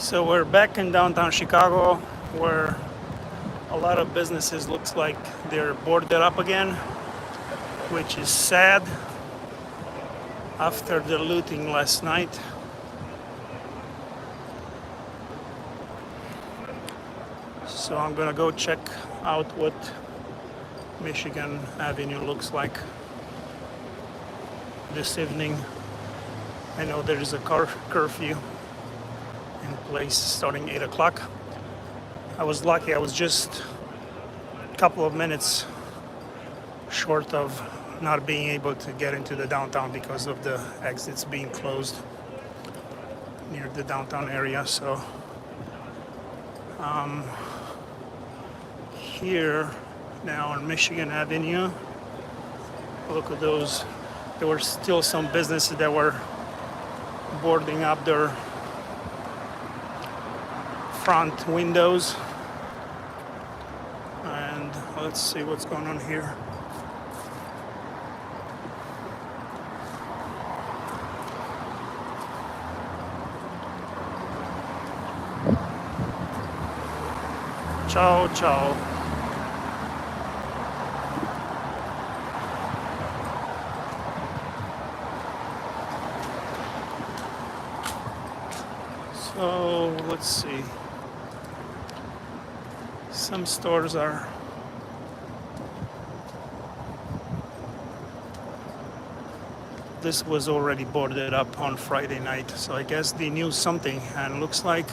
So we're back in downtown Chicago, where a lot of businesses looks like they're boarded up again, which is sad after the looting last night. So I'm gonna go check out what Michigan Avenue looks like this evening. I know there is a curfew in place starting 8 o'clock. I was lucky, I was just a couple of minutes short of not being able to get into the downtown because of the exits being closed near the downtown area. So here now on Michigan Avenue, look at those. There were still some businesses that were boarding up their front windows. And let's see what's going on here. Ciao, ciao. So let's see. Some stores are this was already boarded up on Friday night, so I guess they knew something, and looks like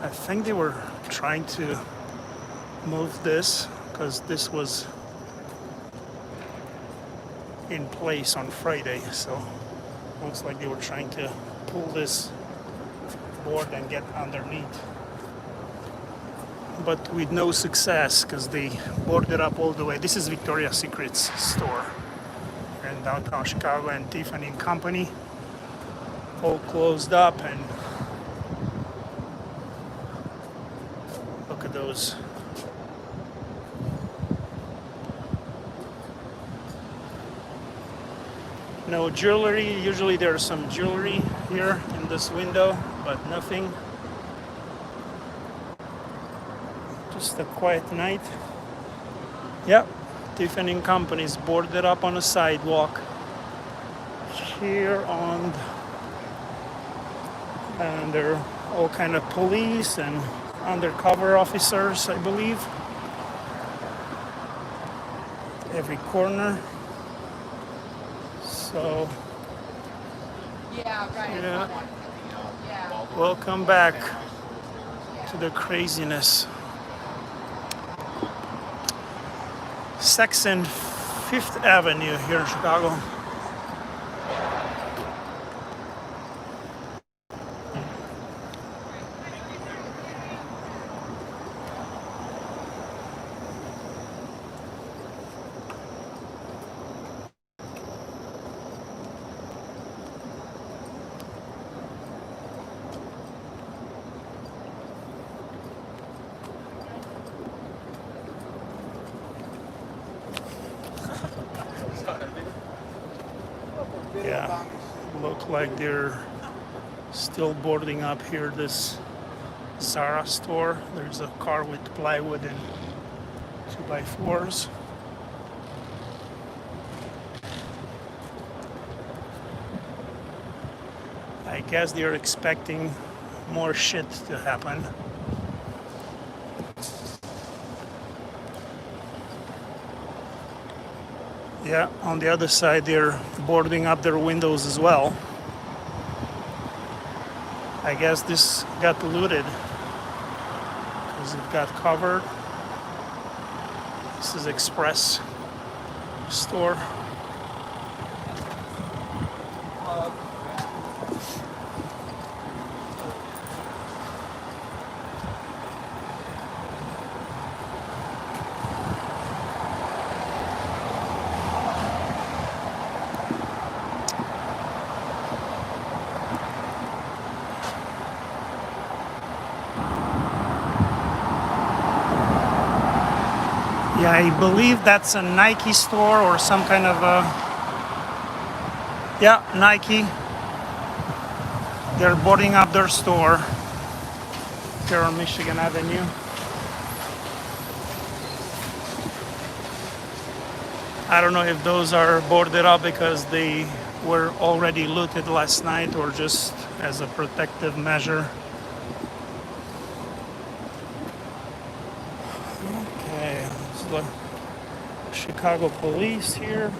I think they were trying to move this because this was in place on Friday, so looks like they were trying to pull this board and get underneath, but with no success because they boarded up all the way. This is Victoria's Secret's store here in downtown Chicago, and Tiffany & Company all closed up. And look at those. No jewelry. Usually there's some jewelry here in this window, but nothing. Just a quiet night. Yep, Tiffany & Company's boarded up on a sidewalk here and there are all kind of police and undercover officers, I believe, every corner. So yeah, welcome back to the craziness. Section 5th Avenue here in Chicago. Yeah, look like they're still boarding up here this Zara store. There's a car with plywood and 2x4s. I guess they're expecting more shit to happen. Yeah, on the other side, they're boarding up their windows as well. I guess this got looted because it got covered. This is Express store. Yeah, I believe that's a Nike store or some kind of a... Yeah, Nike. They're boarding up their store here on Michigan Avenue. I don't know if those are boarded up because they were already looted last night or just as a protective measure. Okay, this is the Chicago police here.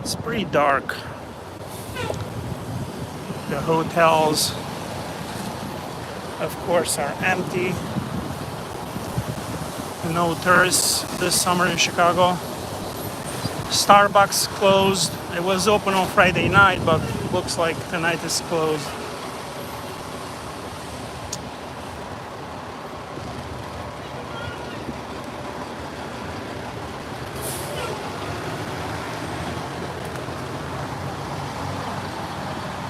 It's pretty dark. The hotels, of course, are empty. No tourists this summer in Chicago. Starbucks closed. It was open on Friday night, but looks like tonight is closed.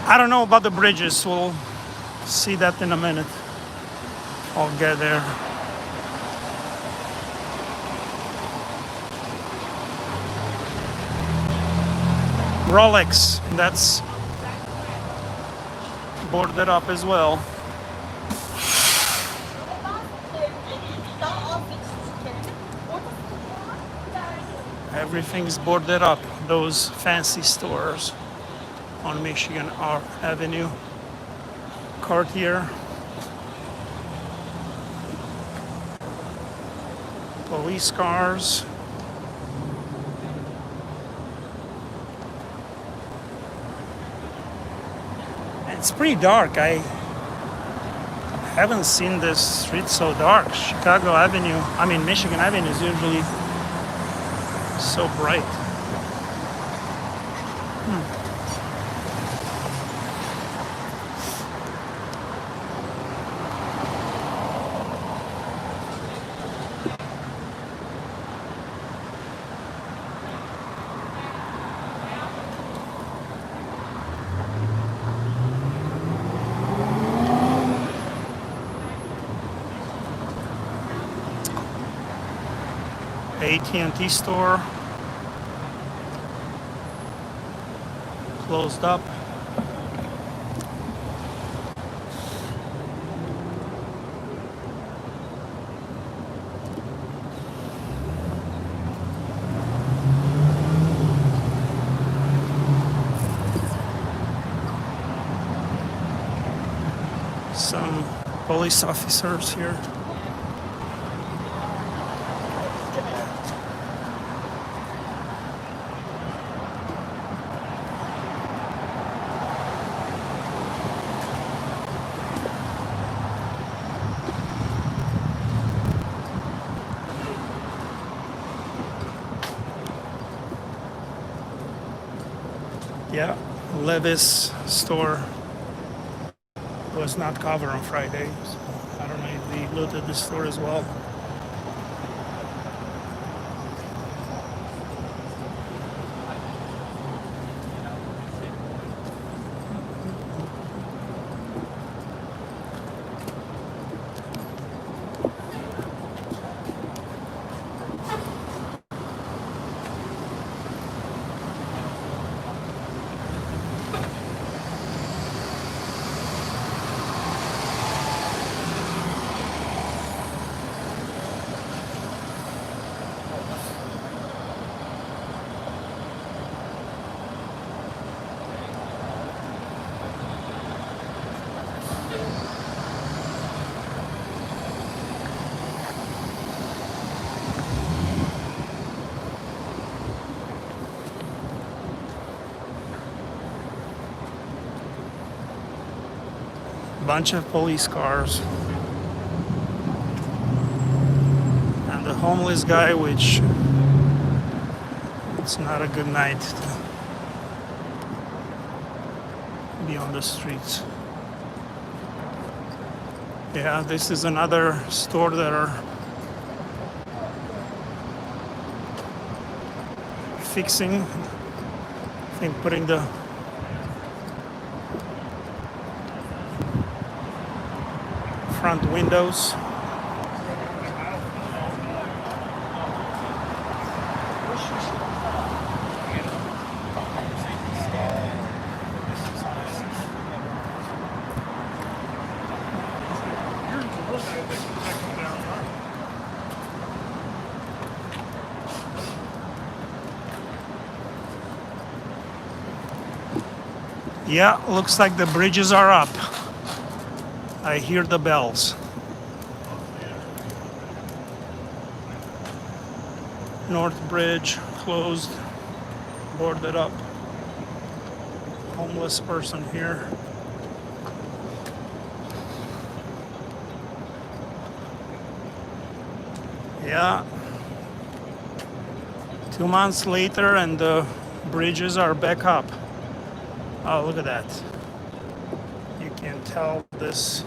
I don't know about the bridges. We'll see that in a minute. I'll get there. Rolex, that's boarded up as well. Everything's boarded up. Those fancy stores on Michigan Avenue. Cartier. Police cars. It's pretty dark. I haven't seen this street so dark. Michigan Avenue is usually so bright. 'T store closed up. Some police officers here. Yeah, Levis store was not covered on Friday, so I don't know if they looted the store as well. Bunch of police cars and the homeless guy, which it's not a good night to be on the streets. Yeah, this is another store that are fixing, I think putting the front windows. Yeah, looks like the bridges are up. I hear the bells. North Bridge closed, boarded up. Homeless person here. Yeah. 2 months later and the bridges are back up. Oh, look at that. You can tell this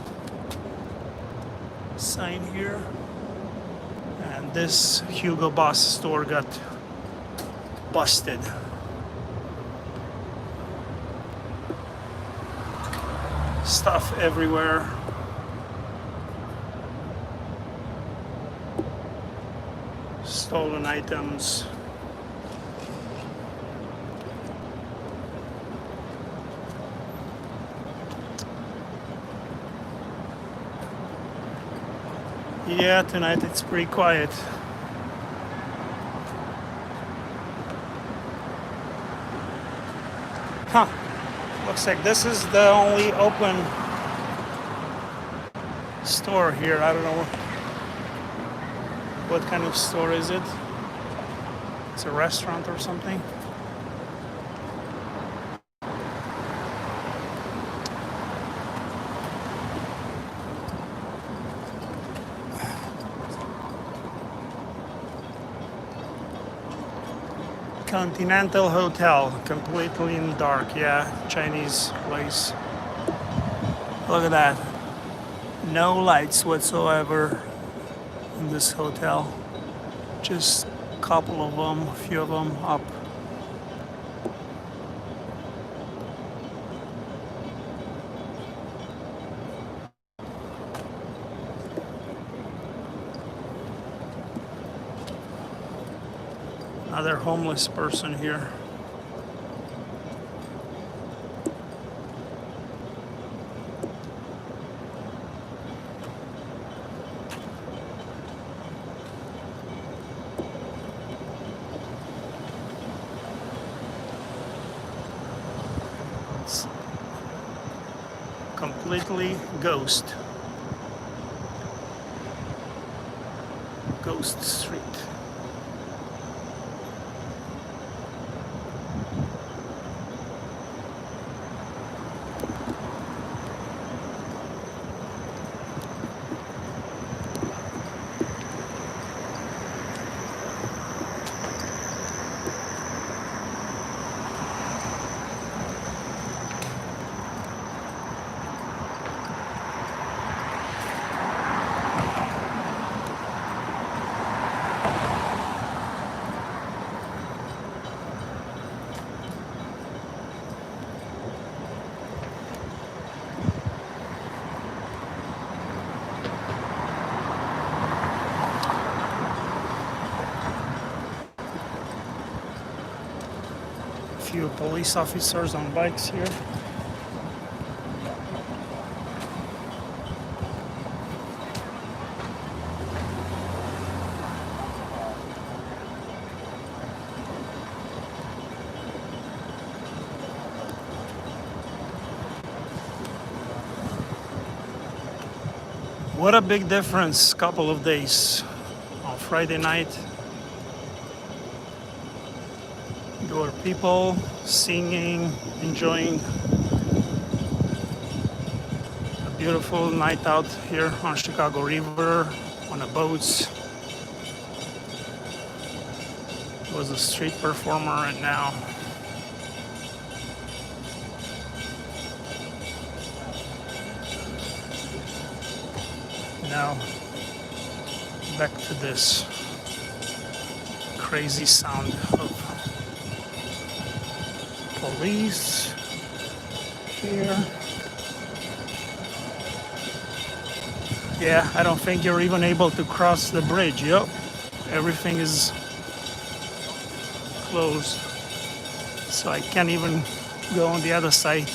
sign here. And this Hugo Boss store got busted. Stuff everywhere. Stolen items. Yeah, tonight it's pretty quiet. Huh. Looks like this is the only open store here. I don't know what kind of store is it. It's a restaurant or something. Continental Hotel, completely in the dark. Yeah, Chinese place. Look at that. No lights whatsoever in this hotel. Just a couple of them, a few of them up. Another homeless person here. It's completely ghost street. Few police officers on bikes here. What a big difference, couple of days. On Friday night, there were people singing, enjoying a beautiful night out here on Chicago River, on the boats. There was a street performer, and now back to this crazy sound of police here. Yeah, I don't think you're even able to cross the bridge. Yep, everything is closed, so I can't even go on the other side.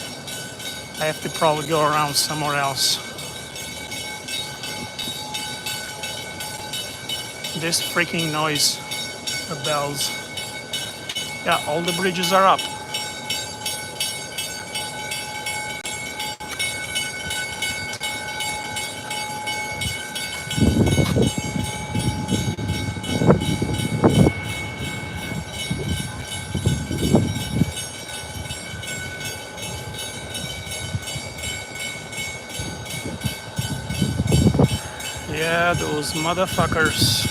I have to probably go around somewhere else. This freaking noise, the bells. Yeah, all the bridges are up. those motherfuckers.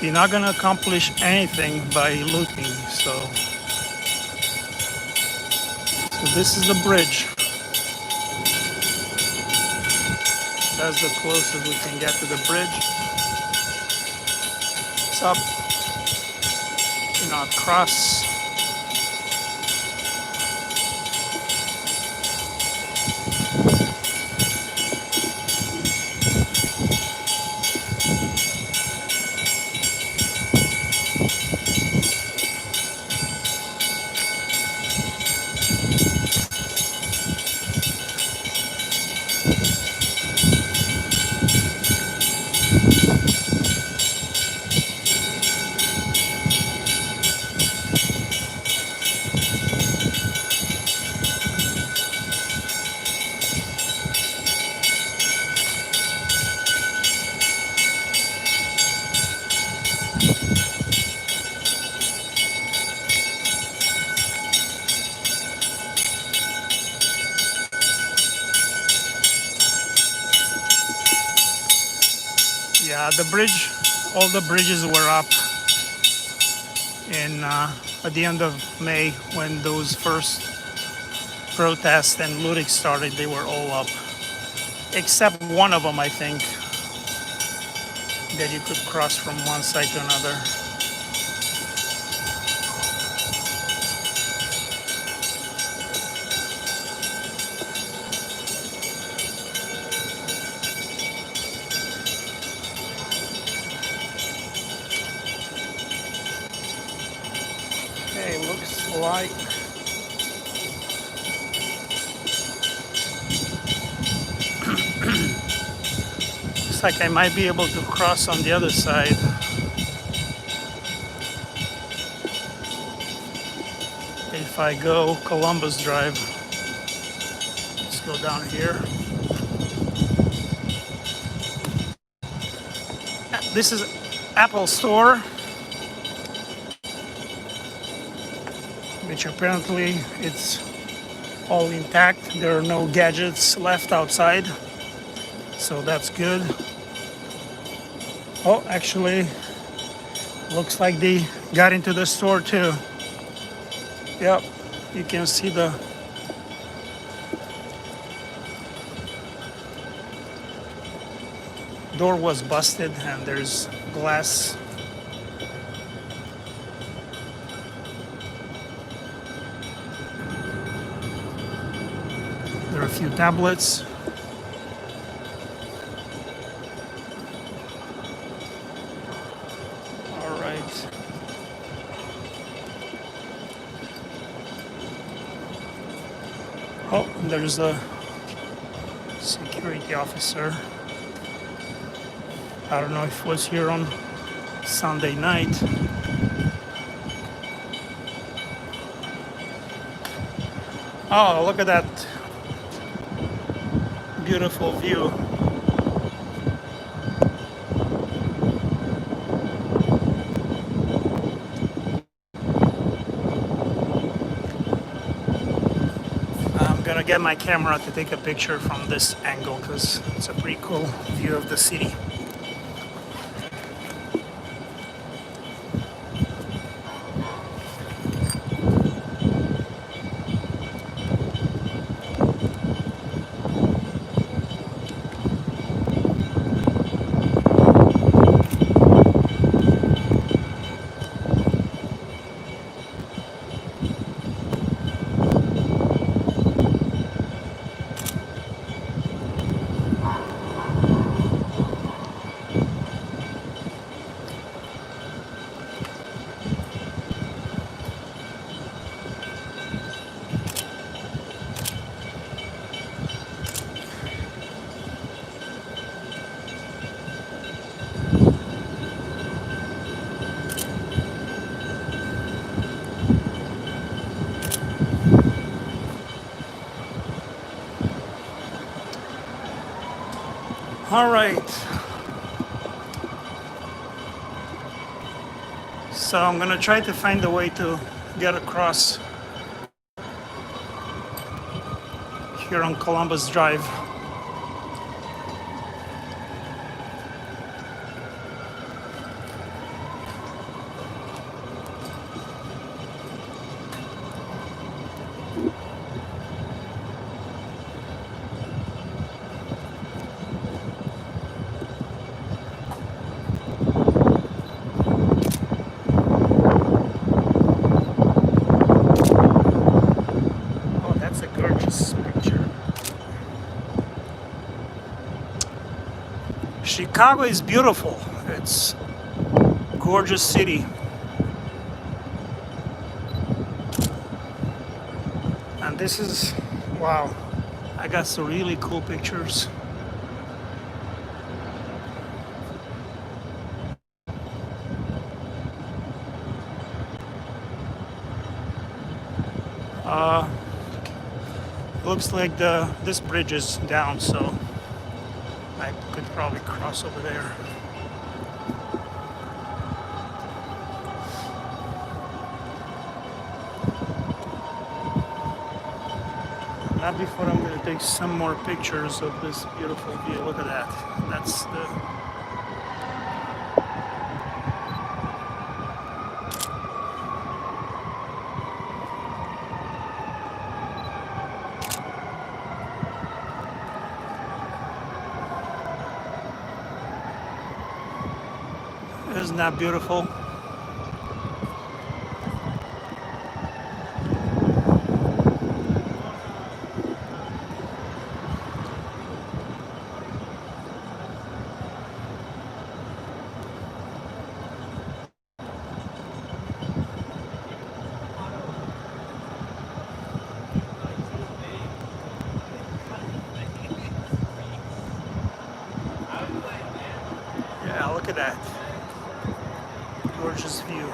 You're not gonna accomplish anything by looting, so this is the bridge. That's the closest we can get to the bridge. It's up, across. Yeah, the bridge, all the bridges were up in at the end of May when those first protests and looting started. They were all up, except one of them, I think, that you could cross from one side to another. Okay, looks like I might be able to cross on the other side. If I go Columbus Drive, let's go down here. This is Apple Store, which apparently it's all intact. There are no gadgets left outside, so that's good. Oh, actually, looks like they got into the store too. Yep, you can see the door was busted and there's glass. There are a few tablets. All right. Oh, there's a security officer. I don't know if it was here on Sunday night. Oh, look at that beautiful view. I'm gonna get my camera to take a picture from this angle because it's a pretty cool view of the city. All right. So I'm gonna try to find a way to get across here on Columbus Drive. Oh, that's a gorgeous picture. Chicago is beautiful. It's a gorgeous city. And this is, wow, I got some really cool pictures. Looks like this bridge is down, so I could probably cross over there. Not before I'm going to take some more pictures of this beautiful view. Look at that. That's the... Isn't that beautiful? Yeah, look at that. Gorgeous view.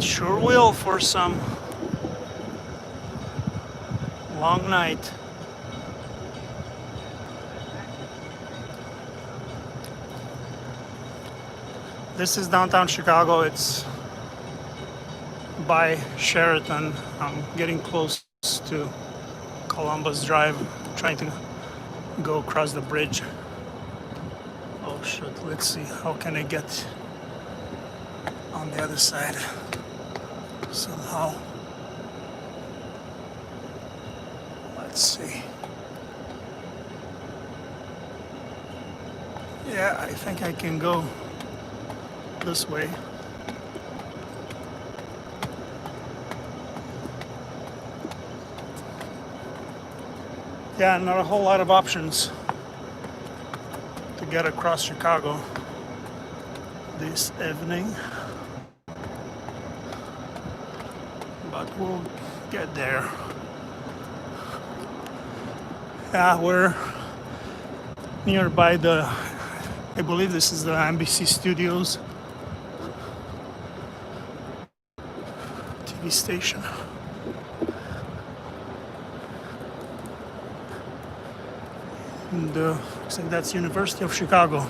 Sure will for some long night. This is downtown Chicago. It's by Sheraton. I'm getting close to Columbus Drive, trying to go across the bridge. Oh shit, let's see, how can I get on the other side somehow? Let's see. Yeah, I think I can go this way. Yeah, not a whole lot of options to get across Chicago this evening, but we'll get there. Yeah, we're nearby I believe this is the NBC Studios TV station. And looks like that's University of Chicago,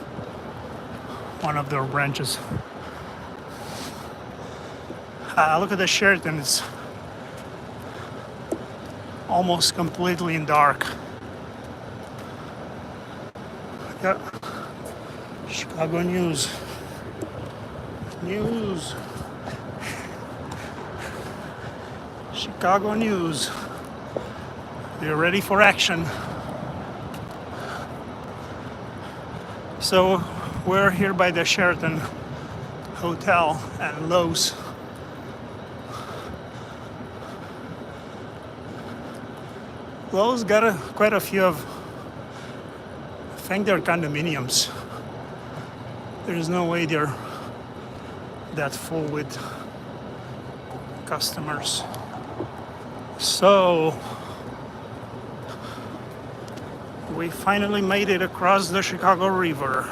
one of their branches. Look at the Sheraton, it's almost completely in dark. Yeah, Chicago news. Chicago news. They're ready for action. So we're here by the Sheraton Hotel and Lowe's. Lowe's got quite a few of, I think they're condominiums. There's no way they're that full with customers. So we finally made it across the Chicago River.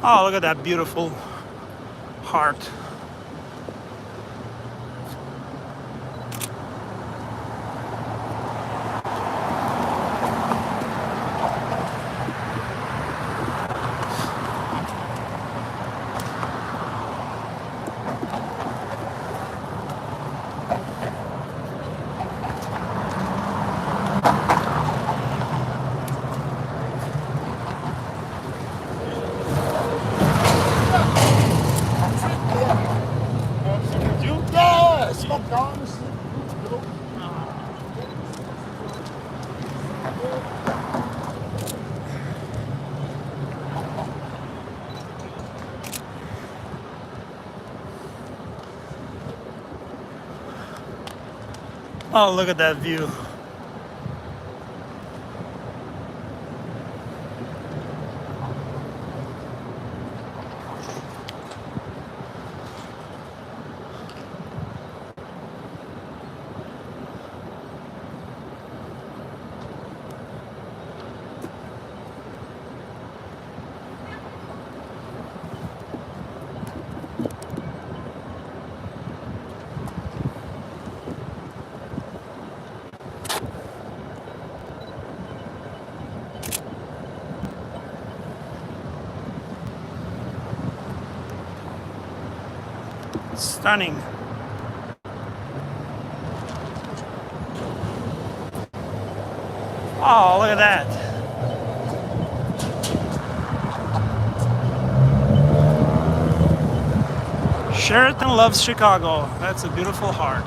Oh, look at that beautiful heart. Oh, look at that view. Stunning. Oh, look at that. Sheraton loves Chicago. That's a beautiful heart.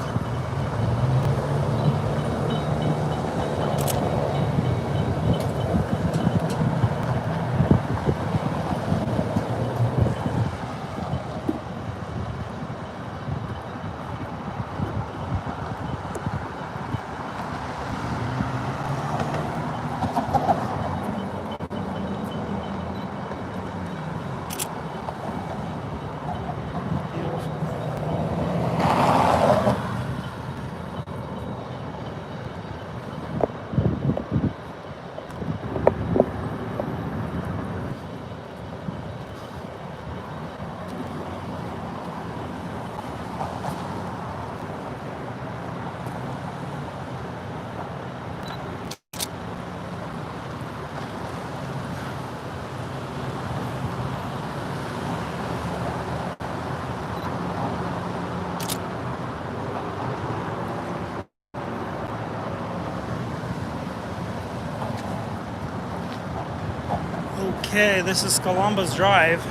Okay, this is Columbus Drive.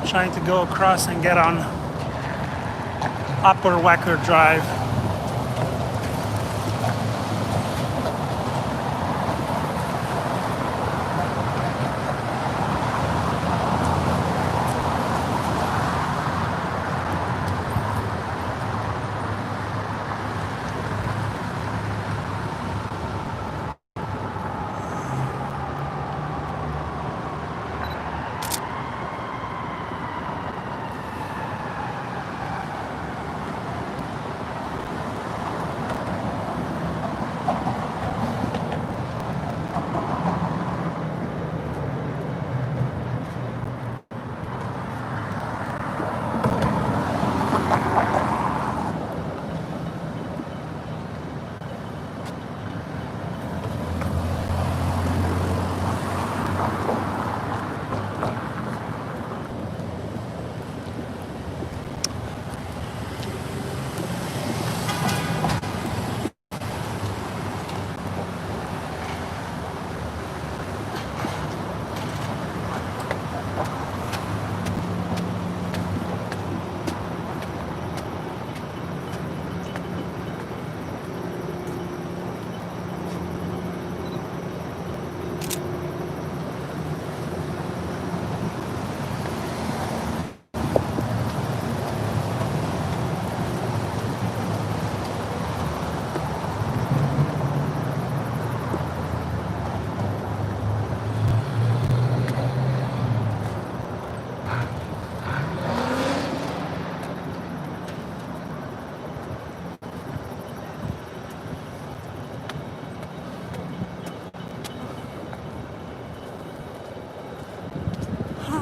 Trying to go across and get on Upper Wacker Drive.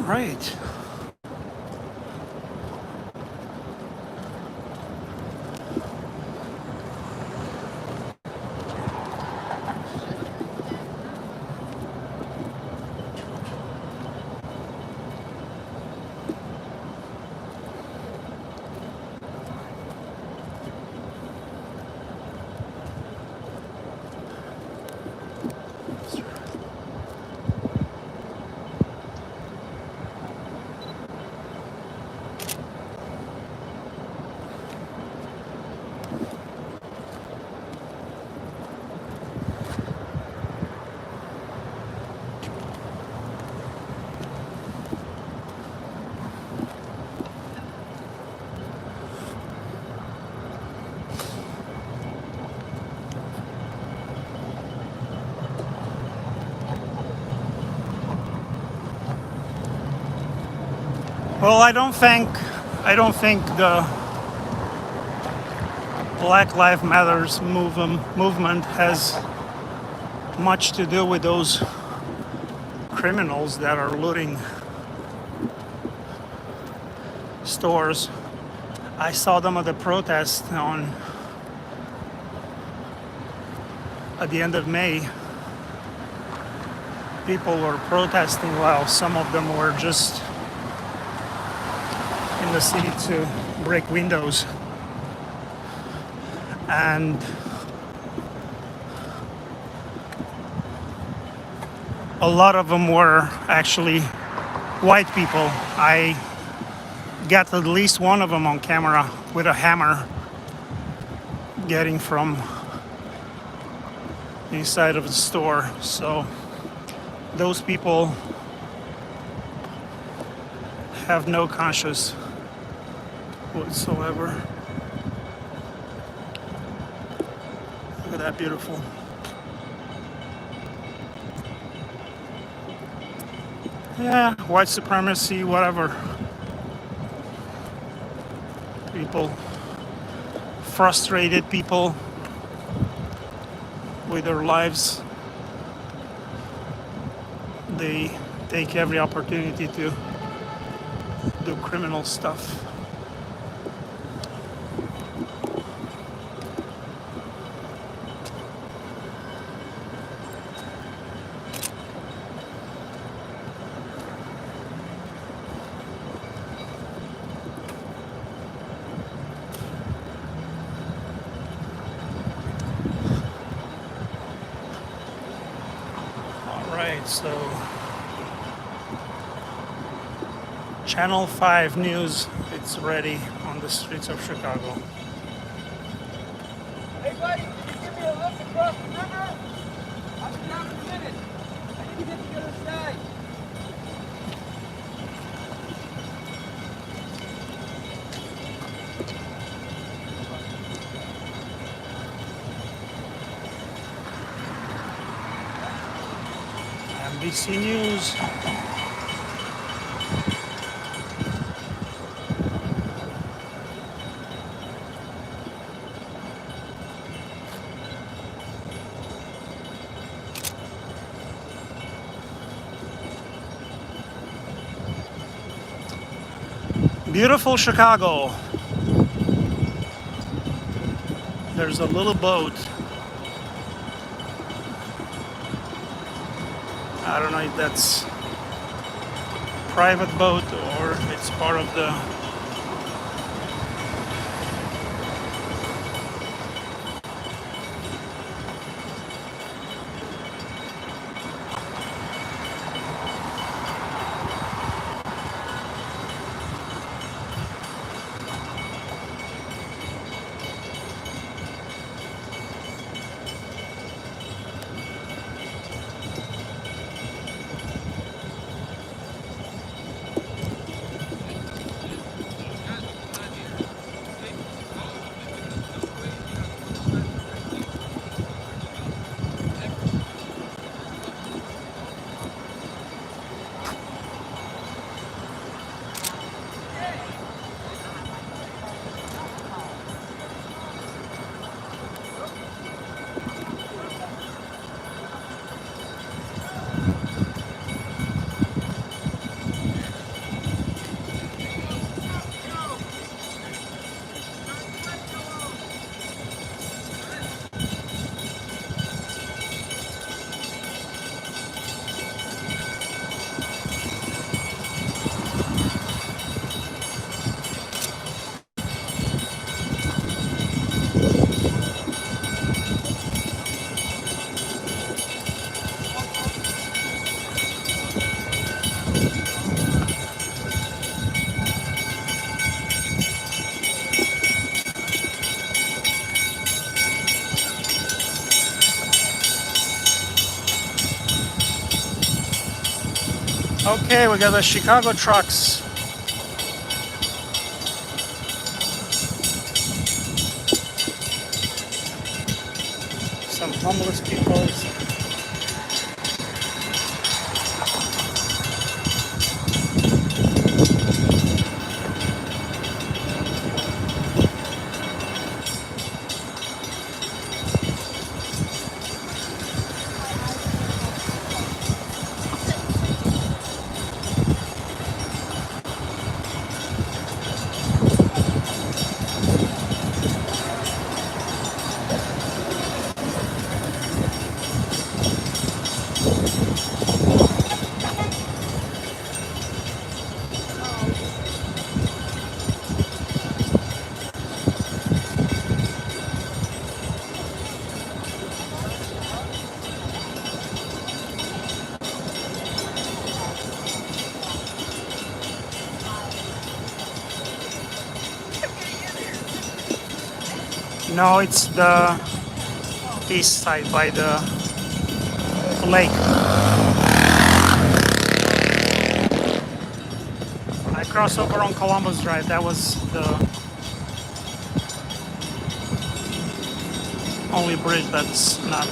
right. Well, I don't think the Black Lives Matters movement has much to do with those criminals that are looting stores. I saw them at the protest at the end of May. People were protesting while some of them were just in the city to break windows. And a lot of them were actually white people. I got at least one of them on camera with a hammer getting from inside of the store. So those people have no conscience whatsoever. Look at that, beautiful. Yeah, white supremacy, whatever. People, frustrated people with their lives, they take every opportunity to do criminal stuff. Right, so Channel 5 News, it's ready on the streets of Chicago. Hey buddy, can you give me a lift across the river? I'll be down in a minute. I need to get to the other side. NBC News. Beautiful Chicago. There's a little boat. I don't know if that's private boat or it's part of the Okay, we got the Chicago trucks. Some homeless people. No, it's the east side by the lake. I crossed over on Columbus Drive. That was the only bridge that's not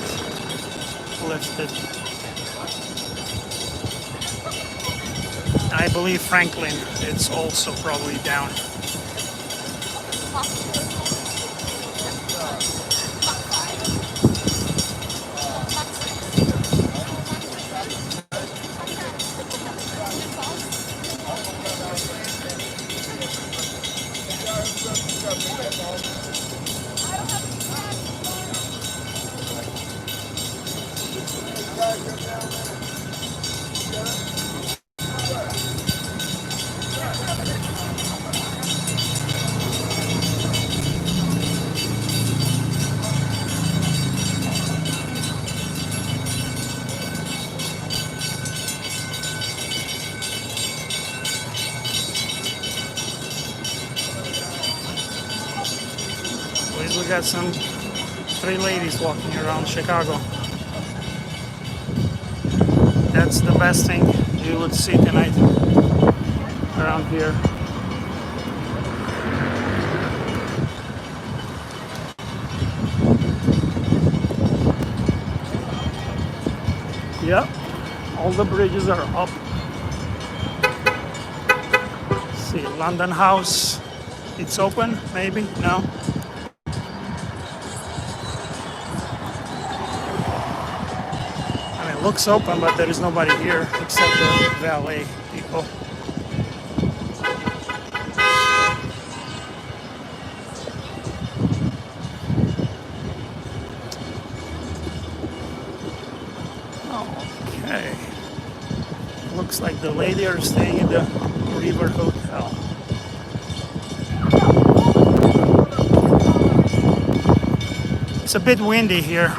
lifted. I believe Franklin, it's also probably down. We got some 3 ladies walking around Chicago. That's the best thing you would see tonight around here. Yep, all the bridges are up. Let's see, London House, it's open, maybe? No? It looks open, but there is nobody here except the valet people. Okay. Looks like the lady are staying in the River Hotel. It's a bit windy here.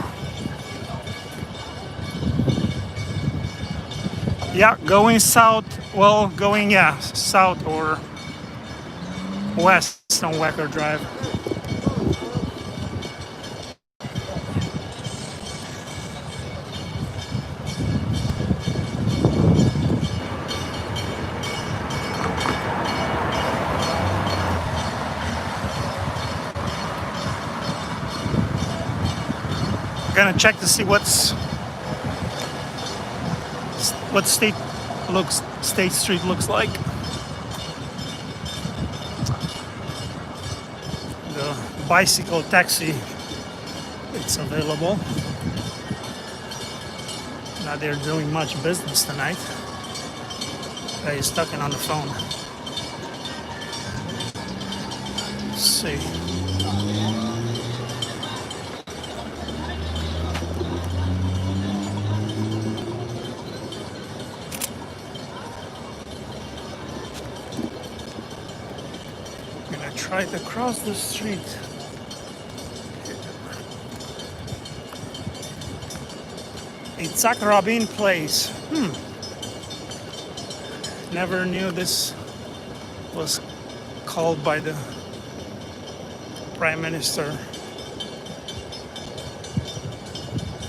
Yeah, going south, well, going, south or west on Wacker Drive. Gonna check to see what State Street looks like. The bicycle taxi, it's available. Not they're doing much business tonight. Guy is talking on the phone. Let's see. Try to cross the street. Itzhak Rabin Place. Never knew this was called by the Prime Minister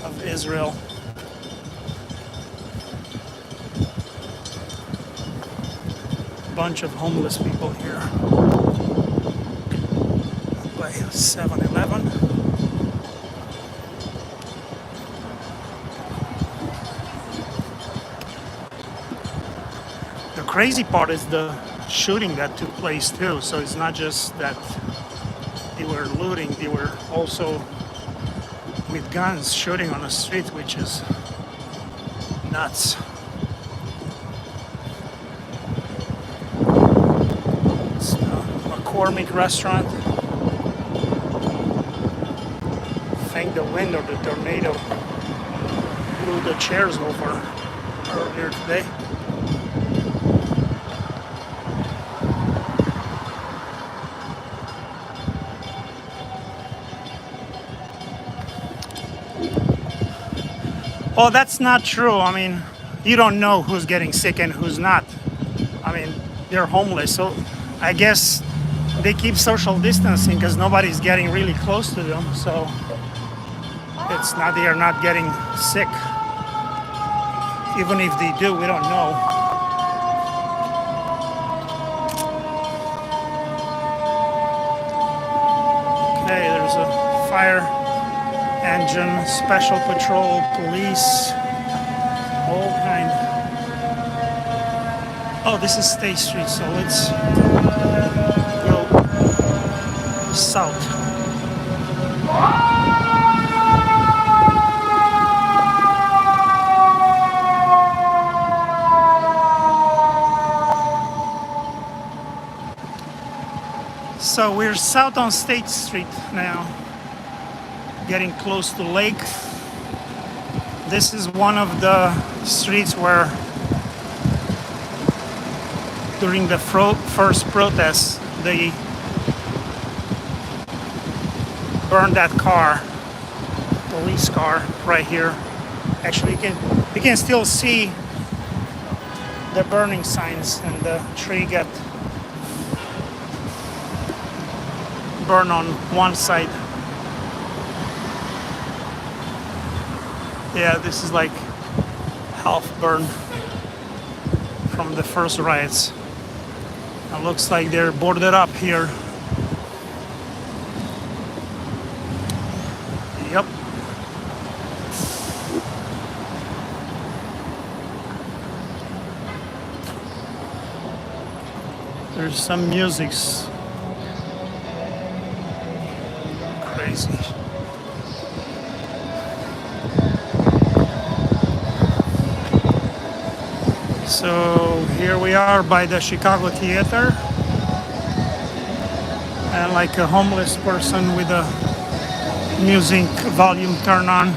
of Israel. Bunch of homeless people here by 7-Eleven. The crazy part is the shooting that took place too. So it's not just that they were looting, they were also with guns shooting on the street, which is nuts. It's the McCormick restaurant. I think the wind or the tornado blew the chairs over earlier today. Oh, that's not true. I mean, you don't know who's getting sick and who's not. I mean, they're homeless, so I guess they keep social distancing because nobody's getting really close to them. So it's not, they are not getting sick. Even if they do, we don't know. Okay, there's a fire engine, special patrol, police, all kind. Oh, this is State Street, so let's go south. So we're south on State Street now, getting close to lake. This is one of the streets where during the first protests they burned that car, police car right here. Actually you can still see the burning signs, and the tree got burned on one side. Yeah, this is like half burned from the first riots. It looks like they're boarded up here. Yep. There's some music. Crazy. So here we are by the Chicago Theater, and like a homeless person with a music volume turned on.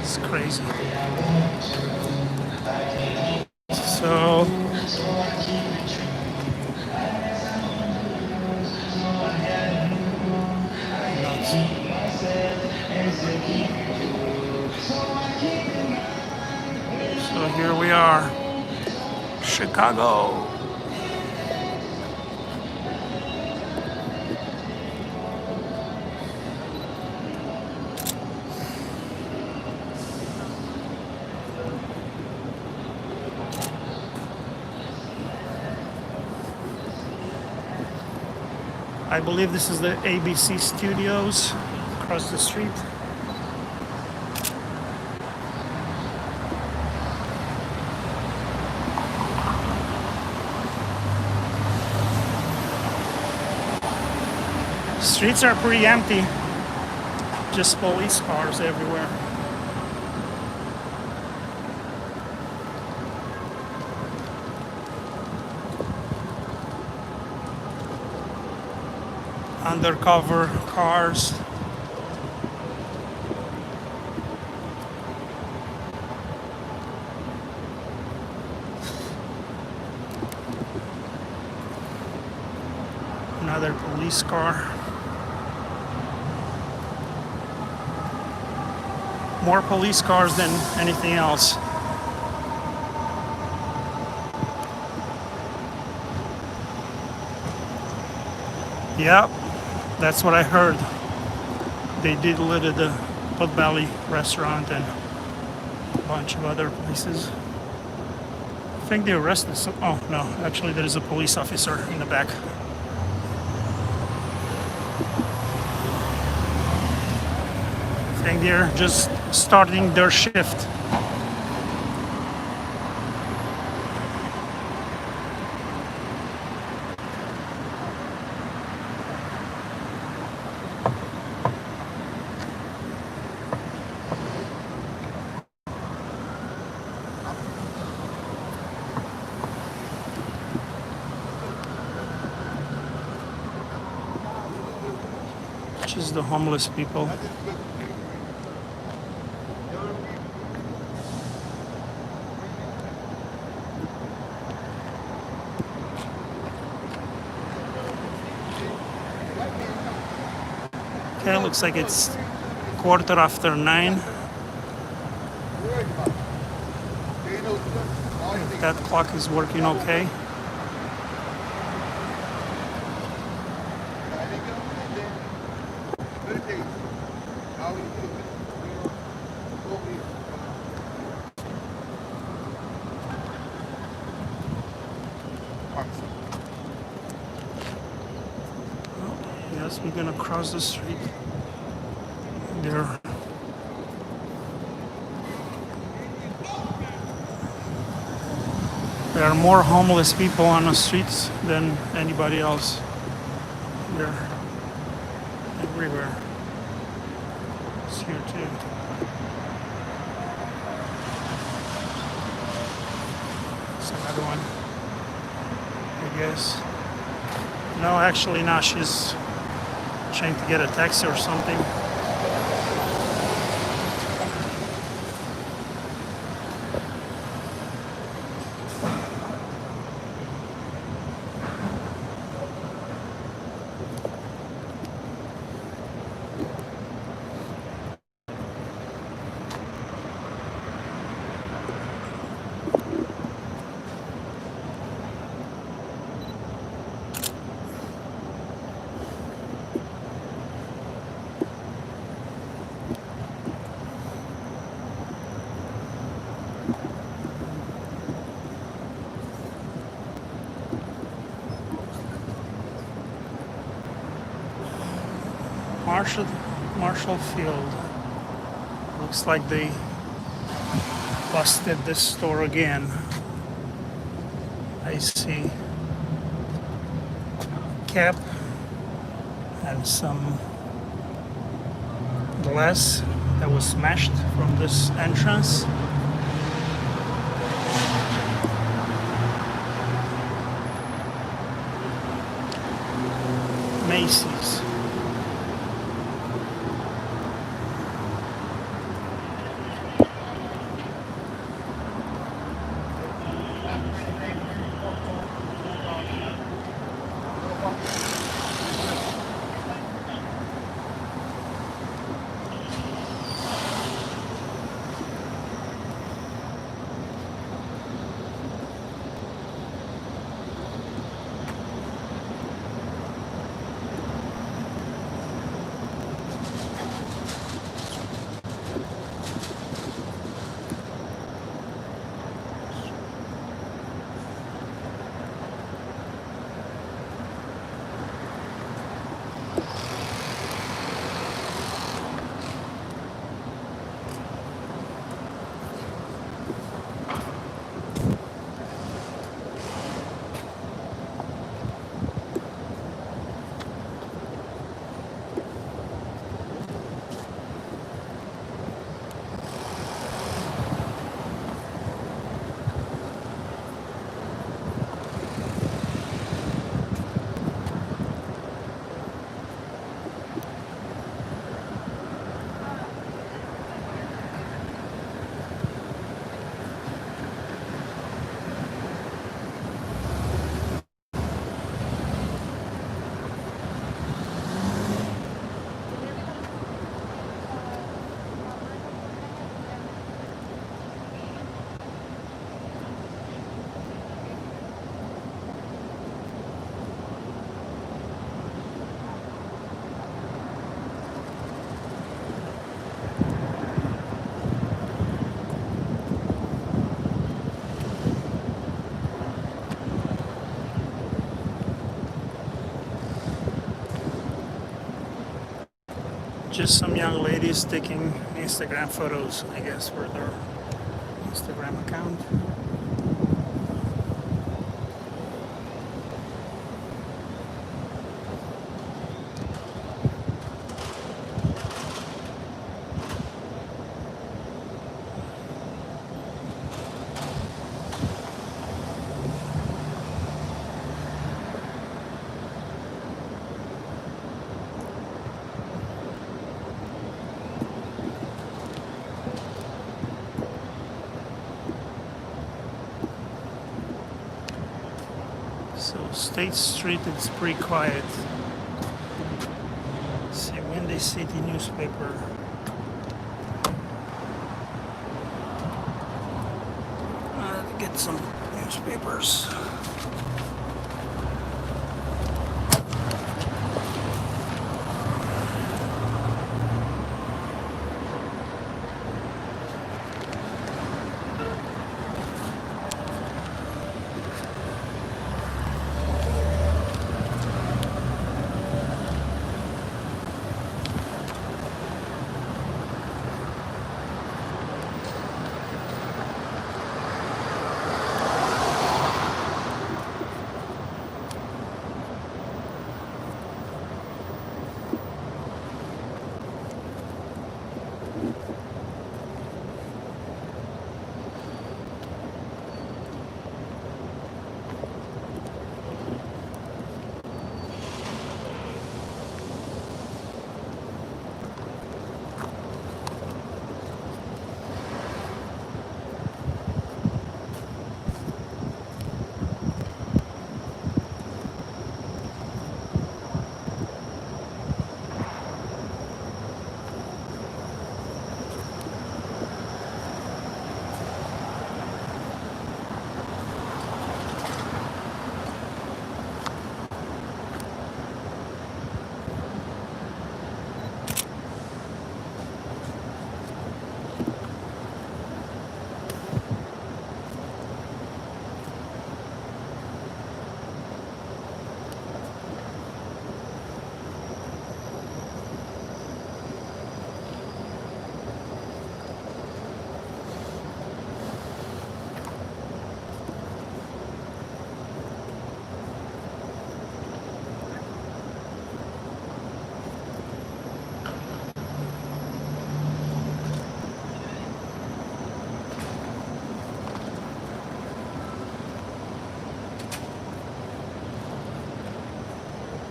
It's crazy. So here we are, Chicago. I believe this is the ABC studios across the street. Streets are pretty empty, just police cars everywhere. Undercover cars. Another police car. More police cars than anything else. Yep, that's what I heard. They did litter the Potbelly restaurant and a bunch of other places. think they arrested some. Oh no, actually there is a police officer in the back. I think they're just starting their shift. Just the homeless people. Okay, looks like it's 9:15. If that clock is working okay. Yes, we're gonna cross the street. There. There are more homeless people on the streets than anybody else. They're everywhere. It's here too. It's another one, I guess. No, actually, now she's trying to get a taxi or something. Marshall Field. Looks like they busted this store again. I see cap and some glass that was smashed from this entrance. Macy's. Just some young ladies taking Instagram photos, I guess, for their Instagram account. So State Street, it's pretty quiet. See, Windy City newspaper. Get some newspapers.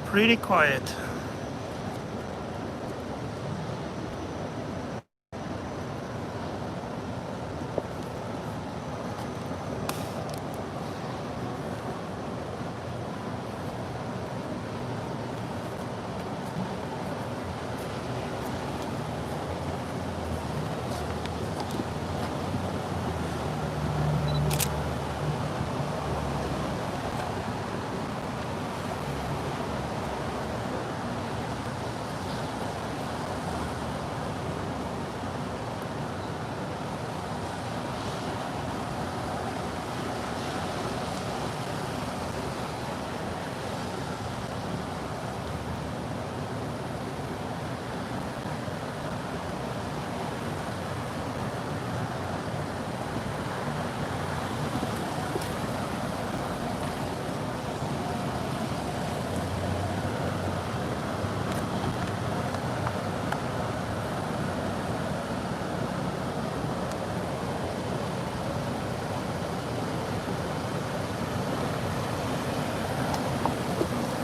Pretty quiet.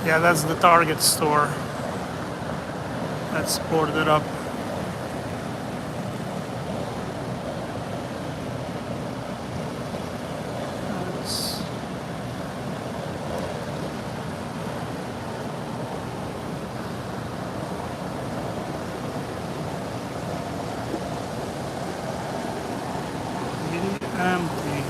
Yeah, that's the Target store. That's boarded up. That's really empty.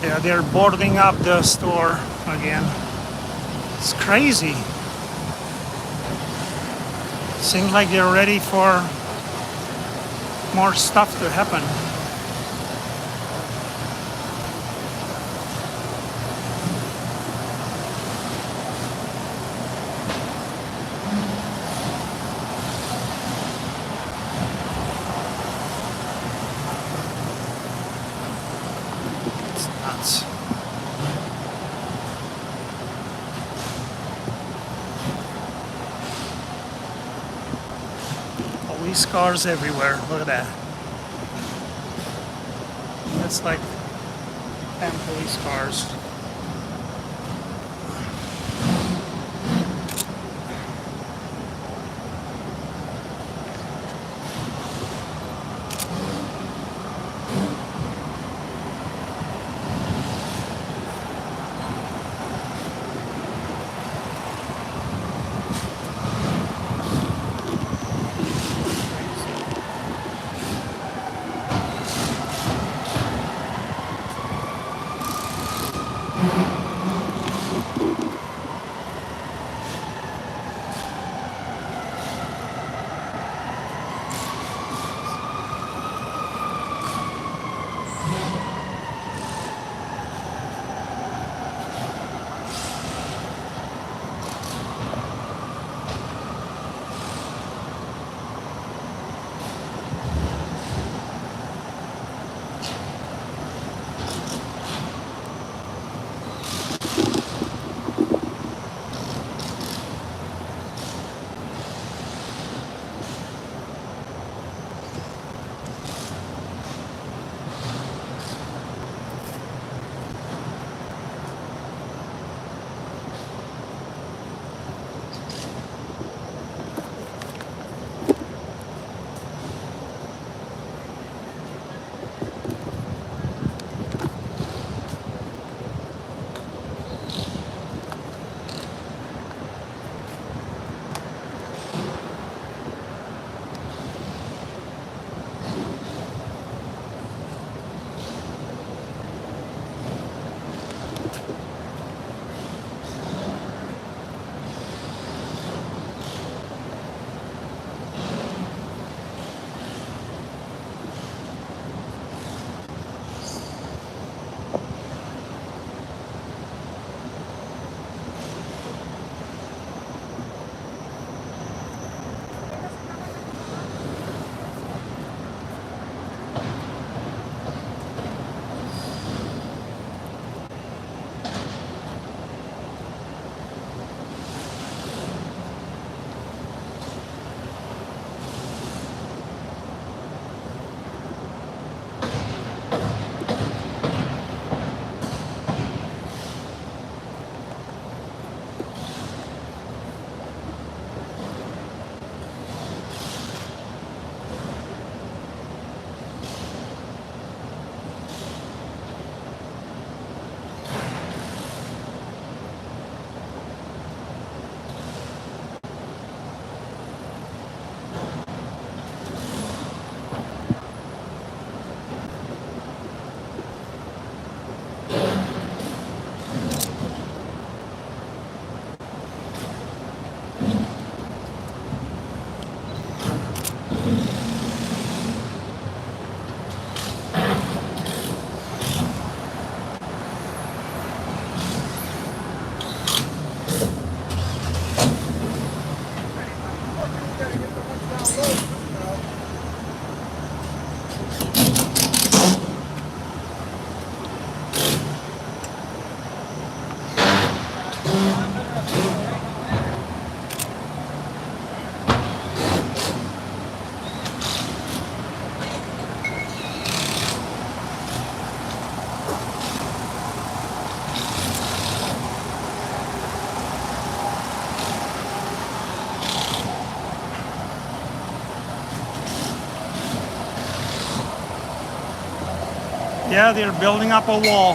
Yeah, they're boarding up the store again. It's crazy. Seems like they're ready for more stuff to happen. It's nuts. Police cars everywhere. Look at that. That's like 10 police cars. Yeah, they're building up a wall.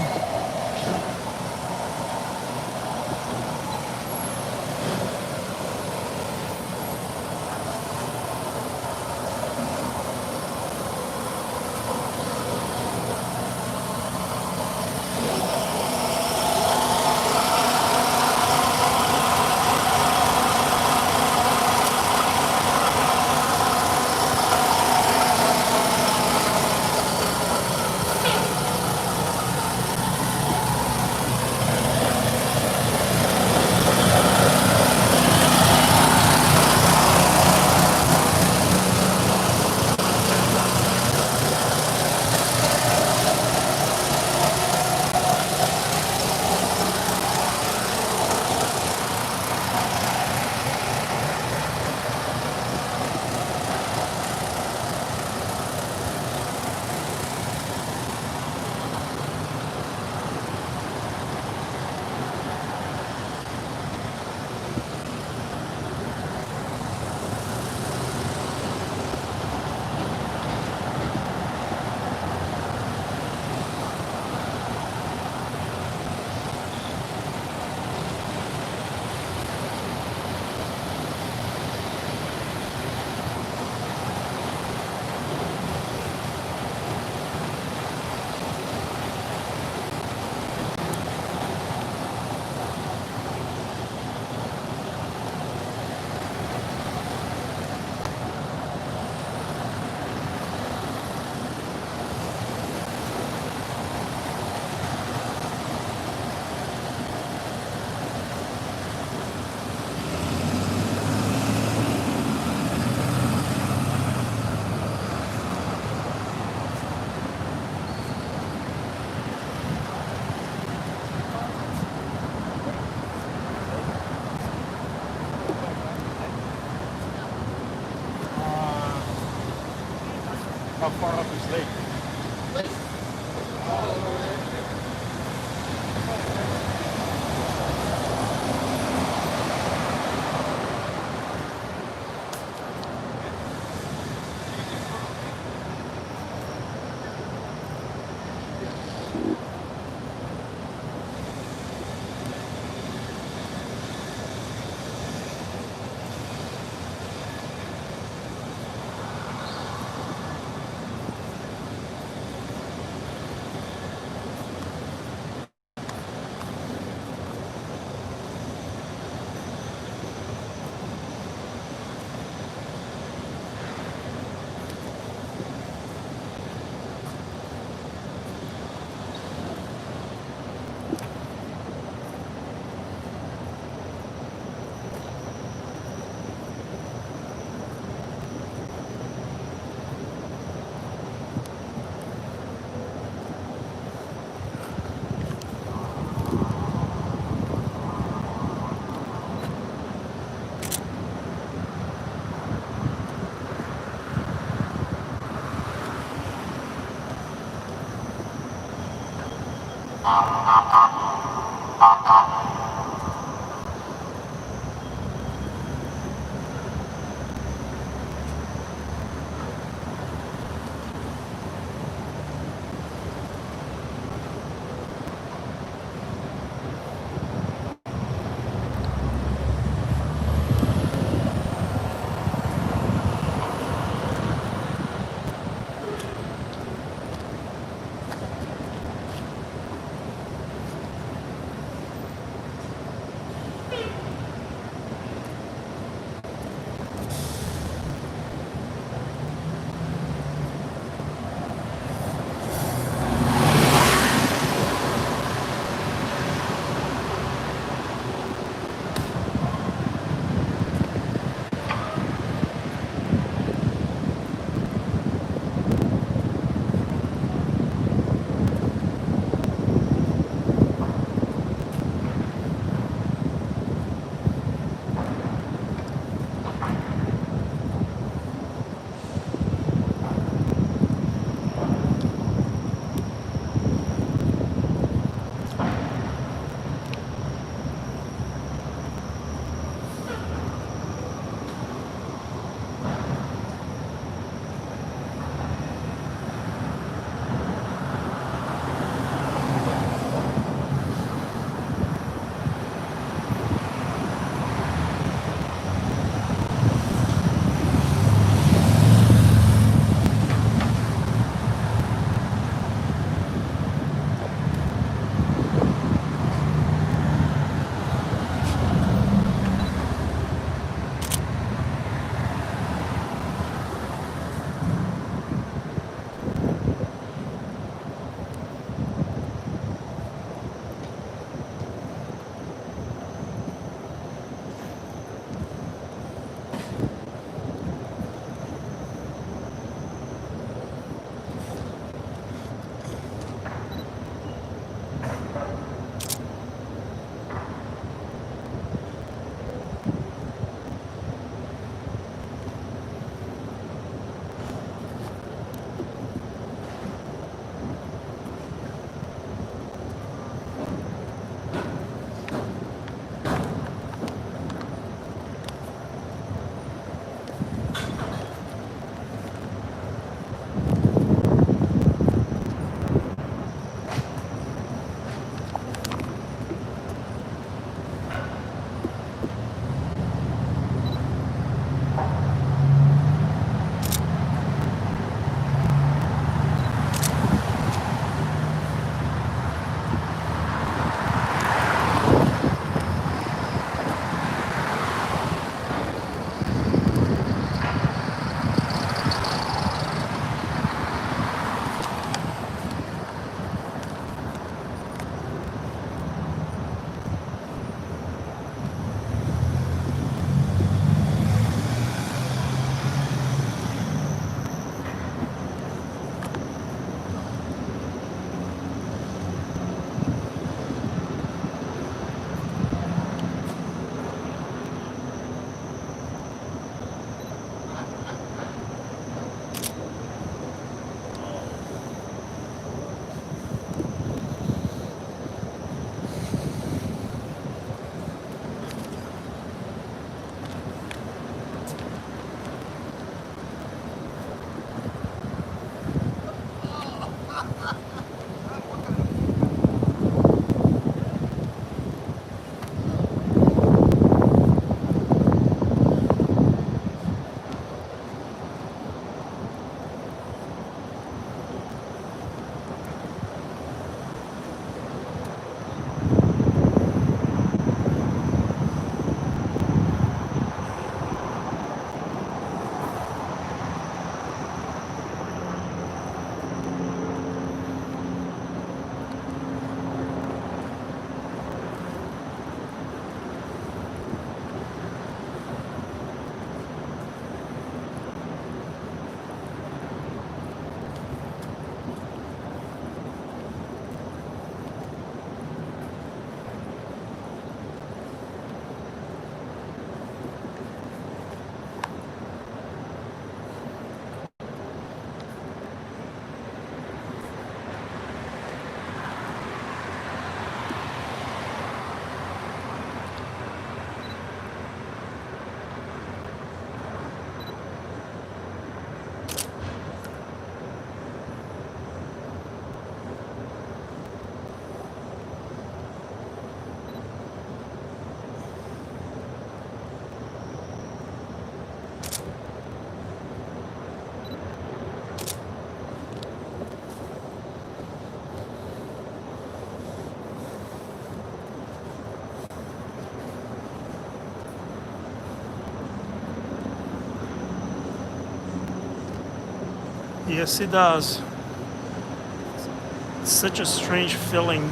How far up is lake? Yes, it does. It's such a strange feeling.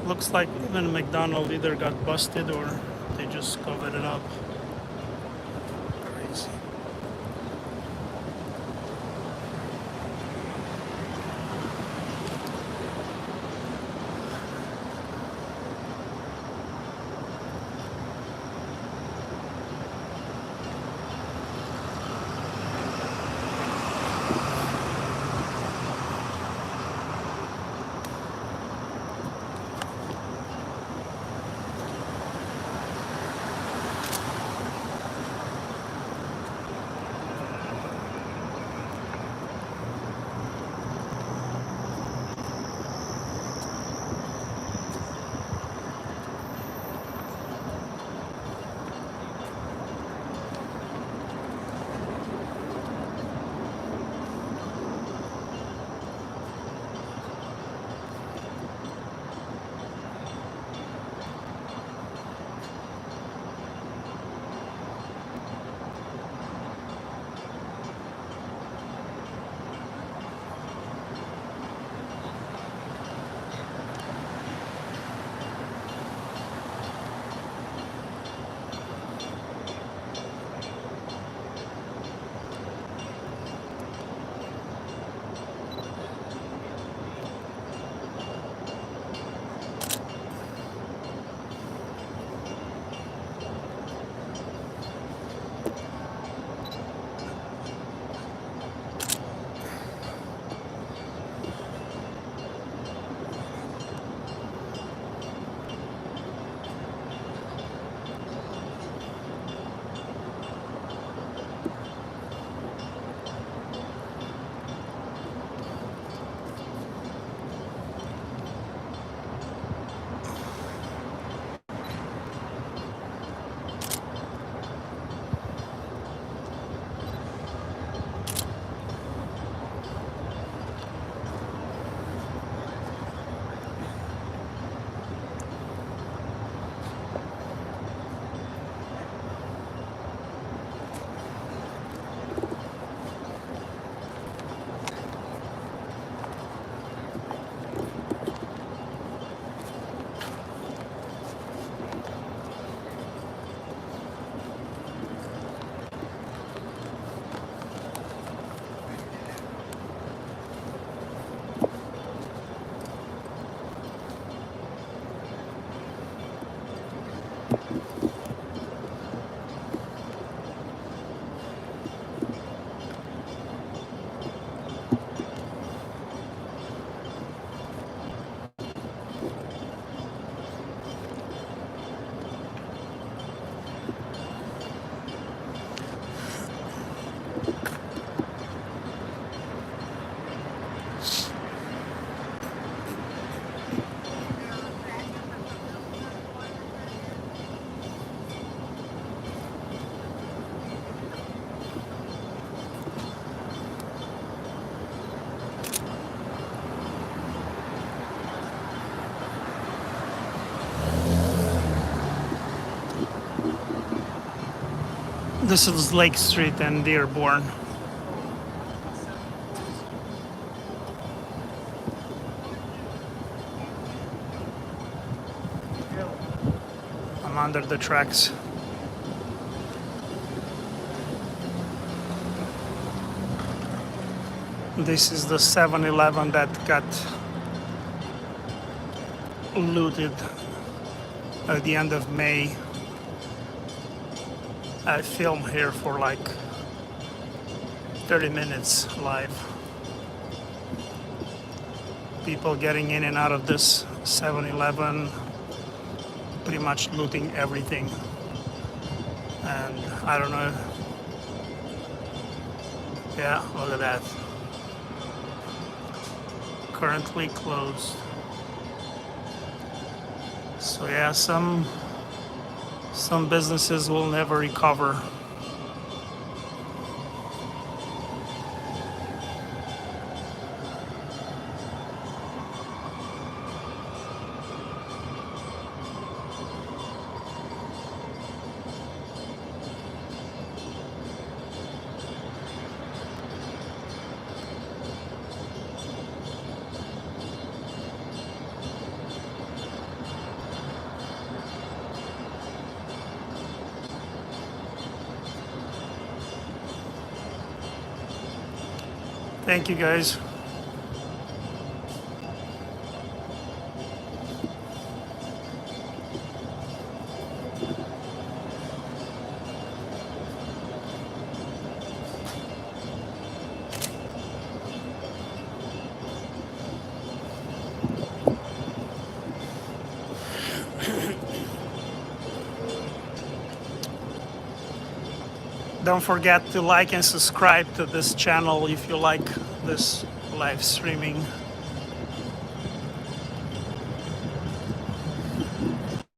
Looks like even McDonald's either got busted or they just covered it up. Crazy. This is Lake Street and Dearborn. I'm under the tracks. This is the 7-Eleven that got looted at the end of May. I filmed here for like 30 minutes live. People getting in and out of this 7-Eleven, pretty much looting everything. And I don't know. Yeah, look at that. Currently closed. So yeah, some businesses will never recover. Thank you guys. Don't forget to like and subscribe to this channel if you like this live streaming.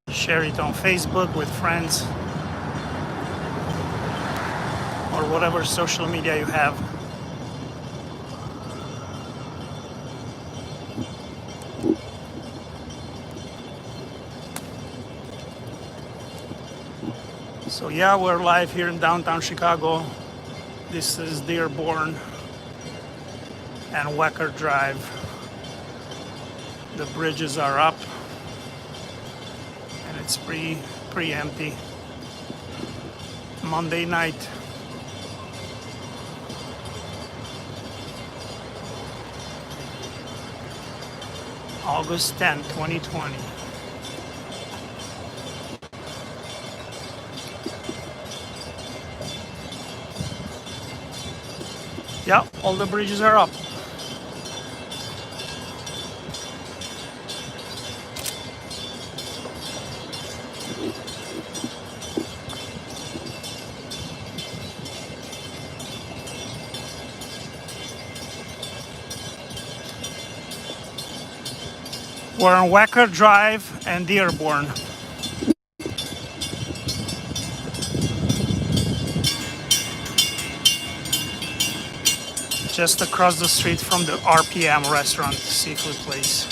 Share it on Facebook with friends or whatever social media you have. So yeah, we're live here in downtown Chicago. This is Dearborn and Wecker Drive. The bridges are up and it's pretty empty. Monday night. August 10th, 2020. Yeah, all the bridges are up. We're on Wecker Drive and Dearborn. Just across the street from the RPM restaurant, seafood place.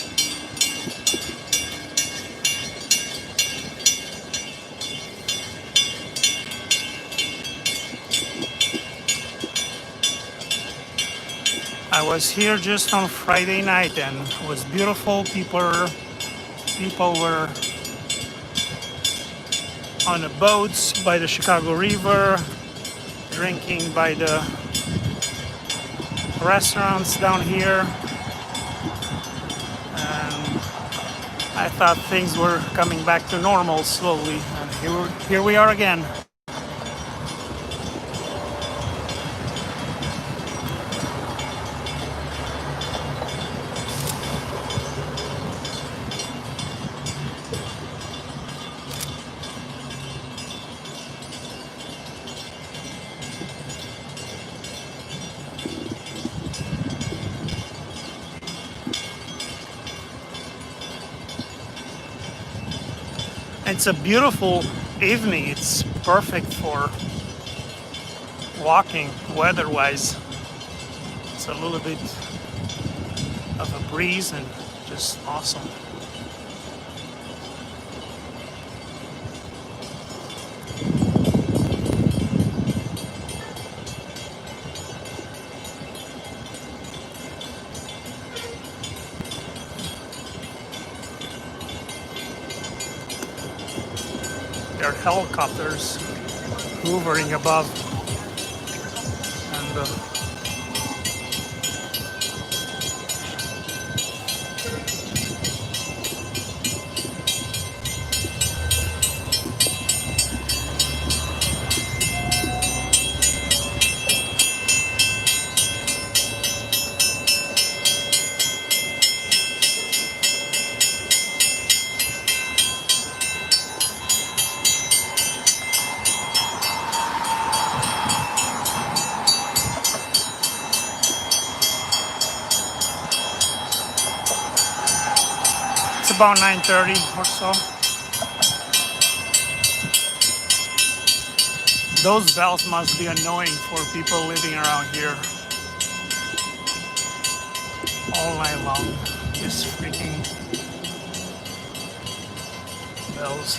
I was here just on Friday night and it was beautiful. People were on the boats by the Chicago River, drinking by the restaurants down here, and I thought things were coming back to normal slowly, and here we are again. It's a beautiful evening. It's perfect for walking weather-wise. It's a little bit of a breeze and just awesome. helicopters hovering above, and it's about 9:30 or so. Those bells must be annoying for people living around here all night long. These freaking bells.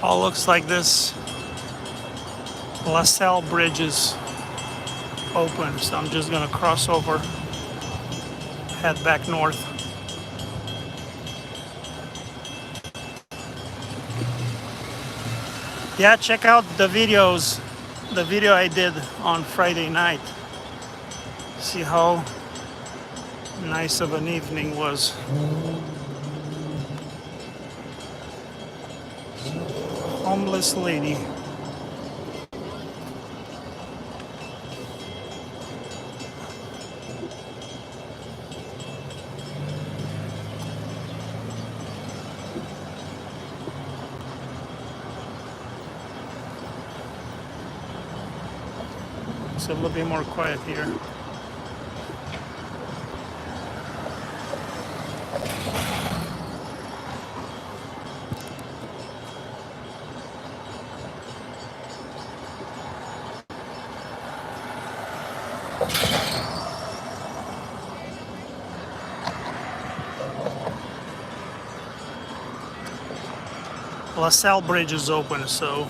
All looks like this LaSalle Bridge is open, so I'm just gonna cross over, head back north. Yeah, check out the videos, the video I did on Friday night. See how nice of an evening was. Homeless lady. It's a little bit more quiet here. LaSalle Bridge is open, so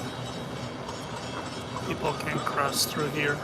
people can cross through here.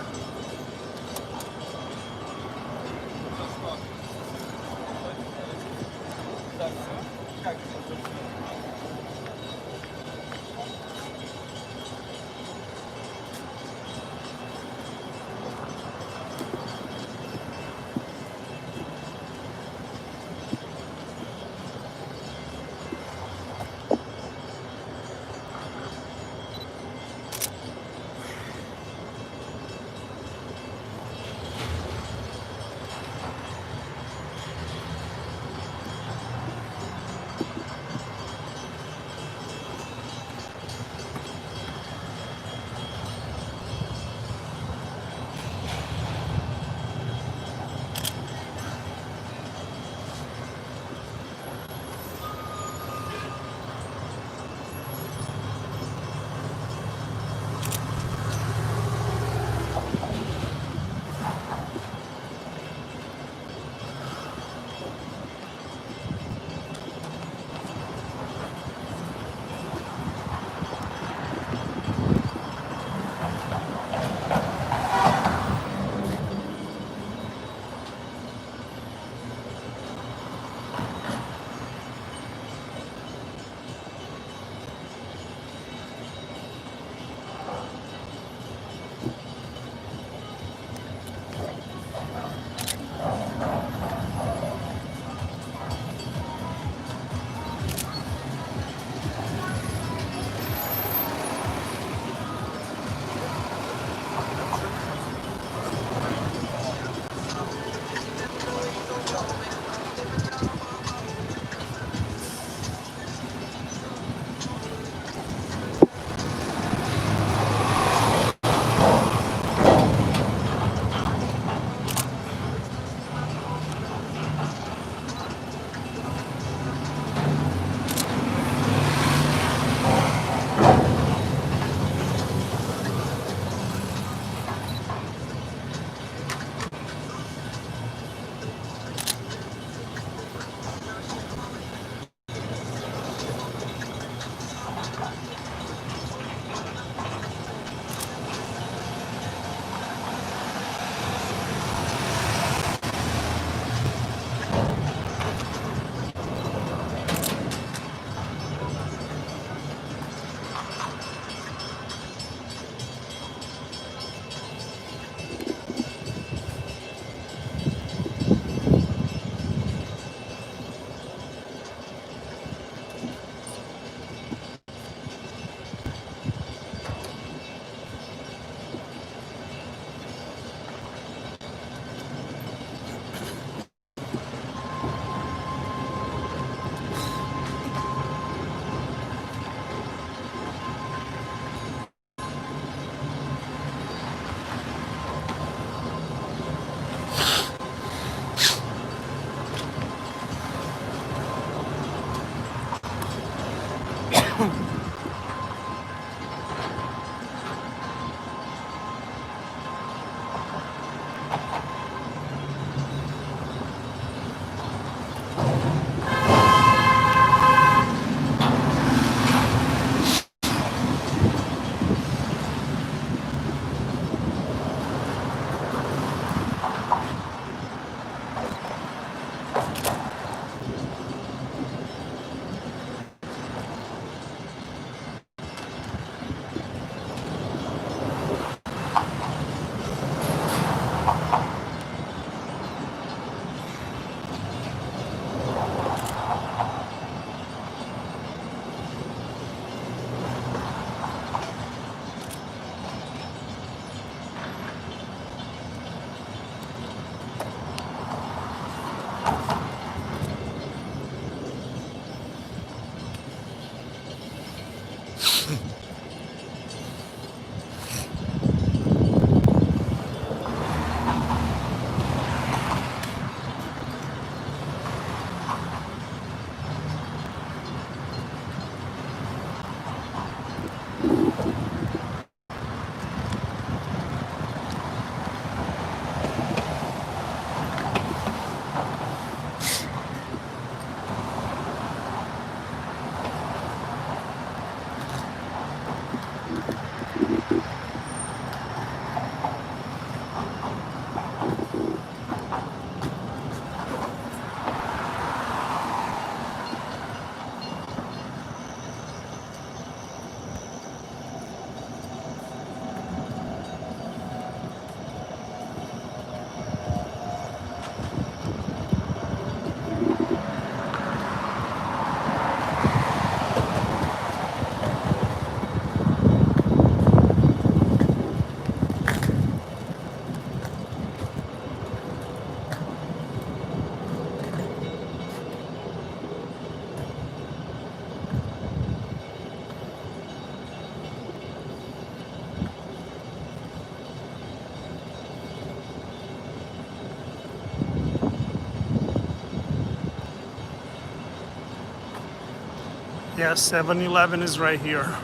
guess 7-Eleven is right here.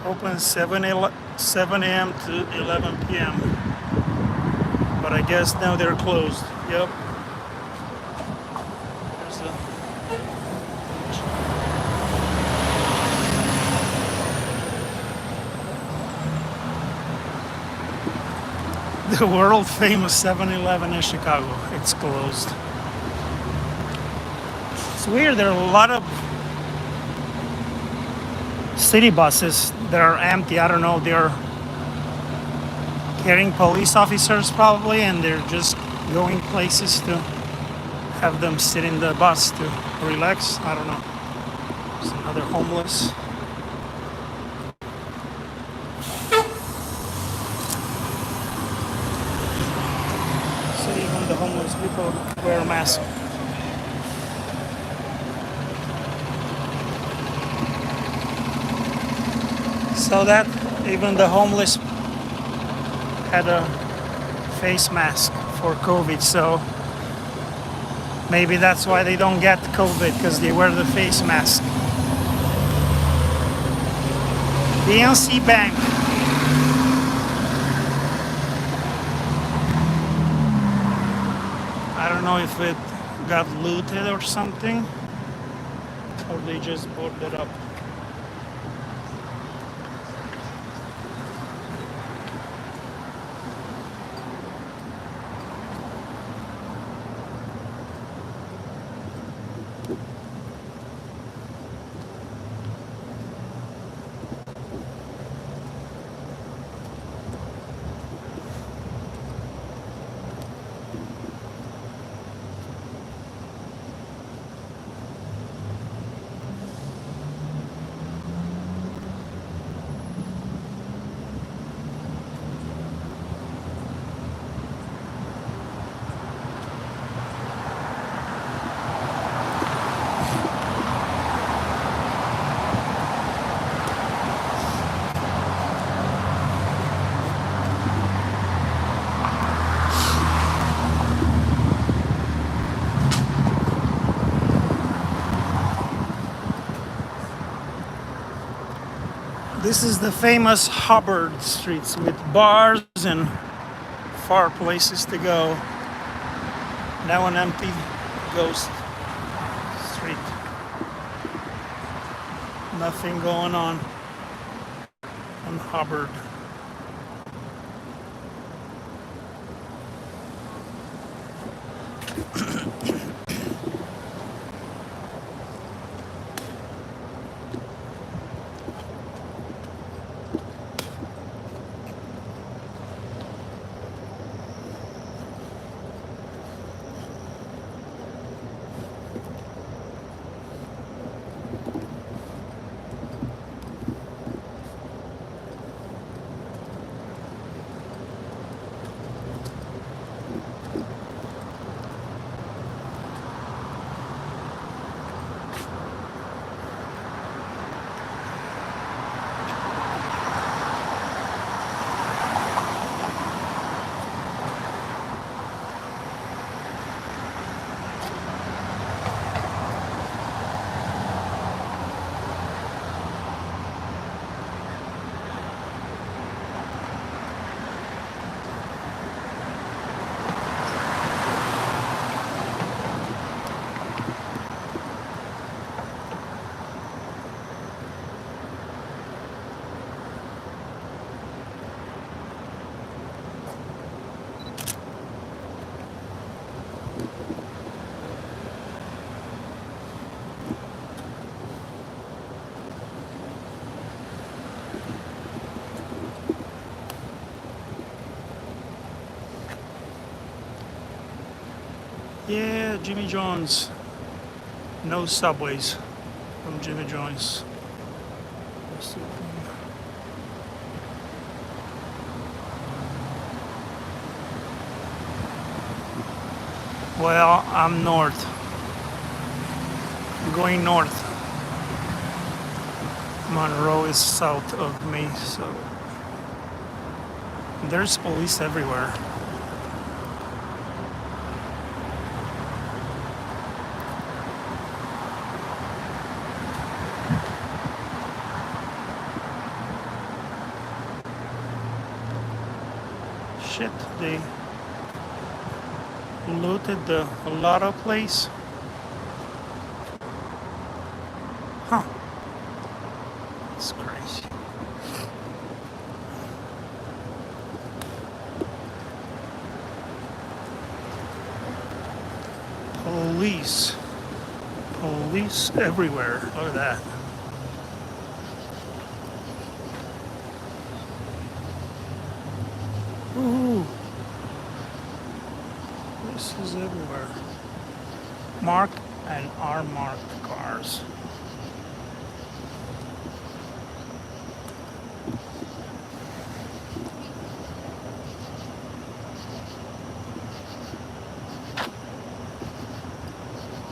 Open 7 a.m. to 11 p.m. But I guess now they're closed. Yep. There's the world famous 7-Eleven in Chicago. It's closed. It's weird. There are a lot of city buses that are empty. I don't know. They're carrying police officers probably, and they're just going places to have them sit in the bus to relax. I don't know. There's another homeless. So even the homeless people wear a mask. So that even the homeless had a face mask for COVID. So maybe that's why they don't get COVID, because they wear the face mask. BNC Bank. I don't know if it got looted or something, or they just boarded up. This is the famous Hubbard streets with bars and far places to go. Now an empty ghost street. Nothing going on Hubbard. Yeah, Jimmy John's. No subways from Jimmy John's. Well, I'm north. going north. Monroe is south of me, so there's police everywhere. Shit, they looted the lotto place. Huh. It's crazy. Police. Police everywhere. Look at that. Ooh. This is everywhere. Marked and unmarked cars.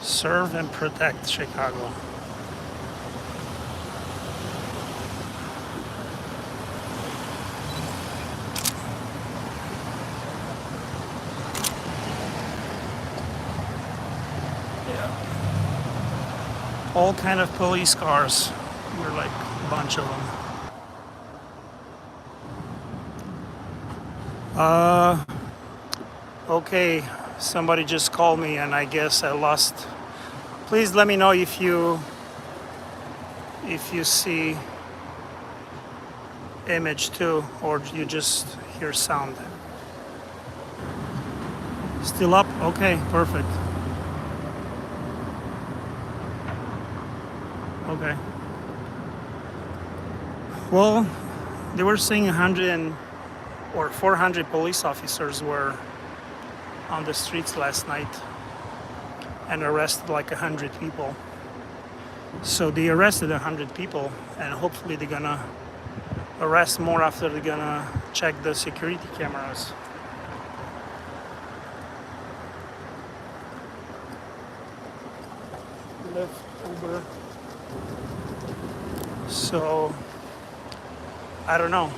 Serve and protect Chicago. All kind of police cars. There are like a bunch of them. Okay, somebody just called me and I guess I lost. Please let me know if you see image too, or you just hear sound. Still up? Okay, perfect. Okay. Well, they were saying 400 police officers were on the streets last night and arrested like 100 people. So they arrested 100 people, and hopefully they're gonna arrest more after they're gonna check the security cameras. Left Uber. So I don't know.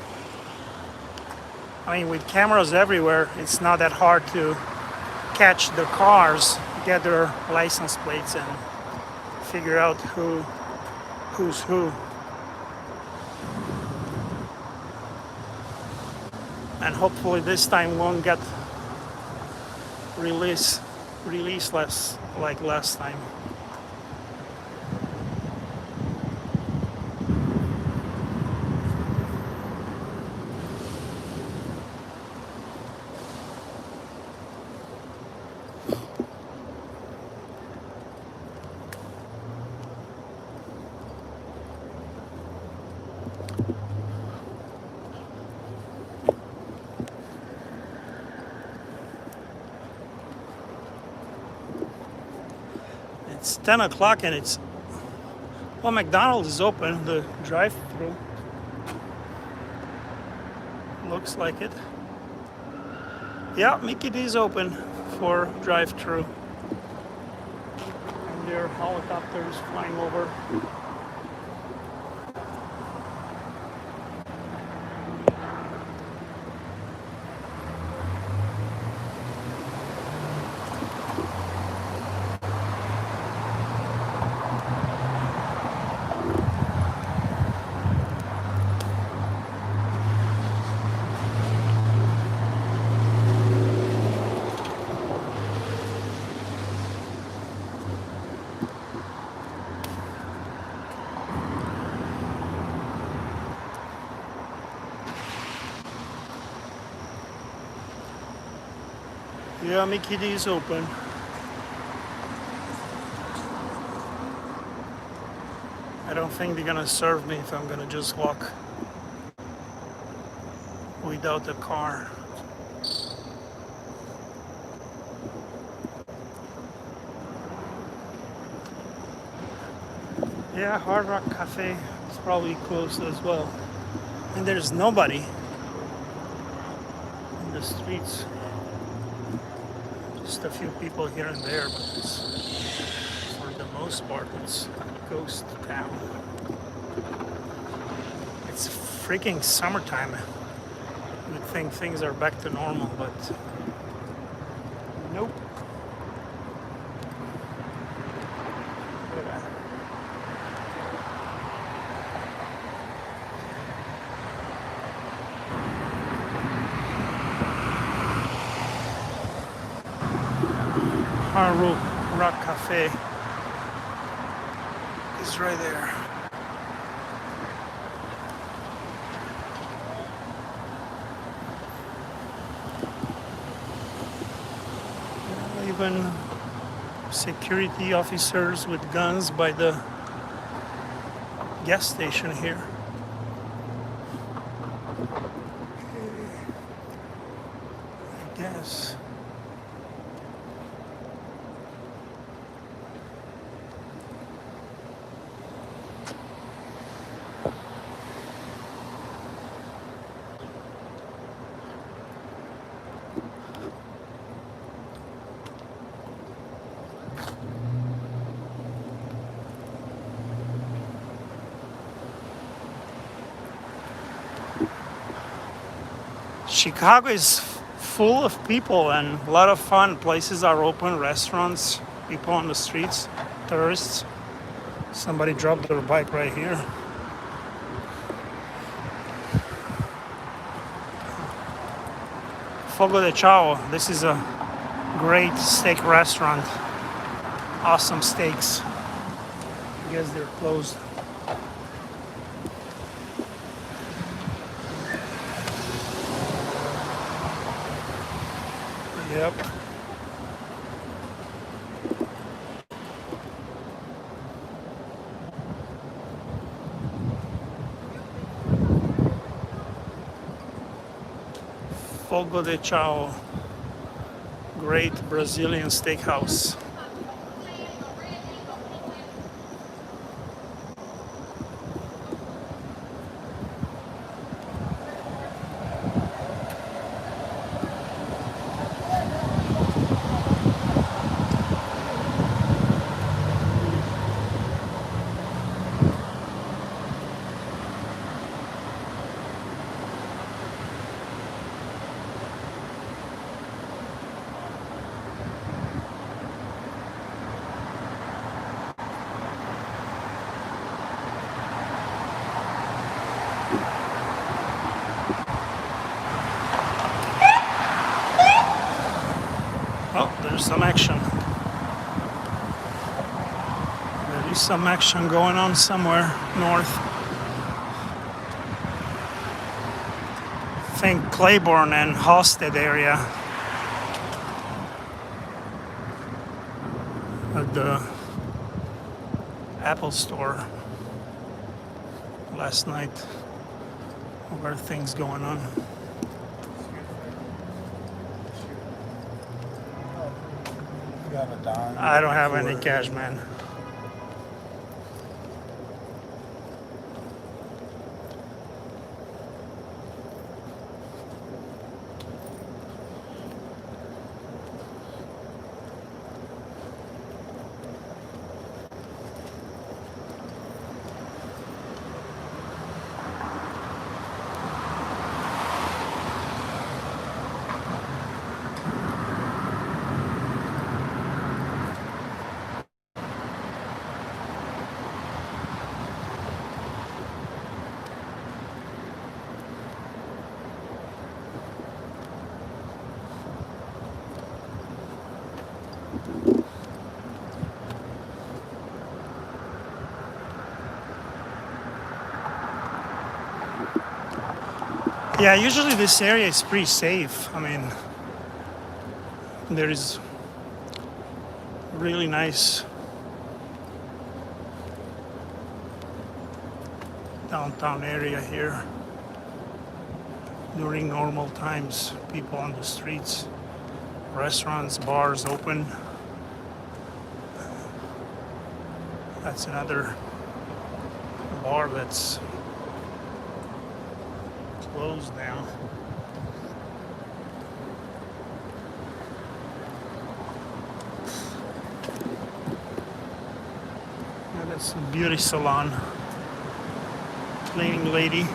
I mean, with cameras everywhere, it's not that hard to catch the cars, get their license plates, and figure out who's who. And hopefully this time won't get released less like last time. It's 10 o'clock and it's, well, McDonald's is open, the drive-through. Looks like it. Yeah, Mickey D's open for drive-through. And there are helicopters flying over. Yeah, Mickey D is open. I don't think they're gonna serve me if I'm gonna just walk without the car. Yeah, Hard Rock Cafe is probably closed as well. And there's nobody in the streets. Just a few people here and there, but it's, for the most most part, it's a ghost town. It's freaking summertime. You would think things are back to normal, but nope. Look at that. Hard Rock Cafe is right there. Even security officers with guns by the gas station here. I guess. Chicago is full of people and a lot of fun. Places are open, restaurants, people on the streets, tourists. Somebody dropped their bike right here. Fogo de Chao. This is a great steak restaurant. Awesome steaks. I guess they're closed. Yep. Fogo de Chao. Great Brazilian steakhouse. Oh, there's some action. There is some action going on somewhere north. I think Claiborne and Halsted area. At the Apple store last night. What are things going on? You have a dime? I don't have any cash, man. Yeah, usually this area is pretty safe. I mean, there is really nice downtown area here. During normal times, people on the streets, restaurants, bars open. That's another bar that's closed now. That's a beauty salon. Cleaning lady.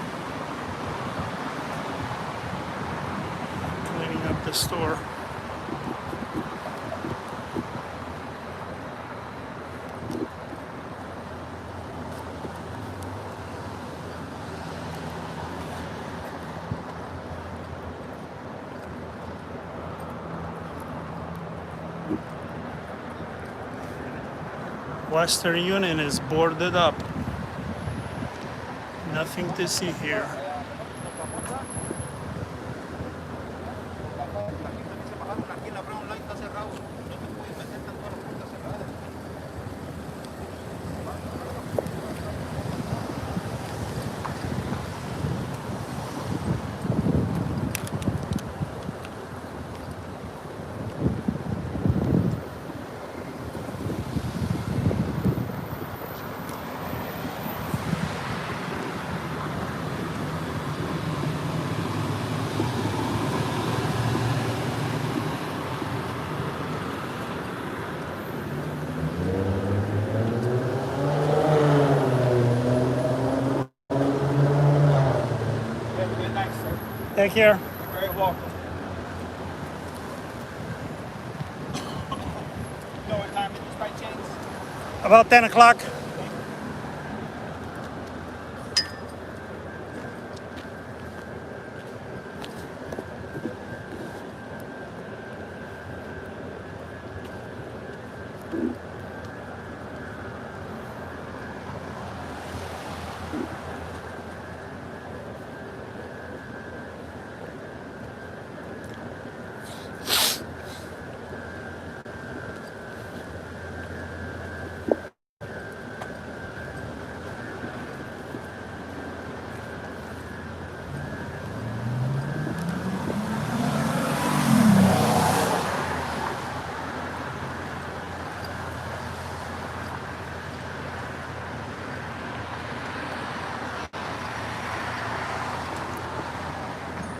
Cleaning up the store. Western Union is boarded up. Nothing to see here. Take care. You're very welcome. You know what time it is by chance? About 10 o'clock.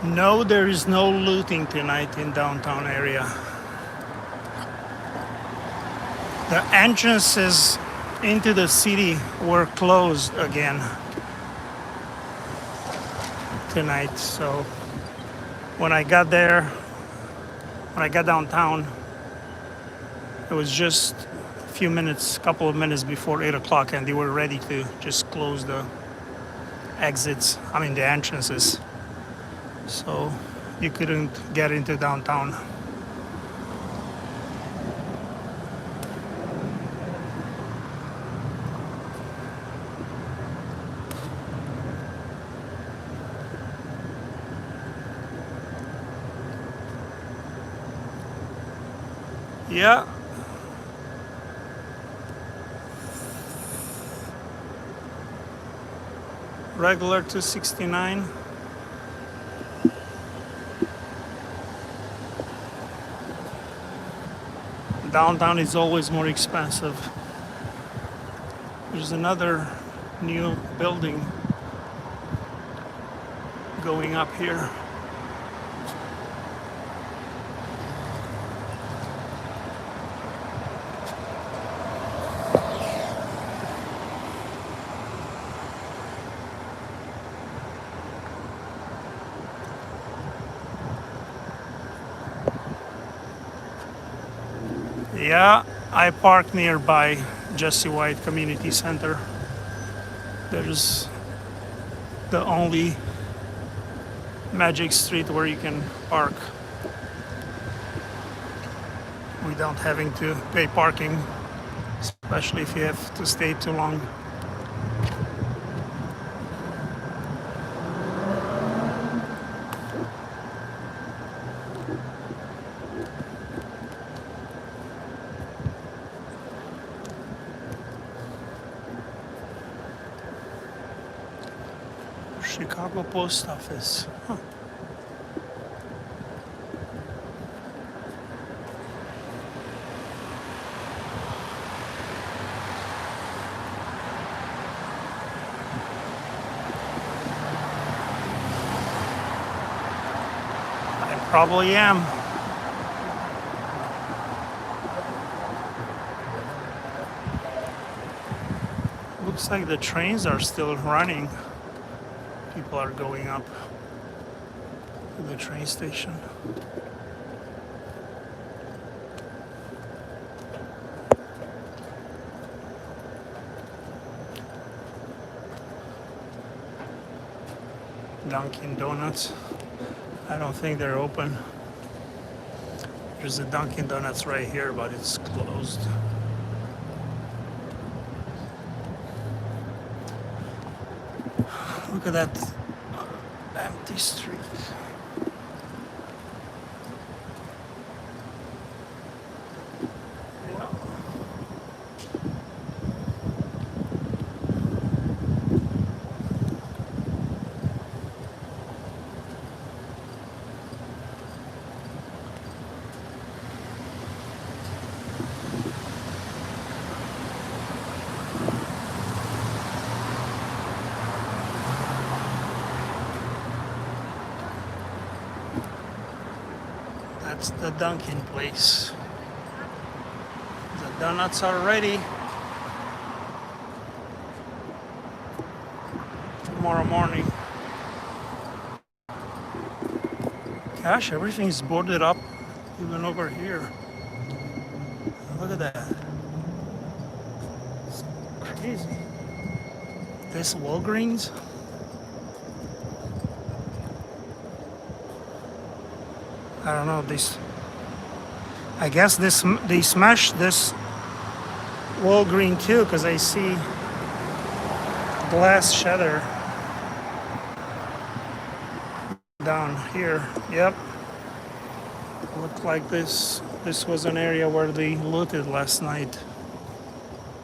No, there is no looting tonight in downtown area. The entrances into the city were closed again tonight. So when I got downtown, it was just a couple of minutes before 8 o'clock, and they were ready to just close the the entrances. So you couldn't get into downtown. Yeah. Regular 269. Downtown is always more expensive. There's another new building going up here. Yeah, I park nearby Jesse White Community Center. There's the only magic street where you can park without having to pay parking, especially if you have to stay too long. Chicago Post Office. Huh. I probably am. Looks like the trains are still running. People are going up to the train station. Dunkin' Donuts. I don't think they're open. There's a Dunkin' Donuts right here, but it's closed. Look at that empty street. That's the Dunkin' place. The donuts are ready. Tomorrow morning. Gosh, everything's boarded up even over here. Look at that. It's crazy. This Walgreens. I don't know, this, I guess they smashed this Walgreens too, because I see glass shatter down here. Yep. Looked like this was an area where they looted last night.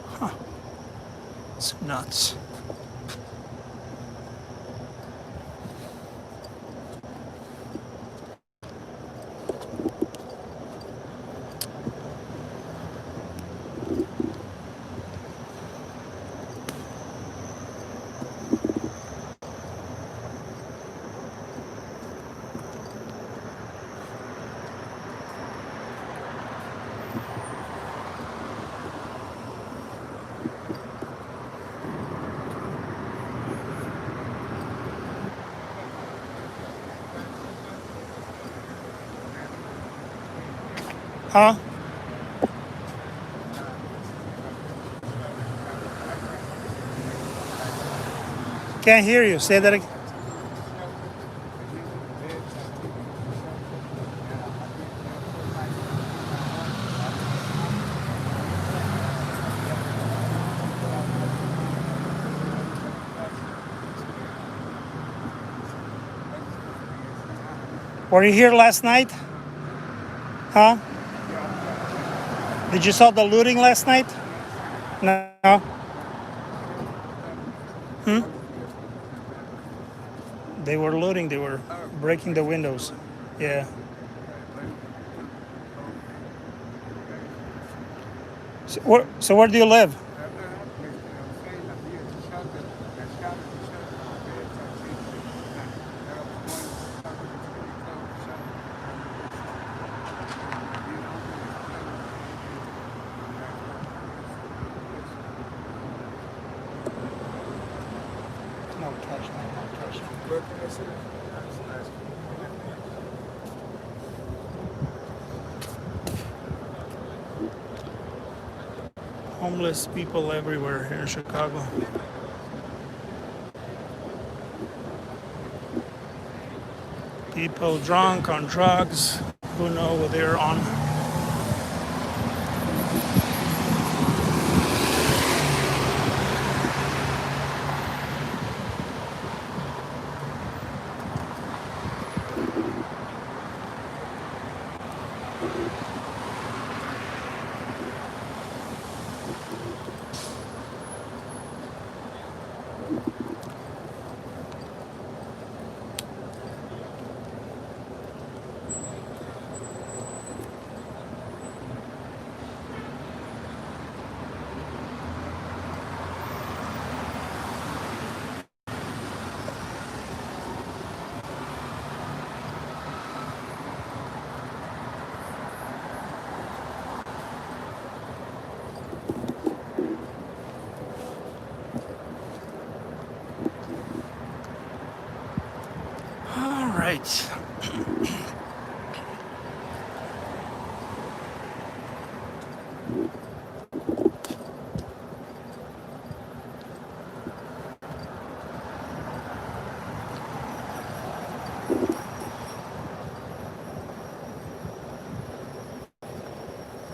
Huh. It's nuts. Huh? Can't hear you. Say that again. Were you here last night? Huh? Did you saw the looting last night? No. Hmm? They were looting. They were breaking the windows. Yeah. So where do you live? No cash. No cash. Homeless people everywhere here in Chicago. People drunk on drugs, who know what they're on. right.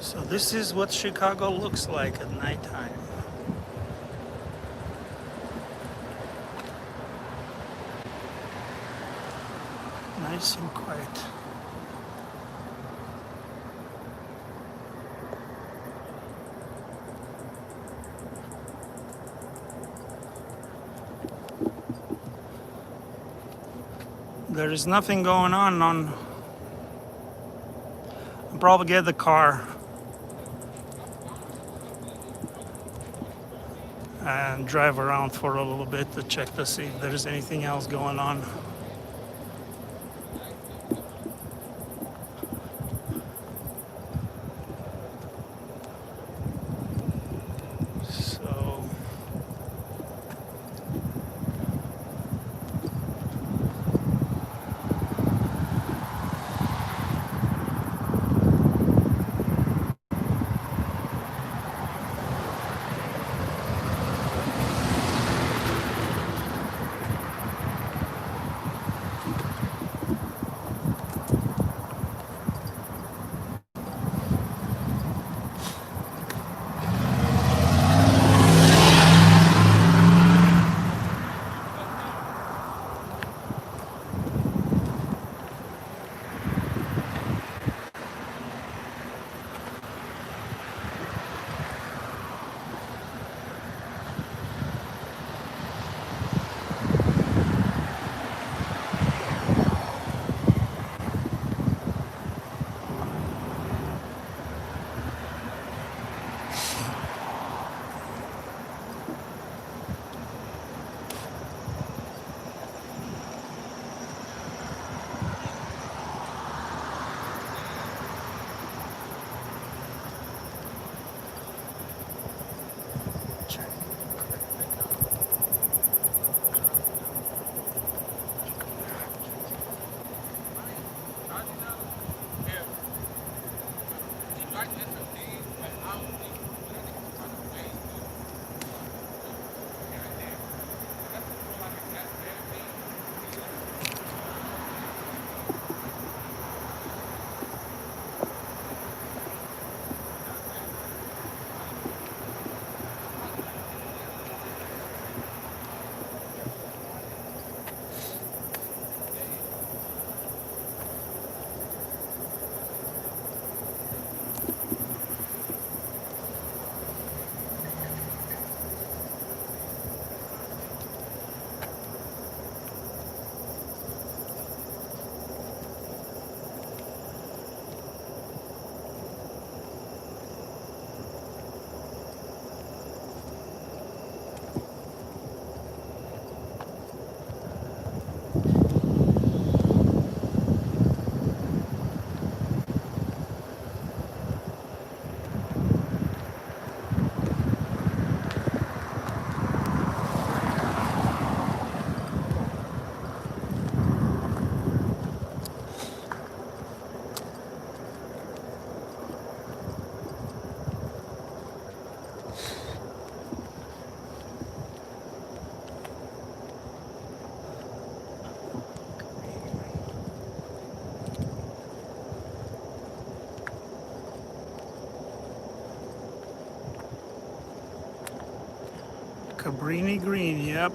So this is what Chicago looks like at nighttime. Nice and quiet. There is nothing going on. I'll probably get the car and drive around for a little bit to check to see if there's anything else going on. So Cabrini Green, yep.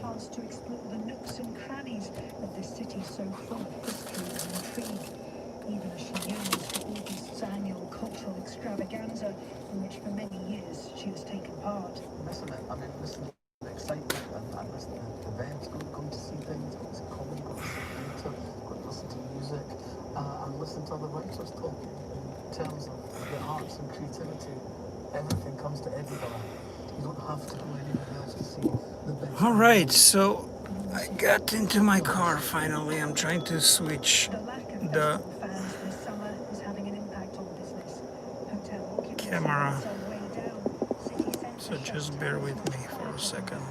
chance to explore the nooks and crannies of this city so full of history and intrigue, even as she yearns for August's annual cultural extravaganza, in which for many years she has taken part. Listen to the excitement and listen to events, going to see things, going to see comedy, going to see theatre, going to listen to music, and listen to other writers talking in terms of the arts and creativity. Everything comes to Edinburgh. You don't have to go anywhere else to see the best. All right, so I got into my car finally. I'm trying to switch the camera, so just bear with me for a second.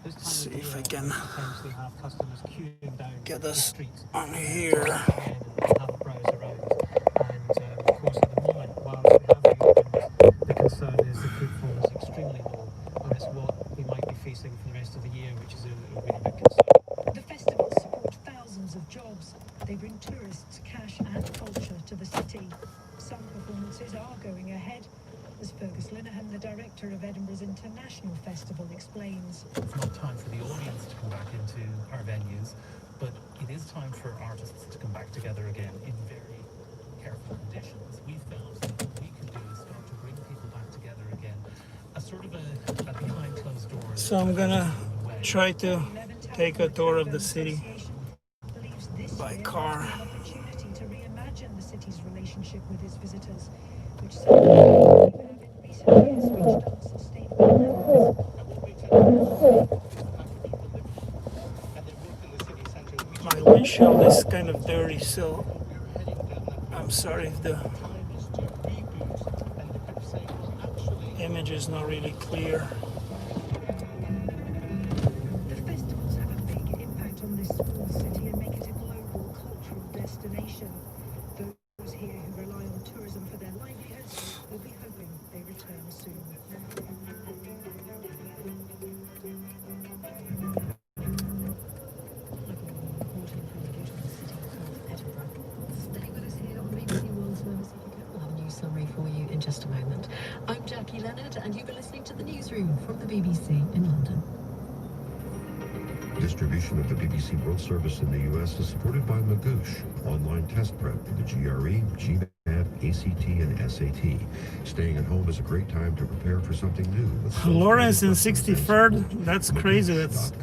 Let's see if I can get us on here. The concern is the footfall is extremely low, and it's what we might be facing for the rest of the year, which is a really big concern. The festivals support thousands of jobs. They bring tourists, cash and culture to the city. Some performances are going ahead, as Fergus Linehan, the director of Edinburgh's International Festival, explains. It's not time for the audience to come back into our venues, but it is time for artists to come back together again in very careful conditions. We found that what we can do is start to bring people back together again, a sort of a behind closed doors. So I'm gonna try to take a tour of the city by car. Opportunity to reimagine the city's relationship with its visitors, which some have in recent years reached unsustainable levels. My windshield is kind of dirty, so I'm sorry if the image is not really clear. The festivals have a big impact on this small city and make it a global cultural destination. Those here who rely on tourism for their livelihoods will be hoping they return soon. Summary for you in just a moment. I'm Jackie Leonard, and you've been listening to the newsroom from the BBC in London. Distribution of the BBC World Service in the U.S. is supported by Magoosh, online test prep for the GRE, GMAT, ACT, and SAT. Staying at home is a great time to prepare for something new. With Lawrence in 63rd? That's crazy. That's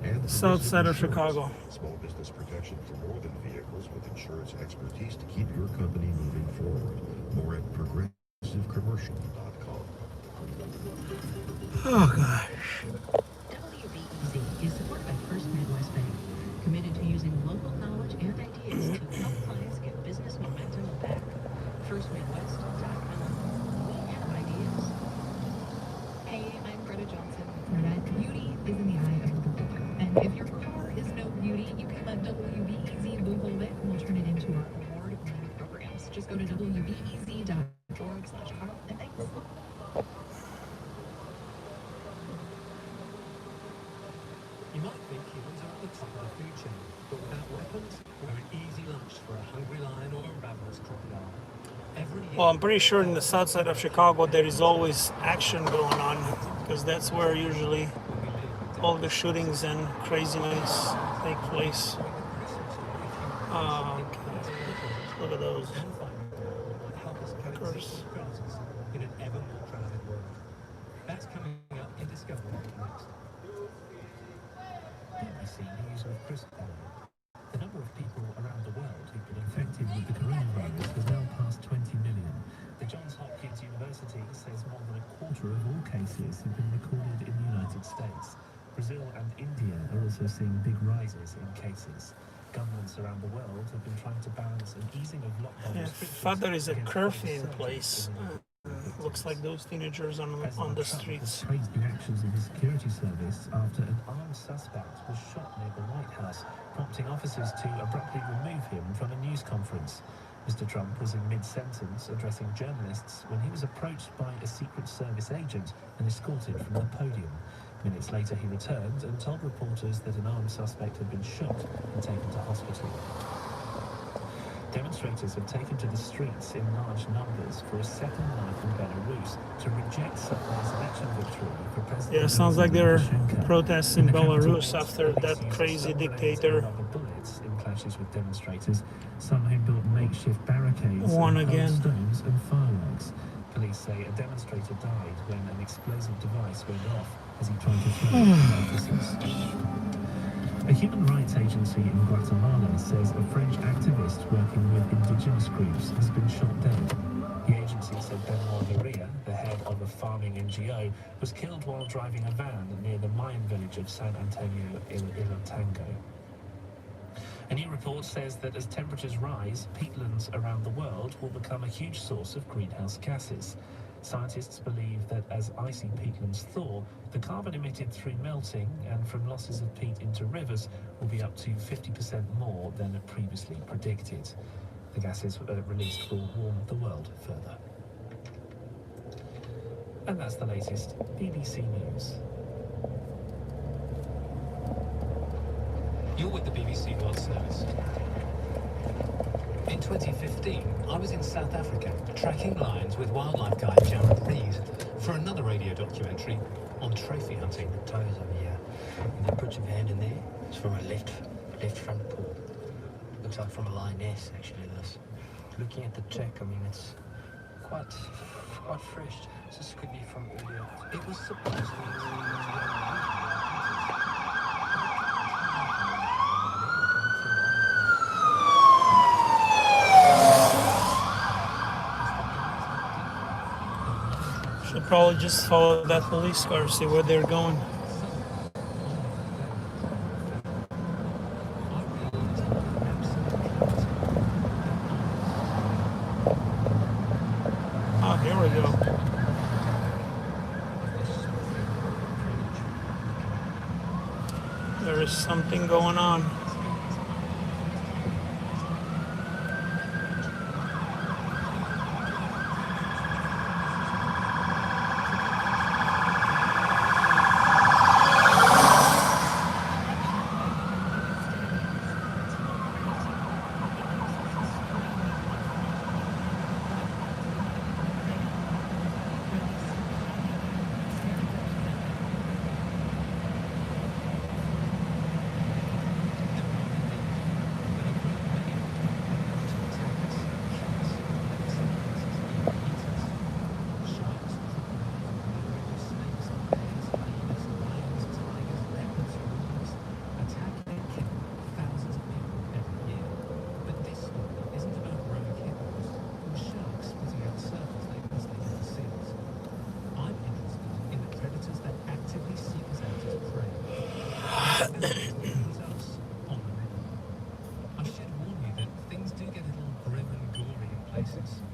and south side of Chicago. Small business protection for more than vehicles with insurance expertise to keep your company moving forward. More at progressivecommercial.com. Oh gosh. WBEZ is supported by First Midwest Bank, committed to using local knowledge and ideas to help clients get business momentum back. FirstMidwest.com. We have ideas. Hey, I'm Greta Johnson. Beauty is in the eye of the beholder. And if your car is no beauty, you can let WBEZ Google it, and we'll turn it into our award-winning programs. Just go to WBEZ.org/car and thanks. You might think humans are at the top of the food chain, but without weapons, we're an easy lunch for a hungry lion or a ravenous crocodile. Every year, Well, I'm pretty sure in the south side of Chicago there is always action going on, because that's where usually all the shootings and craziness take place. Okay. Look at those. Of course. in an ever more crowded world. That's coming up in Discovery next. BBC News with Chris Allen. The number of people around the world who've been infected with the coronavirus has now passed 20 million. The Johns Hopkins University says more than a quarter of all cases have been recorded in the United States. Brazil and India are also seeing big rises in cases. Governments around the world have been trying to balance an easing of lockdown I restrictions. thought there is a against curfew in further place. surges in the Looks like those teenagers on the President Trump streets. has praised the actions of the security service after an armed suspect was shot near the White House, prompting officers to abruptly remove him from a news conference. Mr. Trump was in mid-sentence addressing journalists when he was approached by a Secret Service agent and escorted from the podium. Minutes later he returned and told reporters that an armed suspect had been shot and taken to hospital. Demonstrators have taken to the streets in large numbers for a second night in Belarus to reject Sunday's election victory for President Yeah, sounds like they're Lukashenko. protesting In the capital, Belarus after police that used crazy stun grenades and dictator rubber bullets in clashes with demonstrators. Some who built makeshift barricades won and hurled again. stones and fireworks. Police say a demonstrator died when an explosive device went off as he tried to throw it at officers. A human rights agency in Guatemala says a French activist working with indigenous groups has been shot dead. The agency said Benoit Maria, the head of a farming NGO, was killed while driving a van near the Mayan village of San Antonio Ilotango. A new report says that as temperatures rise, peatlands around the world will become a huge source of greenhouse gases. Scientists believe that as icy peatlands thaw, the carbon emitted through melting and from losses of peat into rivers will be up to 50% more than previously predicted. The gases released will warm the world further. And that's the latest BBC News. You're with the BBC World Service. In 2015, I was in South Africa tracking lions with wildlife guide Jared Reed for another radio documentary on trophy hunting. Tires over here. And then put your hand in there. It's from a left front paw. Looks like from a lioness, actually, this. Looking at the track, I mean, it's quite fresh. This could be from earlier. It was supposed to be. Should probably just follow that police car, see where they're going. Oh, here we go. There is something going on.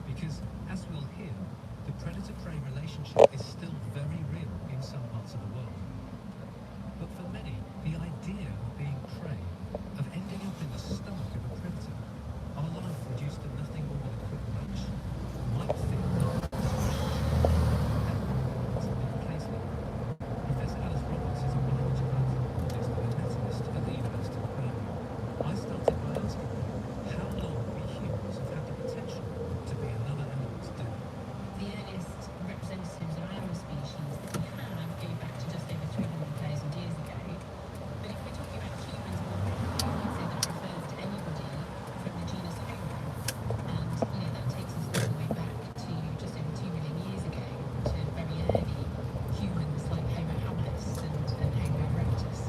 Because, as we'll hear, the predator-prey relationship is still very real in some parts of the world. But for many, the idea of being prey, of ending up in the stomach of a predator, our life reduced to nothing more than a quick lunch, might feel like Professor Alice Roberts is a biology anthropologist and anatomist at the University of Birmingham. I started by asking her how long we humans have had the potential to be another animal's dinner. The earliest representatives of our species that we have go back to just over 300,000 years ago. But if we're talking about humans more broadly, I'd say that refers to anybody from the genus Homo. And, that takes us all the way back to just over 2 million years ago to very early humans like Homo habilis and Homo erectus.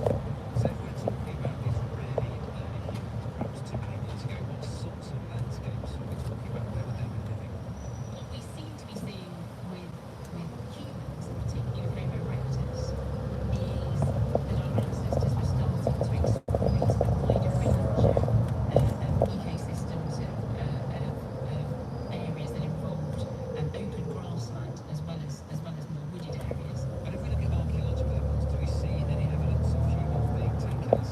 So if we're talking about these really early humans, perhaps 2 million years ago, what sorts of landscapes are we talking about? Where would they be living? What we seem to be seeing with humans, particularly Homo erectus, is that our ancestors were starting to exploit a wider range of ecosystems, of areas that involved open grassland as well as more wooded areas. But if we look at archaeological evidence, do we see any evidence of humans being taken as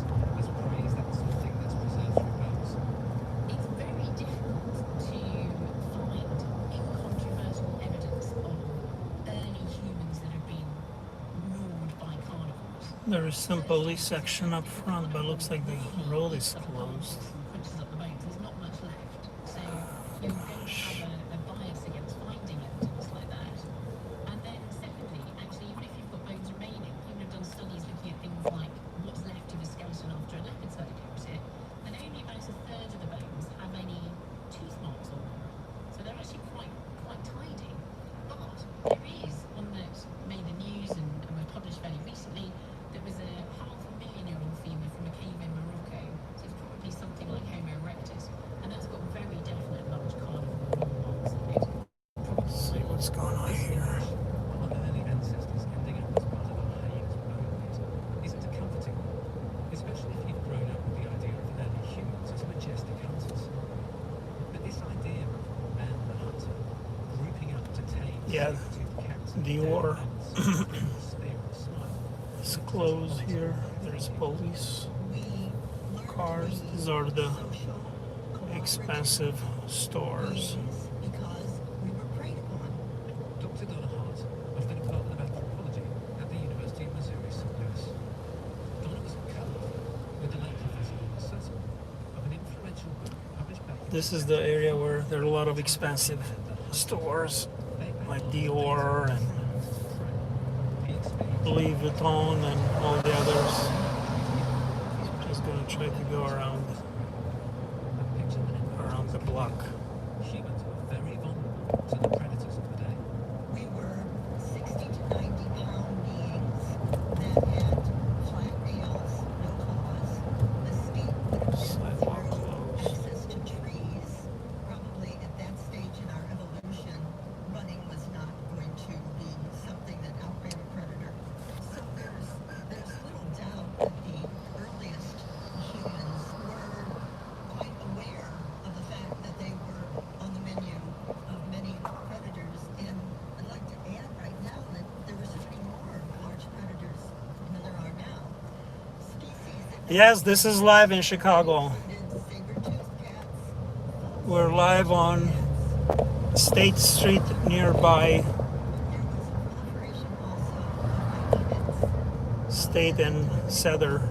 prey? Is that the sort of thing that's preserved through bones? It's very difficult to find incontrovertible evidence of early humans that have been gnawed by carnivores. There is some police section up front, but it looks like the road is closed. Crunches up the bones. There's not much left. Dior. It's closed here. There's police cars. These are the expensive stores. Dr. Donna Hart of the Department of Anthropology at the University of Missouri St. Louis. Donna was co-author with the late Professor Sussman of an influential book published back in This is the area where there are a lot of expensive stores like Dior and Louis Vuitton and all the others. Just gonna try to go around the block. humans were very vulnerable to the predators of the day. We were 60 to 90 pound beings that had flat nails, no claws, a steep Sidewalk closed. access to trees. Probably at that stage in our evolution, running was not going to be something that outran a predator. So there's little doubt that the earliest humans were quite aware of the fact that they were on the menu of many predators. And I'd like to add right now that there were so many more large predators than there are now. Species that Yes, this is live in Chicago. included saber-toothed cats. We're live on State Street nearby There was a proliferation also of hybrids. State and Cedar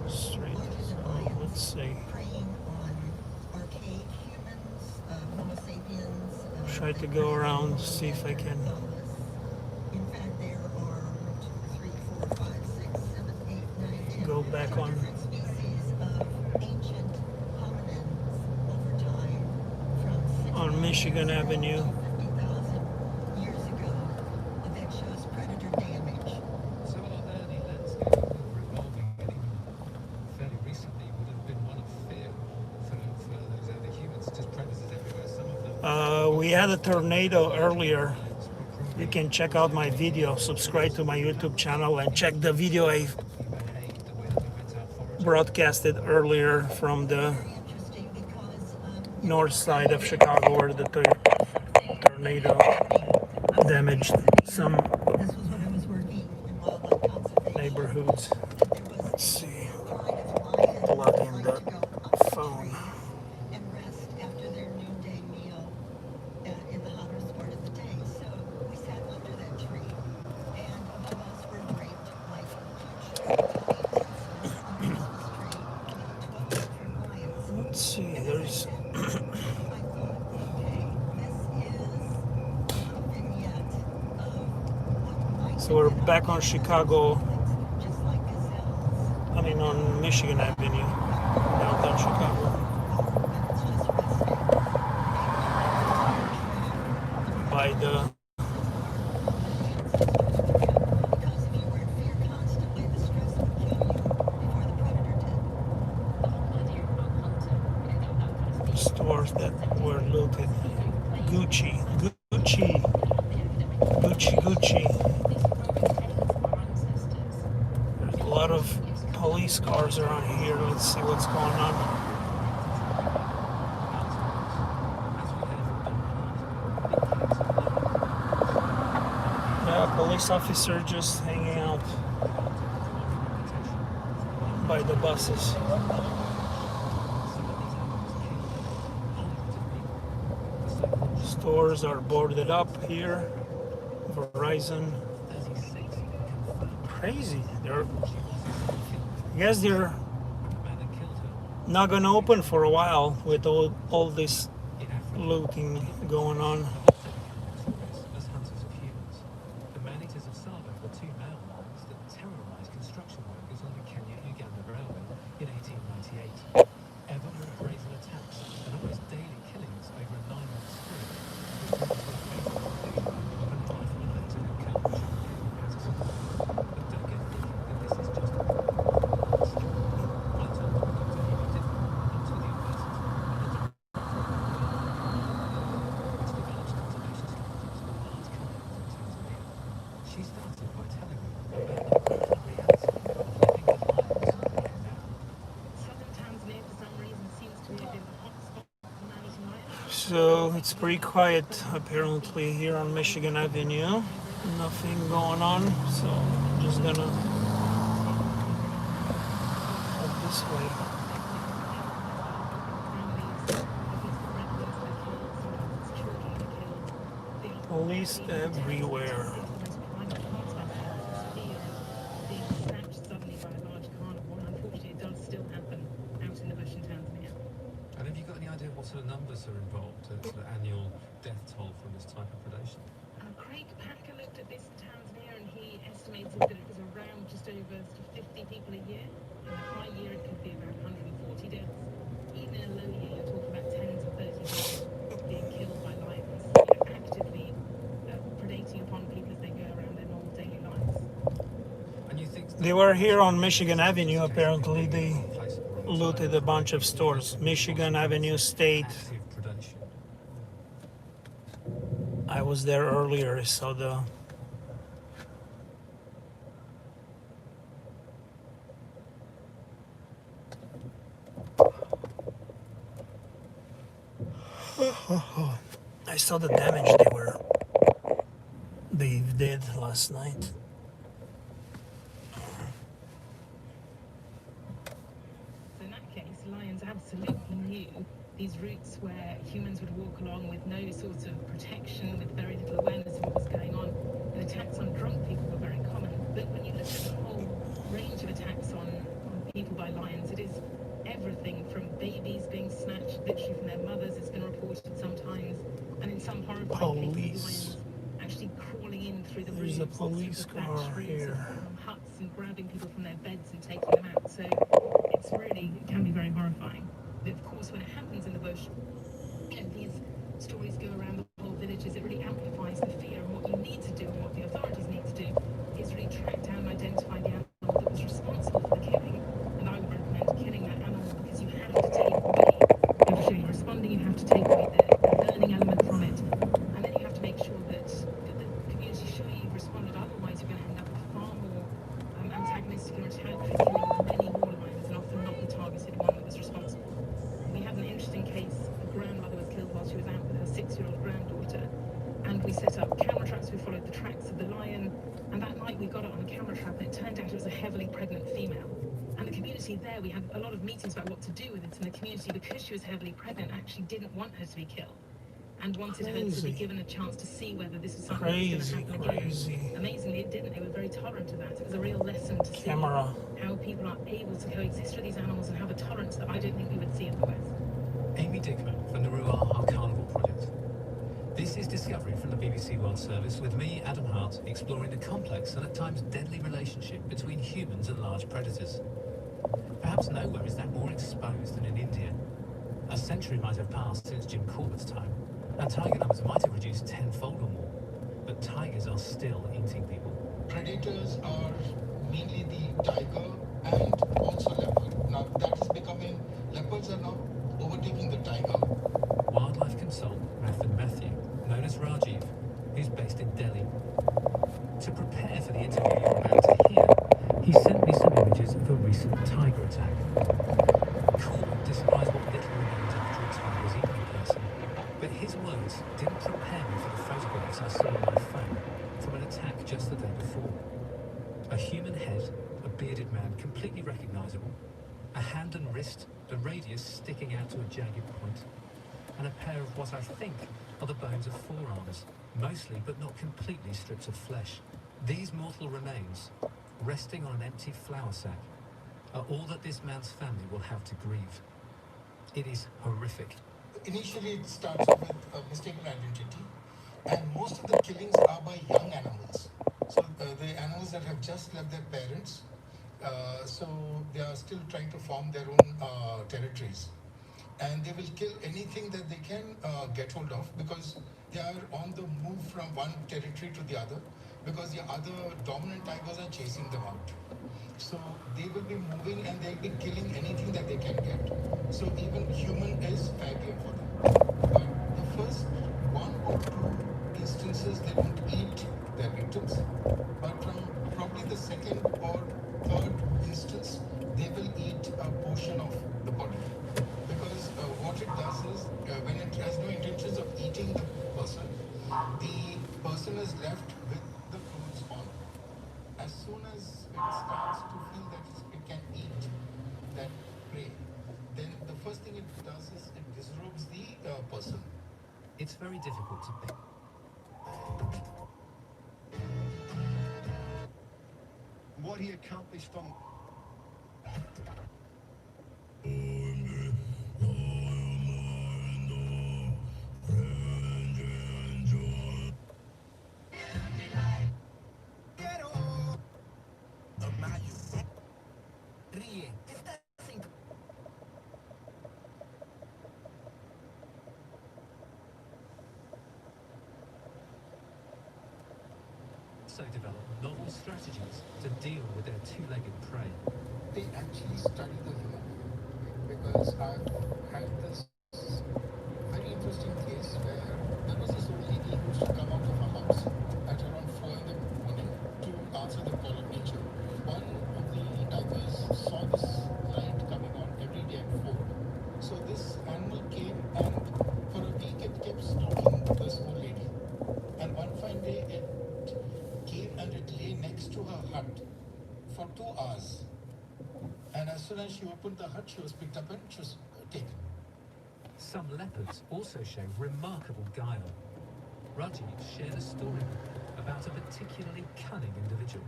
Street. So let's see. Preying on archaic humans, Homo sapiens. Try to go around, see if I can. In fact, there are 2, 3, 4, 5, 6, 7, 8, 9, 10 Go back on different species of ancient hominins over time from Michigan Avenue. 50,000 years ago that shows predator damage. So our early landscape of revolving and even fairly recently would have been one of fear for those early humans, just predators everywhere. Some of them We had a tornado earlier. You can check out my video, subscribe to my YouTube channel, and check the video I behaved the way that we went out foraging. broadcasted earlier from the Interesting because north side of Chicago where the tornado damaged some this was when I was working in wildlife conservation. neighborhoods. There was Let's see. pride of lions Plug that in like the to go up phone. trees and rest after their noonday meal in the hottest part of the day. So we sat under that tree, and above us were draped like huge tents on the Christmas tree, 12 different lions. Let's see. There's I thought, okay, this is a vignette of what might so we're back on Chicago. just like gazelles. I mean on Michigan Avenue, downtown Chicago. It's just resting. By the Because if you were in fear constantly, the stress would kill you before the predator did. stores that were looted. Gucci. There's a lot of police cars around here. Let's see what's going on. Yeah, police officer just hanging out by the buses. Stores are boarded up here. Verizon. Crazy. I guess they're not gonna open for a while with all this looting going on. as hunters of humans. The man-eaters of Saba were two male mobs that terrorized construction workers on the Kenya-Uganda Railway in 1898. Ever more brazen attacks and almost daily killings over a 9-month spree, which brought to a fatal conclusion of a life related to encounter practices. But don't get thinking that this is just a past. I told Dr. Hugh didn't come to the university and the which develops conservation strategies for large communities in Tanzania. She started by telling me about the brutal reality of living with lions now. Southern Tanzania, for some reason, seems to be a bit of a hotspot for managing lions. So it's pretty quiet apparently here on Michigan Avenue. Nothing going on, so I'm just gonna head this way. Police everywhere. And have you got any idea what sort of numbers are involved, sort of annual death toll from this type of predation? Craig Packer looked at this in Tanzania and he estimated that it was around just over 50 people a year. In a high year, it could be about 140 deaths. Even in a low year, you're talking about 10 to 30 people being killed by lions, actively predating upon people as they go around their normal daily lives. And you think They were here on Michigan Avenue. Apparently, they looted a bunch of stores. Michigan Avenue State. active predation? I was there earlier. I saw the. I saw the damage they did last night. So in that case, lions absolutely knew these routes where humans would walk along with no sort of protection, with very little awareness of what was going on. And attacks on drunk people were very common. But when you look at the whole range of attacks on people by lions, it is everything from babies being snatched literally from their mothers. It's been reported sometimes, and in some horrifying cases, lions actually crawling in through the roofs, There's a police through the thatched car roofs here. of huts and grabbing people from their beds and taking them out. So it's really, it can be very horrifying. But of course, when it happens in the bush, and these stories go around the whole villages, it really amplifies the fear. And what you need to do, and what the authorities need to do, is really track down and identify the animal that was responsible for the killing. And I would recommend killing that animal because you have to take away, you have to show you're responding, you have to take away the learning element from it. And then you have to make sure that the community show you've responded. Otherwise, you're going to end up with far more antagonistic and retaliatory killing of many more lions, and often not the targeted one that was responsible. We had an interesting case. A grandmother was killed while she was out with her 6-year-old granddaughter, and we set up camera traps. We followed the tracks of the lion, and that night we got it on a camera trap, and it turned out it was a heavily pregnant female. And the community there, we had a lot of meetings about what to do with it, and the community, because she was heavily pregnant, actually didn't want her to be killed and wanted her to be given a chance to see whether this was something that was going to happen again. Amazingly, it didn't. They were very tolerant of that. It was a real lesson to see how people are able to coexist with these animals and have a tolerance that I don't think we would see in the West. Amy Dickman from the Ruaha Carnival Project. This is Discovery from the BBC World Service with me, Adam Hart, exploring the complex and at times deadly relationship between humans and large predators. Perhaps nowhere is that more exposed than in India. A century might have passed since Jim Corbett's time, and tiger numbers might have reduced tenfold or more. But tigers are still eating people. Predators are mainly the tiger and also leopard. Now that is becoming, leopards are now overtaking the tiger. Wildlife consultant Matthew, known as Rajiv, is based in Delhi. To prepare for the interview you're about to hear, he sent me some images of a recent tiger attack. Corbett describes what little remains after a tiger has eaten a person, but his words didn't prepare me for the photographs I saw on my phone from an attack just the day before. A human head, a bearded man completely recognisable, a hand and wrist, the radius sticking out to a jagged point, and a pair of what I think are the bones of forearms, mostly but not completely strips of flesh. These mortal remains, resting on an empty flour sack, are all that this man's family will have to grieve. It is horrific. Initially it starts off with a mistaken identity, and most of the killings are by young animals. So the animals that have just left their parents, so they are still trying to form their own territories. And they will kill anything that they can get hold of because they are on the move from one territory to the other because the other dominant tigers are chasing them out. So they will be moving and they'll be killing anything that they can get. So even human is fair game for them. But the first one or two instances they don't eat their victims, but from probably the second or third instance, they will eat a portion of the body. Because what it does is, when it has no intentions of eating the person is left with the as soon as it starts to feel that it can eat that prey, then the first thing it does is it disrobes the person. It's very difficult to pick. What he accomplished on also develop novel strategies to deal with their two-legged prey. They actually study the human being, because I've had this very interesting case where there was this old lady who used to come out of her house at around 4 in the morning to answer the call of nature. One of the tigers saw this light coming on every day at 4. So this animal came, and for a week it kept stalking this old lady. And one fine day it came and it lay next to her hut for 2 hours. And as soon as she opened the hut, she was picked up and she was taken. Some leopards also show remarkable guile. Rajiv shared a story about a particularly cunning individual.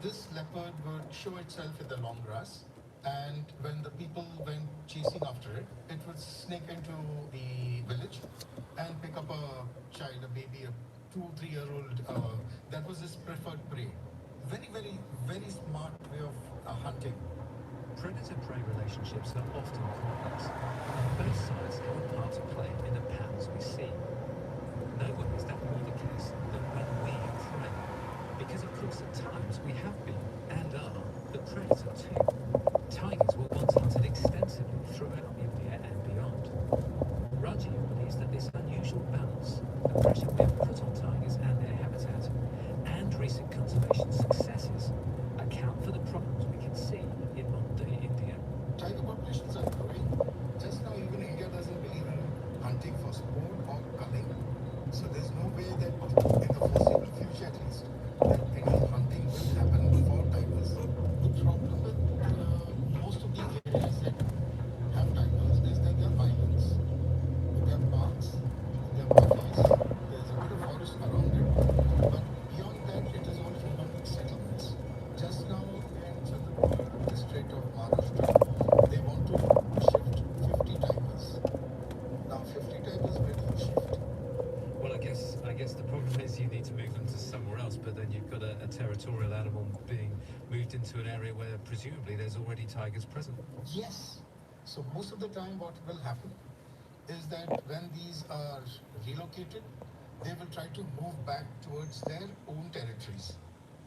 This leopard would show itself in the long grass, and when the people went chasing after it, it would sneak into the village and pick up a child, a baby, a 2-3-year-old. That was his preferred prey. Very, very, very smart way of hunting. Predator-prey relationships are often complex, and both sides have a part to play in the patterns we see. Nowhere is that more the case than when we prey, because of course at times we have been, and are, the predator too. Tigers were once hunted extensively throughout India and beyond. Rajiv believes that this unusual balance, the pressure we have put on tigers and their habitat, and recent conservation successes account for the problems we can see in modern-day India. Tiger populations are growing. Just now, even India doesn't believe in hunting for sport or culling. So there's no way that in the foreseeable future at least, that any hunting will happen for tigers. The problem with most of the areas that have tigers is that they're islands. There are parks, there are buffets, there's a bit of forest around it. But beyond that, it is all human settlements. Just now in Chandrapur district of Maharashtra, they want to shift 50 tigers. Now 50 tigers, where do you shift? Well, I guess the problem is you need to move them to somewhere else, but then you've got a territorial animal being moved into an area where presumably there's already tigers present. Yes. So most of the time what will happen is that when these are relocated, they will try to move back towards their own territories.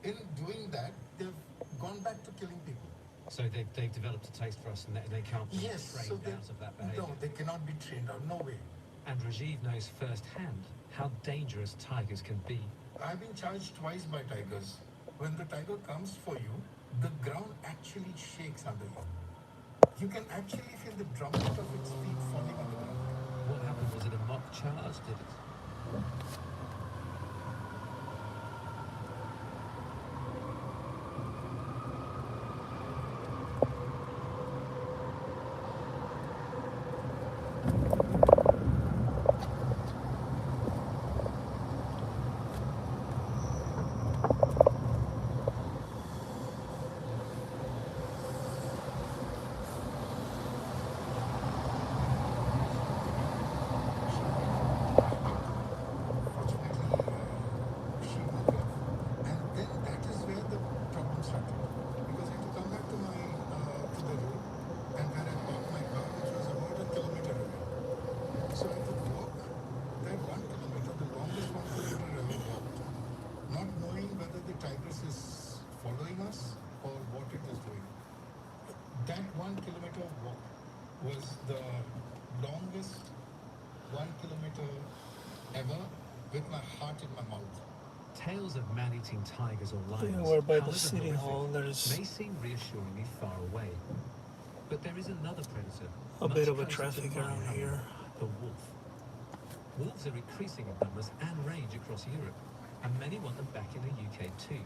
In doing that, they've gone back to killing people. So they've developed a taste for us, and they can't be Yes, so trained out of that behaviour. no, they cannot be trained out, no way. And Rajiv knows firsthand how dangerous tigers can be. I've been charged twice by tigers. When the tiger comes for you, the ground actually shakes under you. You can actually feel the drumbeat of its feet falling on the ground. What happened? Was it a mock charge? Did it? That 1 kilometer walk was the longest 1 kilometer ever with my heart in my mouth. Tales of man-eating tigers or lions, We're by the however city horrific, hall. There's may seem reassuringly far away. But there is another predator. a much bit of a closer to traffic my around home, here. The wolf. Wolves are increasing in numbers and range across Europe, and many want them back in the UK too.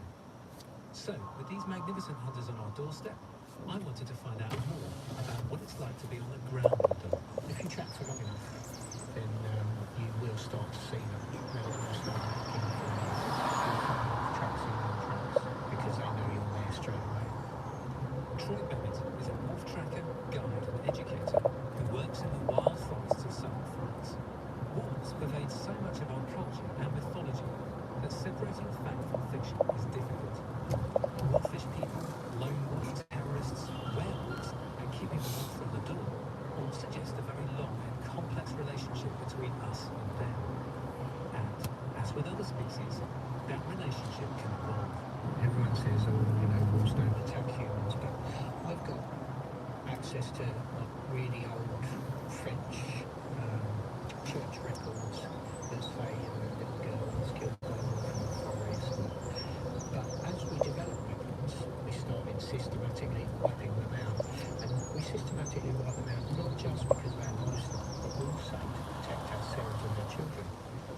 So, with these magnificent hunters on our doorstep, I wanted to find out more about what it's like to be on the ground with them. If you track for long enough, then you will start to see them. They will start looking for tracks in your tracks because they know you're there straight away. Troy Bennett is a wolf tracker, guide and educator who works in the wild forests of southern France. Wolves pervade so much of our culture and mythology that separating fact from fiction is difficult. Wolfish people, lone wolf terrorists, werewolves, and keeping the wolf from the door all suggest a very long and complex relationship between us and them. And, as with other species, that relationship can evolve. Everyone says, oh, you know, wolves don't attack humans, but I've got access to really old French church records that say a little girl was killed by a wolf in the forest. But as we develop weapons, we started systematically wiping them out. And we systematically wipe them out not just because they lose them, but also to protect ourselves and our children.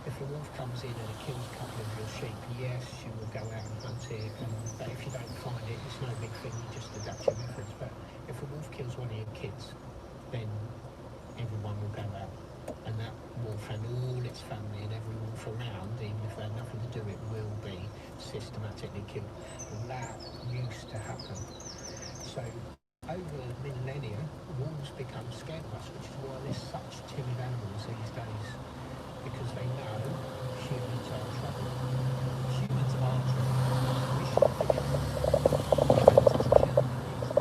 If a wolf comes in and it kills a couple of your sheep, yes, you will go out and hunt it, but if you don't find it, it's no big thing, you just adapt your methods. But if a wolf kills one of your kids, then everyone will go out. And that wolf and all its family and every wolf around, even if they had nothing to do with it, will be systematically killed. And that used to happen. So over millennia, wolves become scared of us, which is why they're such timid animals these days. Because they know humans are trouble. Humans are trouble. We shouldn't forget that. Predators kill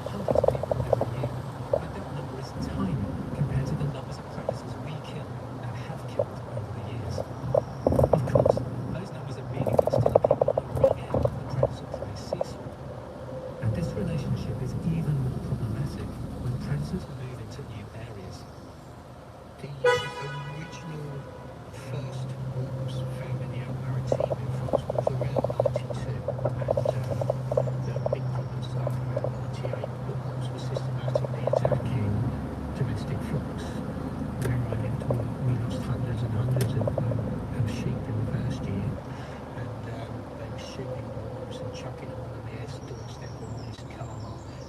hundreds of people every year, but that number is tiny compared to the numbers of predators we kill and have killed over the years. Of course, those numbers are meaningless to the people on the wrong end of the predator-prey seesaw. And this relationship is even more problematic when predators move into new areas. The original first wolves found in the Alpes in France was around 92, and the big problem started around 98. The wolves were systematically attacking domestic flocks. Where I lived, we lost hundreds and hundreds of sheep in the first year, and they were shooting the wolves and chucking them on the mayor's doorstep or on his car.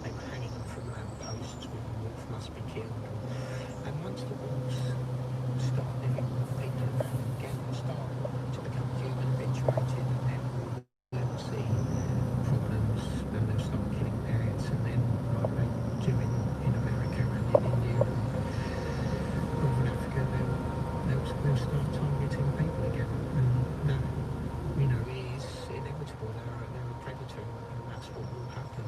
They were hanging them from lampposts with the wolf must be killed. And once the wolves start living with people around them again, they start to become human habituated, and then we'll see problems, and they'll start killing pets, and then like they do in America and in India and Northern Africa, they'll start targeting people again. And that, you know, is inevitable. They're a predator, and that's what will happen.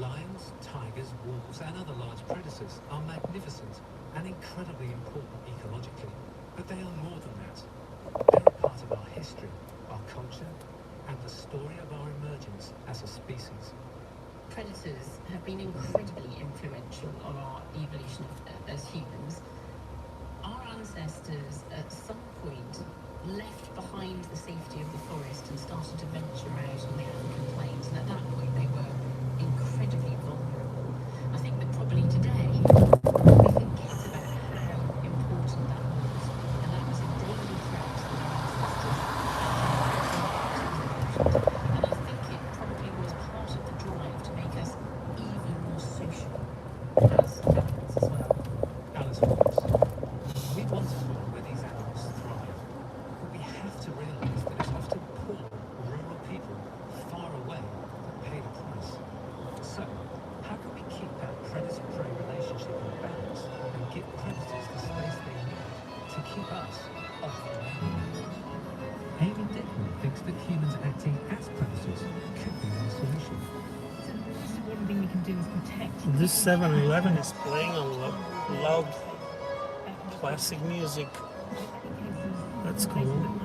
Lions, tigers, wolves and other large predators are magnificent and incredibly important ecologically, but they are more than that. They're a part of our history, our culture, and the story of our emergence as a species. Predators have been incredibly influential on our evolution as humans. Our ancestors at some point left behind the safety of the forest and started to venture out on the African plains, and at that point they were incredibly vulnerable. I think that probably today we forget about how important that was, and that was a daily threat that our ancestors had. And I think it probably was part of the drive to make us even more social as animals as well. Alice Foxx. We want a world where these animals thrive, but we have to realise that it's often poor, rural people far away that pay the price. So, how can we keep that predator-prey relationship in balance and give predators the space they need to keep us off the land? Amy Dickman thinks that humans acting as predators could be one solution. So one thing we can do is protect. This 7-Eleven is playing a loud classic music. That's cool.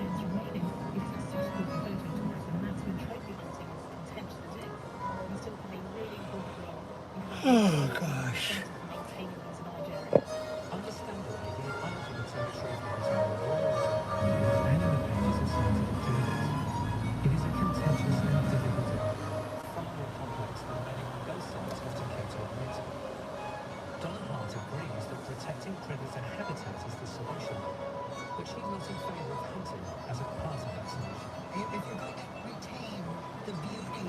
Oh gosh. Understandably, the arguments and truth between laws and innovators are starting to do this. It is a contentious and difficult area, far more complex than many on both sides often care to admit. Donna Hart agrees that protecting predator habitat is the solution, but she's not in favour of hunting as a part of that solution. If you're going to retain the beauty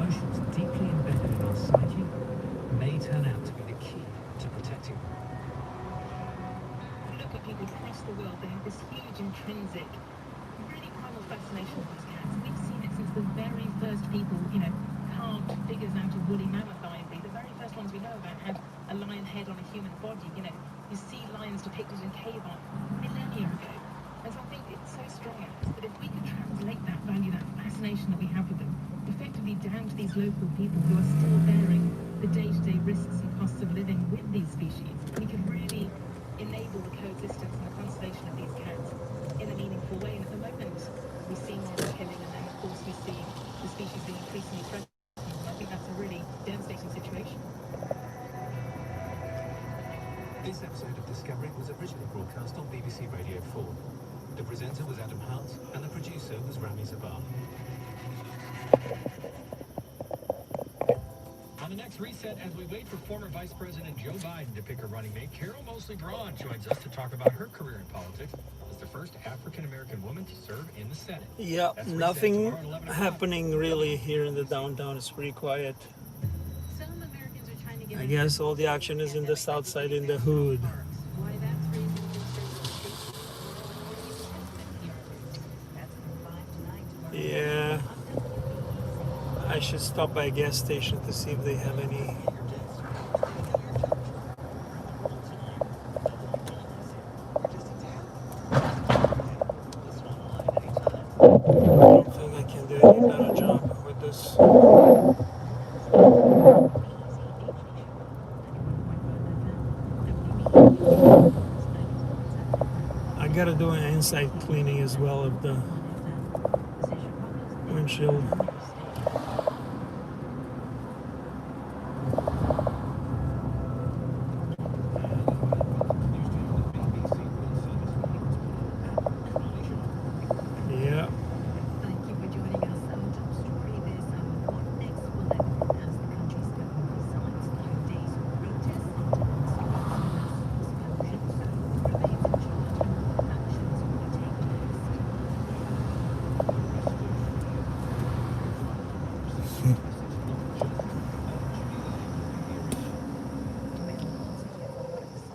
emotions deeply embedded in our psyche may turn out to be the key to protecting them. If you look at people across the world, they have this huge intrinsic, really primal fascination with these cats. We've seen it since the very first people, carved figures out of woolly mammoth ivory. The very first ones we know about had a lion head on a human body. You see lions depicted in cave art millennia ago. And so I think it's so strong that if we could translate that value, that fascination that we have with them, effectively down to these local people who are still bearing the day-to-day risks and costs of living with these species, we could really enable the coexistence and the conservation of these cats in a meaningful way. And at the moment, we see more killing, and then of course we see the species being increasingly threatened. And I think that's a really devastating situation. This episode of Discovery was originally broadcast on BBC Radio 4. The presenter was Adam Hart, and the producer was Rami Zabar. On the next reset, as we wait for former Vice President Joe Biden to pick a running mate, Carol Mosley Braun joins us to talk about her career in politics as the first African-American woman to serve in the Senate. Yeah, That's Reset nothing tomorrow at 11 o'clock. happening really here in the downtown. It's pretty quiet. Some Americans are trying to get I guess all the action is in the south side, in the hood. why that's raising concerns. That's from 5 to 9 tomorrow. Yeah, I should stop by a gas station to see if they have any. I don't think I can do any better job with this. I gotta do an inside cleaning as well of the windshield. Yeah. Thank you for joining us. Our top story this what next will happen as the country's government resigns following days of protests after remains in charge and what actions will be taken next.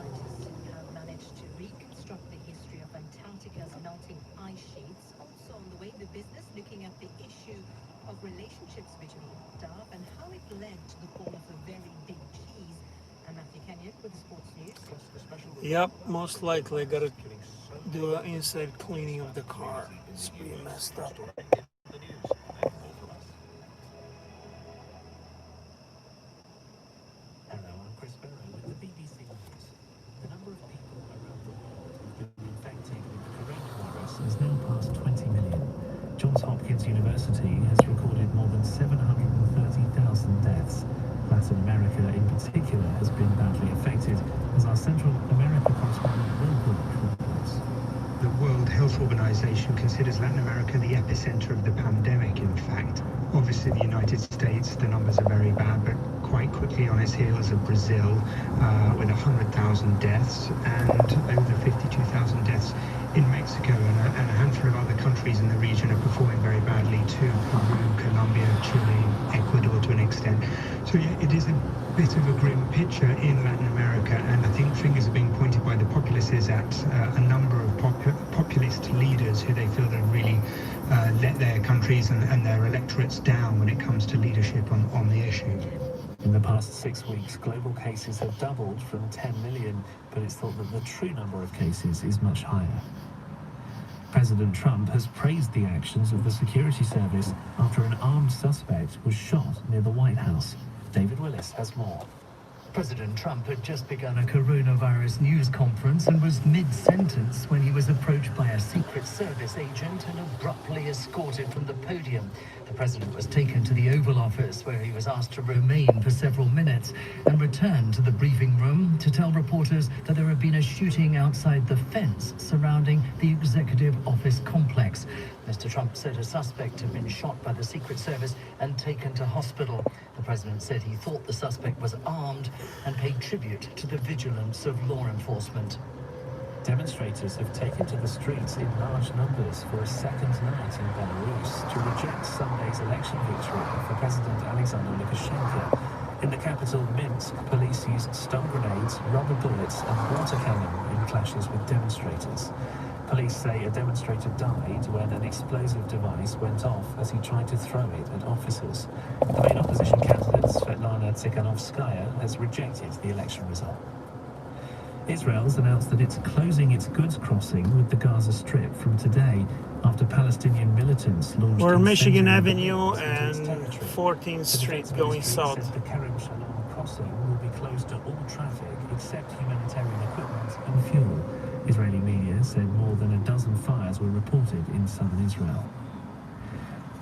Scientists who have managed to reconstruct the history of Antarctica's melting ice sheets. Also on the way, the business looking at the issue of relationships between dove and how it led to the fall of a very big cheese. And Matthew Kenyon with the sports news. Yep, most likely gotta do an inside cleaning of the car. It's pretty messed up. Hello, I'm Chris Barrow with the BBC News. The number of people around the world who've been infected with the coronavirus has now passed 20 million. Johns Hopkins University has recorded more than 730,000 deaths. Latin America in particular has been badly affected, as our Central America correspondent Will Brook reports. The World Health Organization considers Latin America the epicenter of the pandemic, in fact. Obviously, the United States, the numbers are very bad, but quite quickly on its heels of Brazil, with 100,000 deaths and over 52,000 deaths in Mexico, and a handful of other countries in the region are performing very badly too. Peru, Colombia, Chile, Ecuador to an extent. So yeah, it is a bit of a grim picture in Latin America, and I think fingers are being pointed by the populists at a number of populist leaders who they feel that have really let their countries and their electorates down when it comes to leadership on the issue. In the past 6 weeks, global cases have doubled from 10 million, but it's thought that the true number of cases is much higher. President Trump has praised the actions of the security service after an armed suspect was shot near the White House. David Willis has more. President Trump had just begun a coronavirus news conference and was mid-sentence when he was approached by a Secret Service agent and abruptly escorted from the podium. The president was taken to the Oval Office, where he was asked to remain for several minutes and return to the briefing room to tell reporters that there had been a shooting outside the fence surrounding the Executive Office complex. Mr. Trump said a suspect had been shot by the Secret Service and taken to hospital. The president said he thought the suspect was armed and paid tribute to the vigilance of law enforcement. Demonstrators have taken to the streets in large numbers for a second night in Belarus to reject Sunday's election victory for President Alexander Lukashenko. In the capital, Minsk, police used stun grenades, rubber bullets and water cannon in clashes with demonstrators. Police say a demonstrator died when an explosive device went off as he tried to throw it at officers. The main opposition candidate, Svetlana Tsikhanovskaya, has rejected the election result. Israel's announced that it's closing its goods crossing with the Gaza Strip from today after Palestinian militants launched... We're Michigan incendiary Avenue bombs into its and territory. 14th Street The going Defense Ministry south. says the Kerem Shalom crossing will be closed to all traffic except humanitarian equipment and fuel. Israeli media said more than a dozen fires were reported in southern Israel.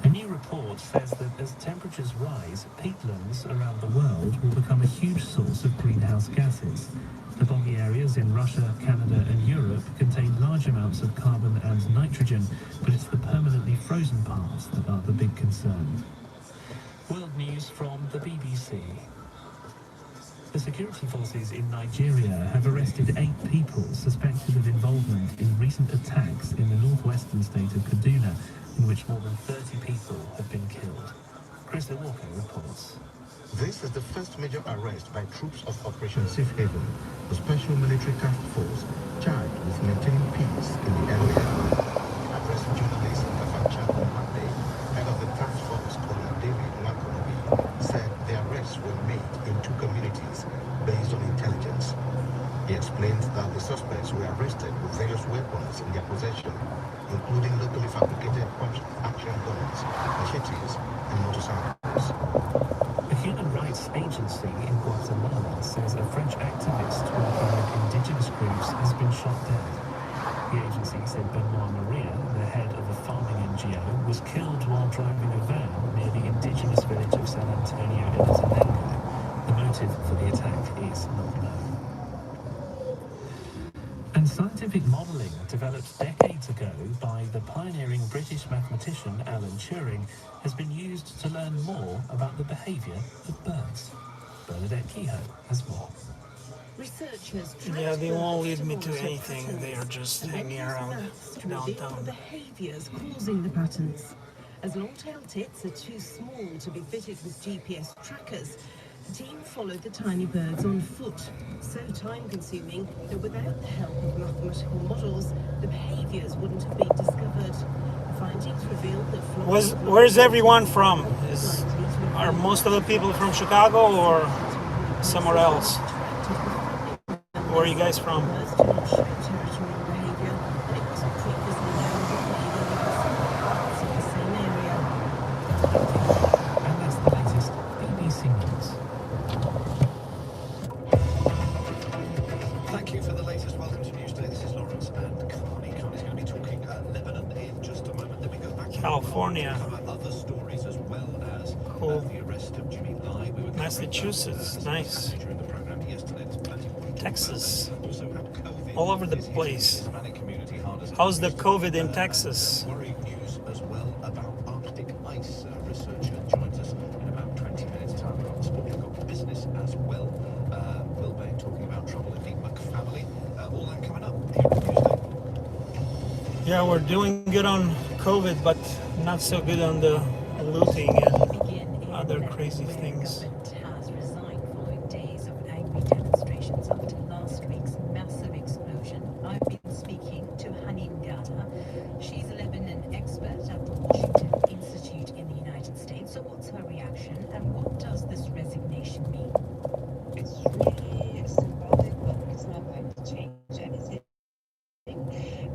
A new report says that as temperatures rise, peatlands around the world will become a huge source of greenhouse gases. The boggy areas in Russia, Canada and Europe contain large amounts of carbon and nitrogen, but it's the permanently frozen parts that are the big concern. World news from the BBC. The security forces in Nigeria have arrested 8 people suspected of involvement in recent attacks in the northwestern state of Kaduna, in which more than 30 people have been killed. Chris Walker reports. This is the first major arrest by troops of Operation Safe Haven, a special military task force charged with maintaining peace in the area. Addressing journalists in Kafacha on Monday, head of the task force, Colonel David Nwakonobi, said the arrests were made in 2 communities based on intelligence. He explained that the suspects were arrested with various weapons in their possession, including locally fabricated pump-action guns, machetes, and motorcycles. The Human Rights Agency in Guatemala says a French activist working with indigenous groups has been shot dead. The agency said Benoit Maria, the head of a farming NGO, was killed while driving a van near the indigenous village of San Antonio in Atenango. The motive for the attack is not known. And scientific modelling developed decades ago by the pioneering British mathematician Alan Turing has been used to learn more about the behaviour of birds. Bernadette Kehoe has more. Researchers Yeah, they won't lead me to anything. They are just hanging around downtown. Behaviours causing the patterns. As long-tailed tits are too small to be fitted with GPS trackers, the team followed the tiny birds on foot, so time-consuming that without the help of mathematical models, the behaviours wouldn't have been discovered. The findings revealed that Where's everyone from? Are most of the people from Chicago or somewhere else? Where are you guys from? Thank you for the latest. Welcome to Newsday. This is Lawrence and Carney. Carney's going to be talking Lebanon in just a moment. Then we go back to California. other stories as well as Cool. the arrest of Jimmy Lai. We were Massachusetts, nice. during the program yesterday. There's plenty more. Texas, all over the place. How's the COVID in Texas? Worrying news as well about Arctic ice. Researcher joins us in about 20 minutes' time. We've got sport, we've got business as well. Will Bay talking about trouble in the McFamily. All that coming up here on Newsday. Yeah, we're doing good on COVID, but not so good on the looting and other crazy things. has resigned following days of angry demonstrations after last week's massive explosion. I've been speaking to Hanin Gada. She's a Lebanon expert at the Washington Institute in the United States. So what's her reaction and what does this resignation mean? It's really symbolic, but it's not going to change anything.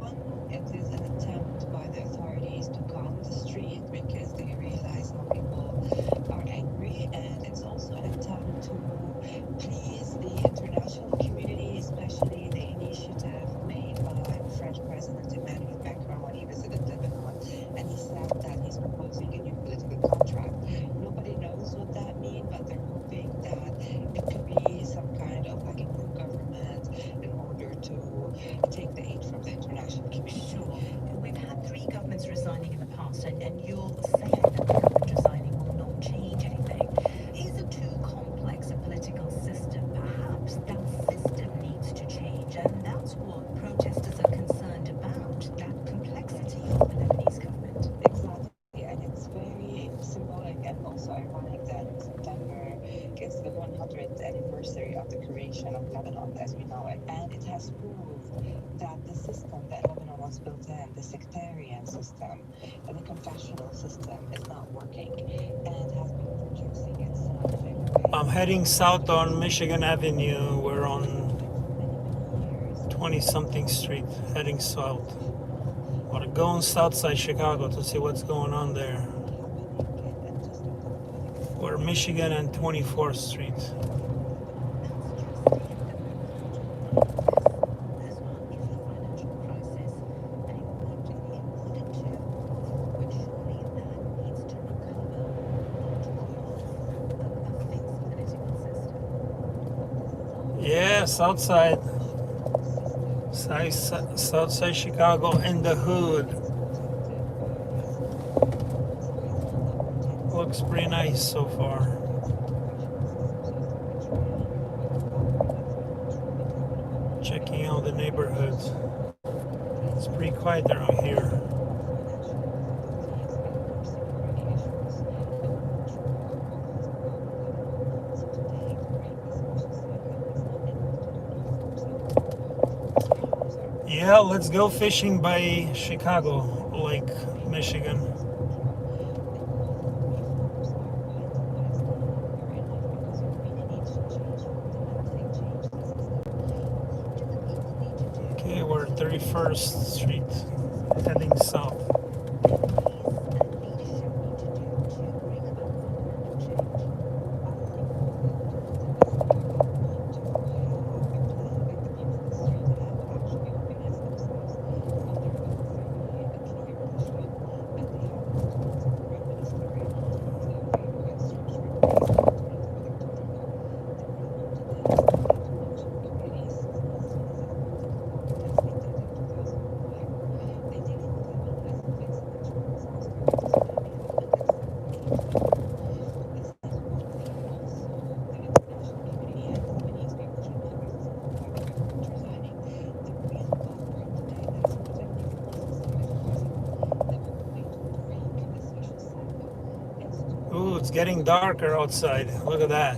But it is an attempt by the authorities to calm the street because they realize how people are angry, and it's also 100th anniversary of the creation of Lebanon as we know it, and it has proved that the system that Lebanon was built in, the sectarian system, the confessional system, is not working and has been producing itself in a way. I'm heading south on Michigan Avenue. We're on 20-something street, heading south. But going south side Chicago to see what's going on there. We're Michigan and 24th Street. Yeah, south side. South side Chicago in the hood. Looks pretty nice so far. Checking out the neighborhoods. It's pretty quiet around here. Yeah, let's go fishing by Chicago, Lake Michigan. Okay, we're 31st Street, heading south. Ooh, it's getting darker outside. Look at that.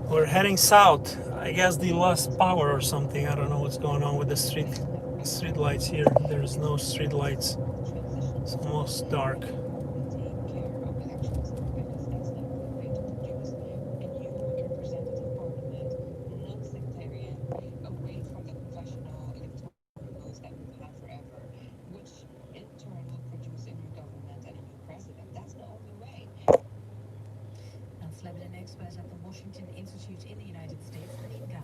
We're heading south. I guess they lost power or something. I don't know what's going on with the street lights here. There's no street lights. It's almost dark. Lebanon expert at the Washington Institute in the United States, Maddy Quinn.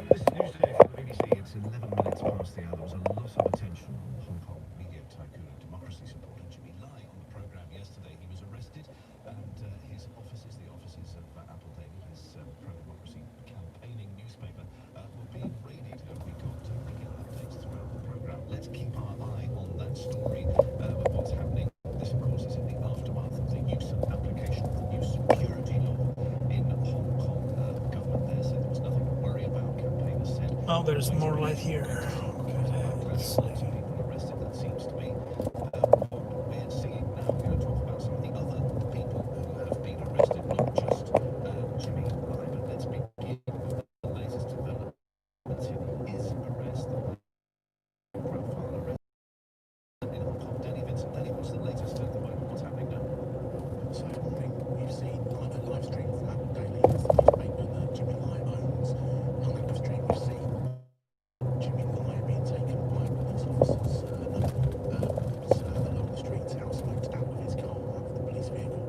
This is Newsday from the BBC. It's 11 minutes past the hour. There was a lot of attention on Hong Kong media tycoon and democracy supporter Jimmy Lai on the programme yesterday. He was arrested and his offices, the offices of Apple Daily, his pro-democracy campaigning newspaper, were being raided. We got regular updates throughout the programme. Let's keep our eye on that story of what's happening. This, of course, is in the aftermath of the use and application of the new security law in Hong Kong. Government there said there was nothing to worry about. Campaigners said. Oh, there's more light here. Let's see. People arrested. That seems to be what we're seeing now. We're going to talk about some of the other people who have been arrested, not just Jimmy Lai. But let's begin with the latest developments in his arrest. Profile arrest in Hong Kong. Danny Vincent. Danny, what's the latest at the moment? What's happening now? So I think we've seen a live stream from Apple Daily, it's the newspaper that Jimmy Lai owns. On that live stream we've seen Jimmy Lai being taken by police officers along the streets outside out of his car, out of the police vehicle.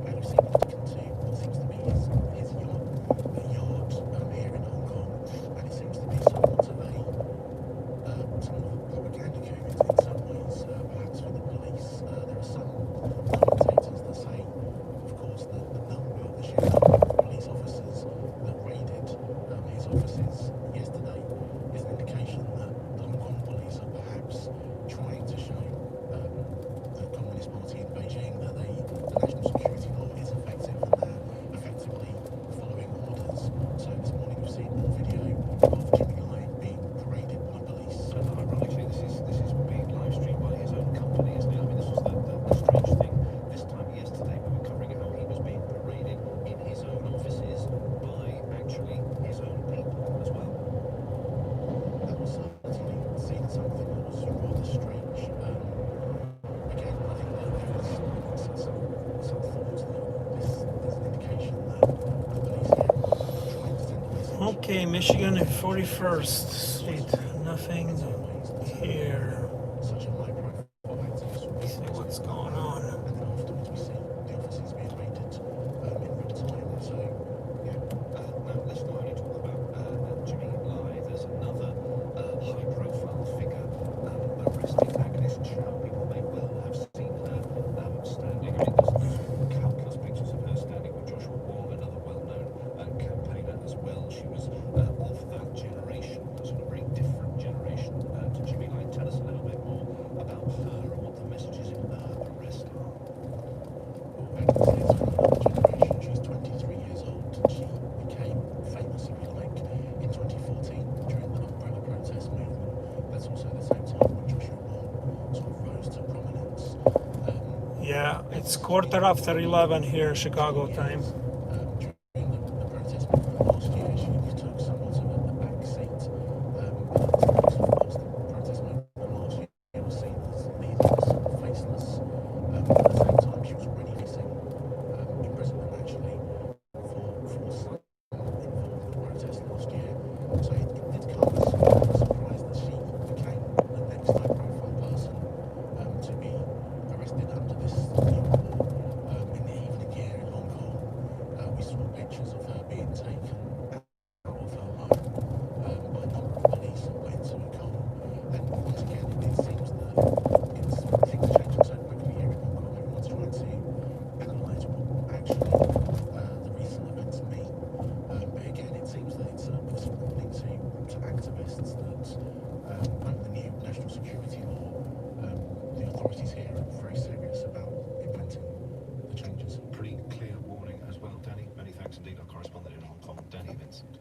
And we've seen him taken to what seems to be his yacht, a yard here in Hong Kong. And it seems to be somewhat of a Michigan 41st Street. Nothing here. Such a high profile activist would be See what's going on. and then afterwards we see the offices being raided in real time. So yeah. Now let's not only talk about Jimmy Lai. There's another high-profile figure arrested, Agnes Chow. People may well have seen her standing. I mean, there's countless pictures of her standing with Joshua Wong, another well-known campaigner as well. She was of that generation, a sort of very different generation to Jimmy Lai. Tell us a little bit more about her and what the messages in her arrest are. Agnes is from another generation. She's 23 years old. She became famous, if you like, in 2014 during the umbrella protest movement. That's also the same time when Joshua Wong sort of rose to prominence. Yeah, it's 11:15 here, Chicago time. During the protest movement last year, she took somewhat of a back seat. Of course, the protest movement last year was seen as leaderless, faceless. At the same time, she was already facing imprisonment, actually, for some involved in the protest last year. So it did come as a surprise that she became the next high-profile person to be arrested under this new law. In the evening here in Hong Kong, we saw pictures of her being taken out of her home by a number of police and went to a car. And once again, it seems that things are changing so quickly here in Hong Kong. Everyone's trying to analyse what actually the recent events mean. But again, it seems that it's a warning to activists that under the new national security law, the authorities here are very serious about implementing the changes. Pretty clear warning as well, Danny. Many thanks indeed, our correspondent in Hong Kong, Danny Vincent.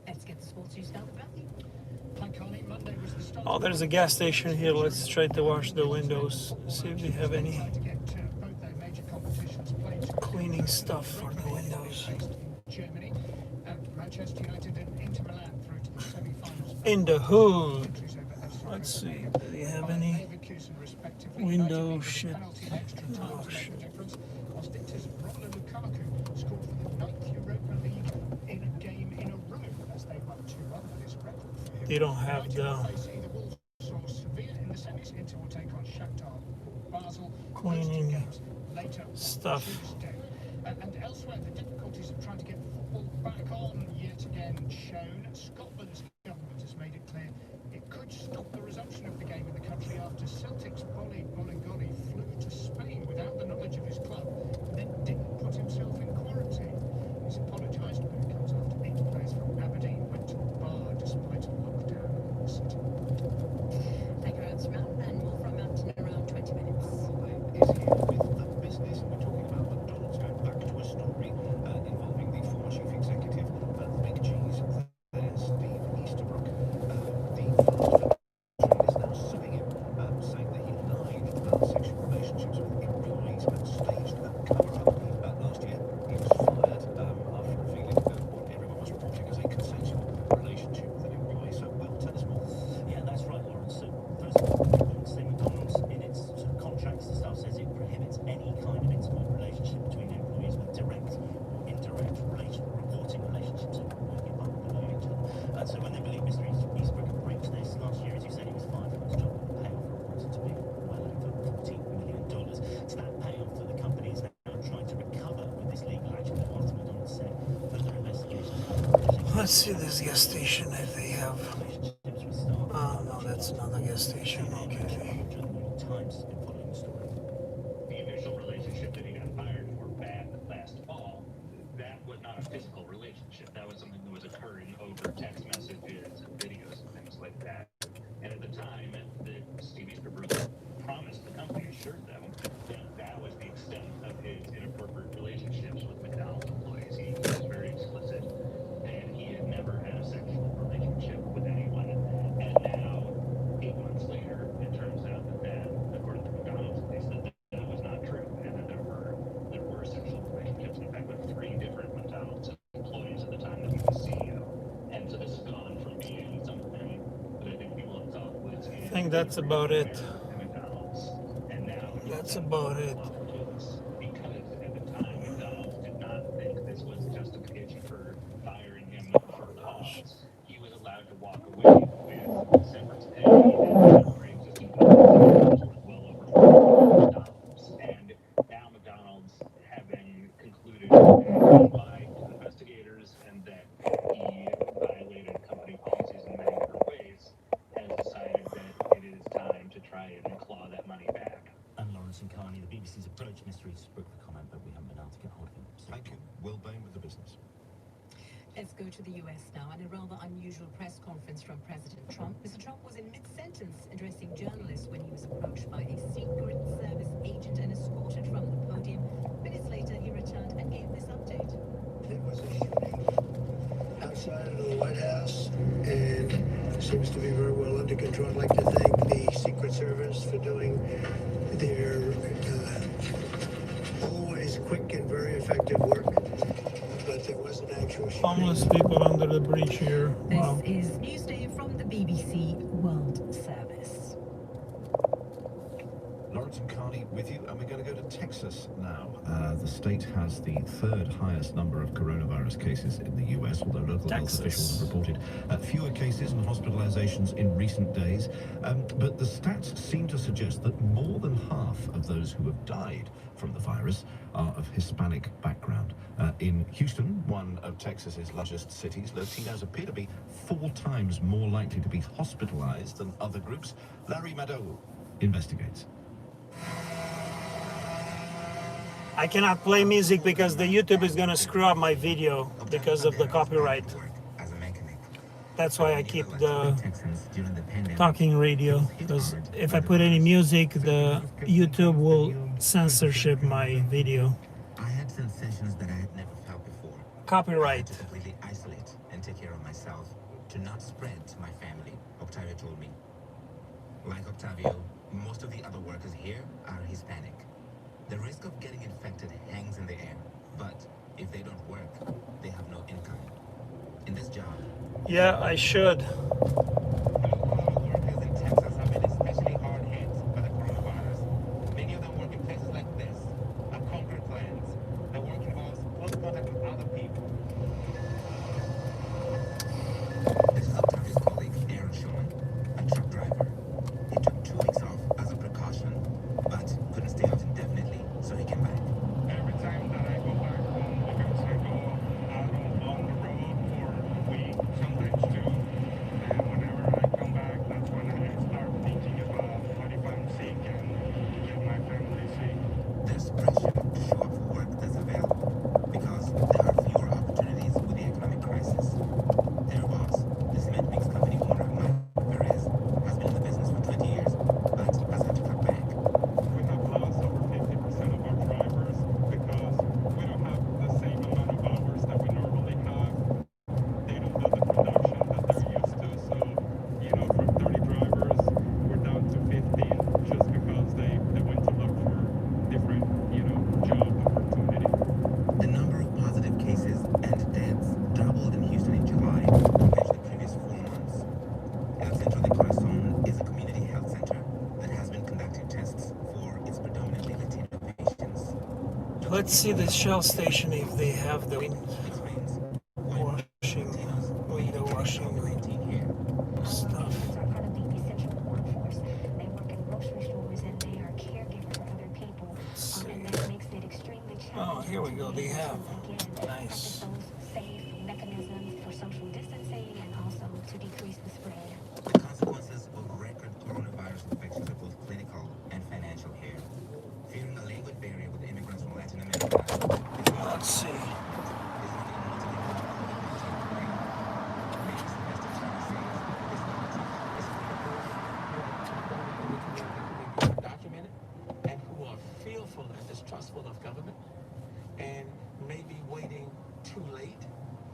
Let's get the sports news now with Matthew. Hi, Connie. Monday was the start. Oh, there's a gas station here. Let's try to wash the windows. See if they have any To get both their major competitions played cleaning stuff for the windows. Germany, Manchester United and Inter Milan through to the semi-finals. In the hood. Let's see. Do they have any window shit? Oh shit. Whilst Inter's Romelu Lukaku scored for the 9th Europa League in a game in a row as they won 2-1. That is a record for him. They don't have the Either Wolves or Sevilla in the semis. Inter will take on Shakhtar Basel. cleaning stuff. Tuesday. And elsewhere, the difficulties of trying to get football back on yet again shown. Scotland's government has made it clear it could stop the resumption of the game in the country after Celtic's Bolly Bolingoli flew to Spain without the knowledge of his club and then didn't put himself in quarantine. He's apologised, but it comes after 8 players from Aberdeen went to a bar despite a lockdown in the city. Thank you, Round, and more from Mountain in around 20 minutes. Is here with the business. We're talking about McDonald's, going back to a story involving the former chief executive at the Big G's there, Steve Easterbrook. The fast food is now suing him, saying that he lied about sexual relationships with employees and staged a cover-up. Last year, he was fired after revealing what everyone was reporting as a consensual relationship with an employee. So, Will, tell us more. Yeah, that's right, Lawrence. So, first of all, say McDonald's in its sort of contracts and stuff says it prohibits any kind of intimate relationship between employees with direct or indirect reporting relationships and working below each other. So when they believe Mr. Easterbrook breached this last year, as you said, he was fired from his job and the payoff reported to be well over $14 million. So that payoff that the company is now trying to recover with this legal action that after McDonald's said further investigations. Let's see this gas station if they have. Oh no, that's another gas station. Okay. Times in following the story. The initial relationship that he got fired for back last fall, that was not a physical relationship. That was something that was occurring over text messages and videos and things like that. And at the time, Steve Easterbrook promised the company, assured them, that was the extent of his inappropriate relationships with McDonald's employees. He was very explicit, and he had never had a sexual relationship with anyone. And now, 8 months later, it turns out that according to McDonald's at least, that was not true, and that there were sexual relationships, in fact, with 3 different McDonald's employees at the time that he was CEO. And so this has gone from being something that I think people have thought was I think that's about it. McDonald's, and now That's about it. because at the time McDonald's did not think this was justification for firing him for cause. walk away with severance pay and pre-existing benefits worth well over $400. And now McDonald's, having concluded and lied to investigators and that he violated company policies in many different ways, has decided that it is time to try and claw that money back. And Lawrence and Carney, the BBC's approach mystery spoke for comment, but we haven't been able to get hold of him. Thank you. Will Bain with the business. Let's go to the US now. In a rather unusual press conference from President Trump, Mr. Trump was in mid-sentence addressing journalists when he was approached by a Secret Service agent and escorted from the podium. Minutes later, he returned and gave this update. There was a shooting outside of the White House, and it seems to be very well under control. I'd like to thank the Secret Service for doing their always quick and very effective work. But there was an actual shooting. Homeless people under the bridge here. Wow. This is Newsday from the BBC World Service. Lawrence and Carney with you, and we're going to go to Texas now. The state has the third highest number of coronavirus cases in the US, although local health officials have reported fewer cases and hospitalizations in recent days. But the stats seem to suggest that more than half of those who have died from the virus are of Hispanic background. In Houston, one of Texas's largest cities, Latinos appear to be 4 times more likely to be hospitalized than other groups. Larry Madowo investigates. I cannot play music because the YouTube is gonna screw up my video because of the copyright. That's why I keep the talking radio, because if I put any music, the YouTube will censorship my video. I had sensations that I had never felt before. Copyright. To completely isolate and take care of myself, to not spread to my family, Octavio told me. Like Octavio, most of the other workers here are Hispanic. The risk of getting infected hangs in the air, but if they don't work, they have no income. In this job... Yeah, I should. Workers in Texas have been especially hard hit by the coronavirus. Many of them work in places like this, at concrete plants. Their work involves close contact with other people. This is Octavio's colleague, Aaron Schumann, a truck driver. He took 2 weeks off as a precaution, but couldn't stay off indefinitely, so he came back. Every time that I go back home, because I go out on the road for a week, sometimes 2, and whenever I come back, that's when I start thinking about what if I'm sick and get my family sick. There's pressure to show up for work that's available, because there are fewer opportunities with the economic crisis. Their boss, the cement mix company owner, Mike Perez, has been in the business for 20 years, but has had to cut back. We have lost over 50% of our drivers because we don't have the same amount of hours that we normally have. They don't do the production that they're used to, so, you know, from 30 drivers, we're down to 15 just because they went to look for different, you know, job opportunity. The number of positive cases and deaths doubled in Houston in July compared to the previous 4 months. El Centro de Corazon is a community health center that has been conducting tests for its predominantly Latino patients. Let's see the Shell station if they have the window washing stuff. Oh, here we go. They have. Nice. The consequences of record coronavirus infections are both clinical and financial here. Fearing a language barrier with immigrants from Latin America. Let's see. Documented and who are fearful and distrustful of government and maybe waiting too late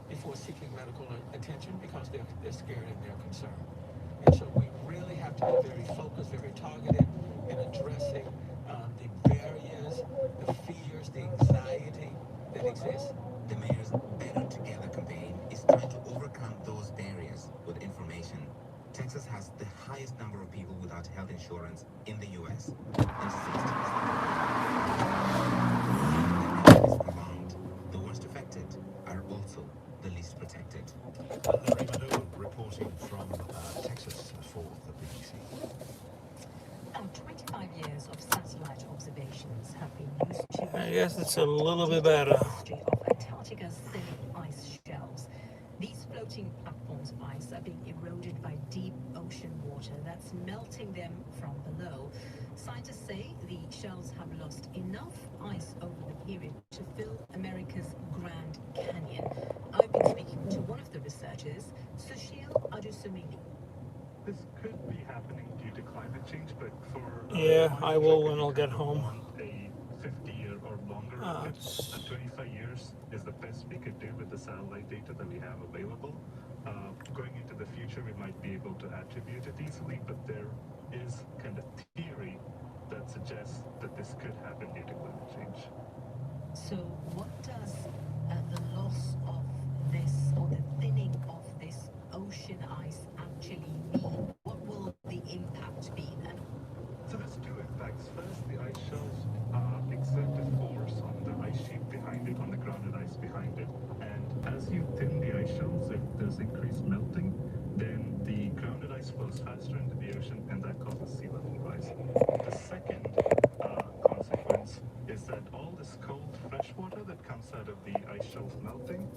before seeking medical attention because they're scared and they're concerned. And so we really have to be very focused, very targeted in addressing the barriers, the fears, the anxiety that exists. The mayor's Better Together campaign is trying to overcome those barriers with information. Texas has the highest number of people without health insurance in the U.S. And 60% is prolonged. The worst affected are also the least protected. Larry Madowo reporting from I guess it's a little bit better. History of Antarctica's thin ice shelves. These floating platforms of ice are being eroded by deep ocean water that's melting them from below. Scientists say the shelves have lost enough ice over the period to fill America's Grand Canyon. I've been speaking to one of the researchers, Sushil Adusumili. This could be happening due to climate change, but for Yeah, I will when I'll get home. A 50-year or longer record, 25 years is the best we could do with the satellite data that we have available. Going into the future, we might be able to attribute it easily, but there is kind of theory that suggests that this could happen due to climate change. So what does the loss of this, or the thinning of this ocean ice actually mean? What will the impact be then? So there's two impacts. First, the ice shelves exert a force on the ice sheet behind it, on the grounded ice behind it. And as you thin the ice shelves, if there's increased melting, then the grounded ice flows faster into the ocean, and that causes sea level rise. The second consequence is that all this cold fresh water that comes out of the ice shelves melting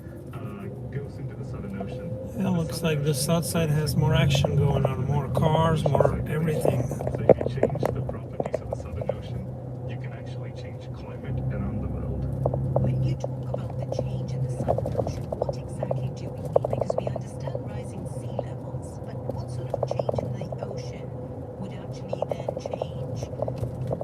goes into the Southern Ocean. It looks like the south side has more action going on, more cars, more everything. So if you change the properties of the Southern Ocean, you can actually change climate around the world. When you talk about the change in the Southern Ocean, what exactly do we mean? Because we understand rising sea levels, but what sort of change in the ocean would actually then change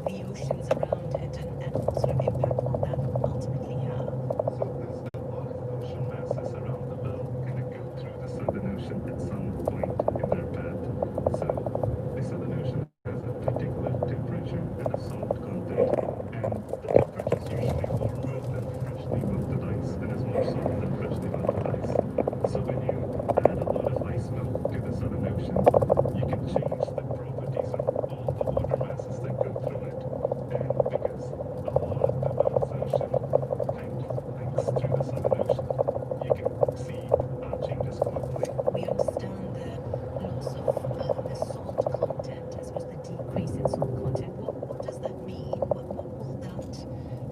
the oceans around it, and what sort of impact will that ultimately have? So there's a lot of ocean masses around the world kind of go through the Southern Ocean at some point in their path. So the Southern Ocean has a particular temperature and a salt content, and the temperature is usually warmer than freshly melted ice and is more salt than freshly melted ice. So when you add a lot of ice melt to the Southern Ocean, you can change the properties of all the water masses that go through it. And because a lot of the Earth's ocean kind of links through the Southern Ocean, you can see changes globally. We understand the loss of the salt content, as well as the decrease in salt content. What does that mean?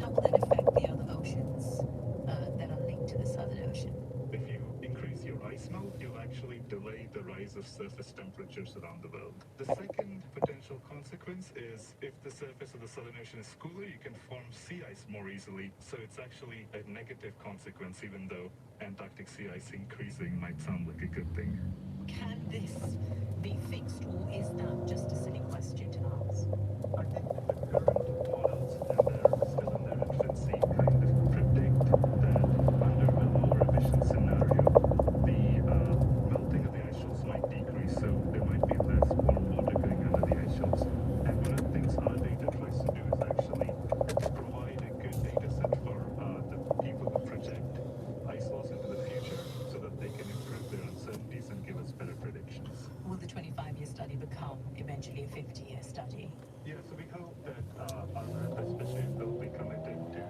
How will that affect the other oceans that are linked to the Southern Ocean? If you increase your ice melt, you'll actually delay the rise of surface temperatures around the world. The second potential consequence is if the surface of the Southern Ocean is cooler, you can form sea ice more easily. So it's actually a negative consequence, even though Antarctic sea ice increasing might sound like a good thing. Can this be fixed, or is that just a silly question to ask? I think the current models, and they're still in their infancy, kind of predict that under a lower emission scenario, the melting of the ice shelves might decrease, so there might be less warm water going under the ice shelves. And one of the things our data tries to do is actually provide a good data set for the people who project ice loss into the future, so that they can improve their uncertainties and give us better predictions. Will the 25-year study become eventually a 50-year study? Yeah, so we hope that our lab, especially, will be committed to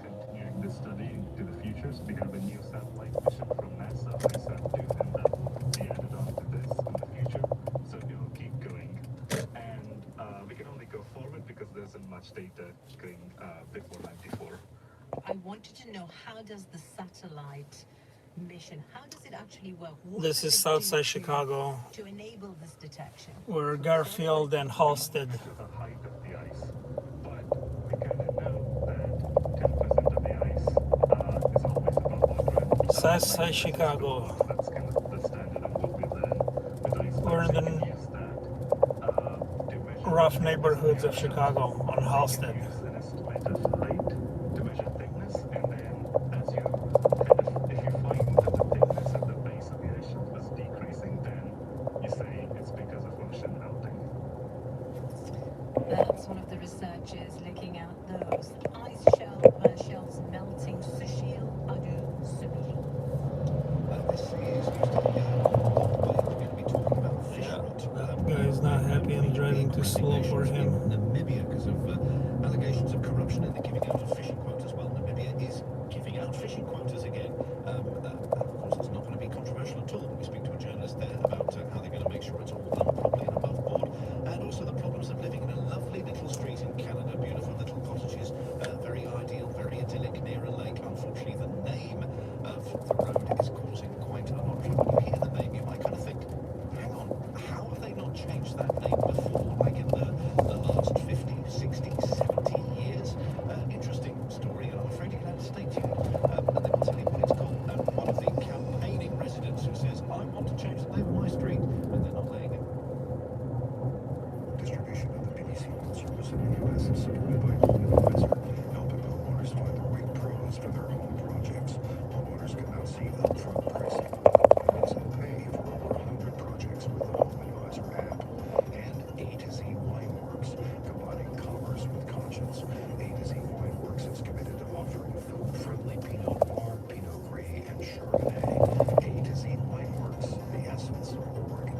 continuing this study into the future. So we have a new satellite mission from NASA, ISAT-2, and that will be added on to this in the future. So it will keep going. And we can only go forward because there isn't much data going before 94. I wanted to know, how does the satellite mission, how does it actually work? What This does is it do Southside Chicago, to enable this detection? where Garfield and Halstead. The height of the ice, but we kind of know that 10% of the ice is always above water. And Southside Chicago. that's kind of the standard of what we learn with ice. We're in So the you can use that to measure rough neighborhoods of Chicago on Halstead. use an estimate of height to measure thickness, and then as you kind of, if you find that the thickness at the base of the ice shelf is decreasing, then you say it's because of ocean melting. That's one of the researchers looking at those ice shelves melting. Sushil Adusumili. This is used to be we're going to be talking about fish rot. That guy's not happy. I'm driving too slow for him. Namibia, because of allegations of corruption in the giving out of fishing quotas. Well, Namibia is giving out fishing quotas again. Of course, it's not going to be controversial at all when we speak to a journalist there about how they're going to make sure it's all done properly and above board. And also the problems of living in a lovely little street in Canada, beautiful little cottages, very ideal, very used that name before, like in the last 50, 60, 70 years. Interesting story, and I'm afraid you're going to have to stay tuned. And they will tell you what it's called. And one of the campaigning residents who says, I want to change the name of my street, and they're not letting him. Distribution of the BBC World Service in the U.S. is supported by Home Advisor, helping homeowners find the right pros for their home projects. Homeowners can now see upfront pricing and pay for over 100 projects with the Home Advisor app. And A to Z Wineworks, combining commerce with conscience. A to Z Wineworks is committed to offering food-friendly Pinot Noir, Pinot Gris, and Chardonnay. A to Z Wineworks, the essence of Oregon.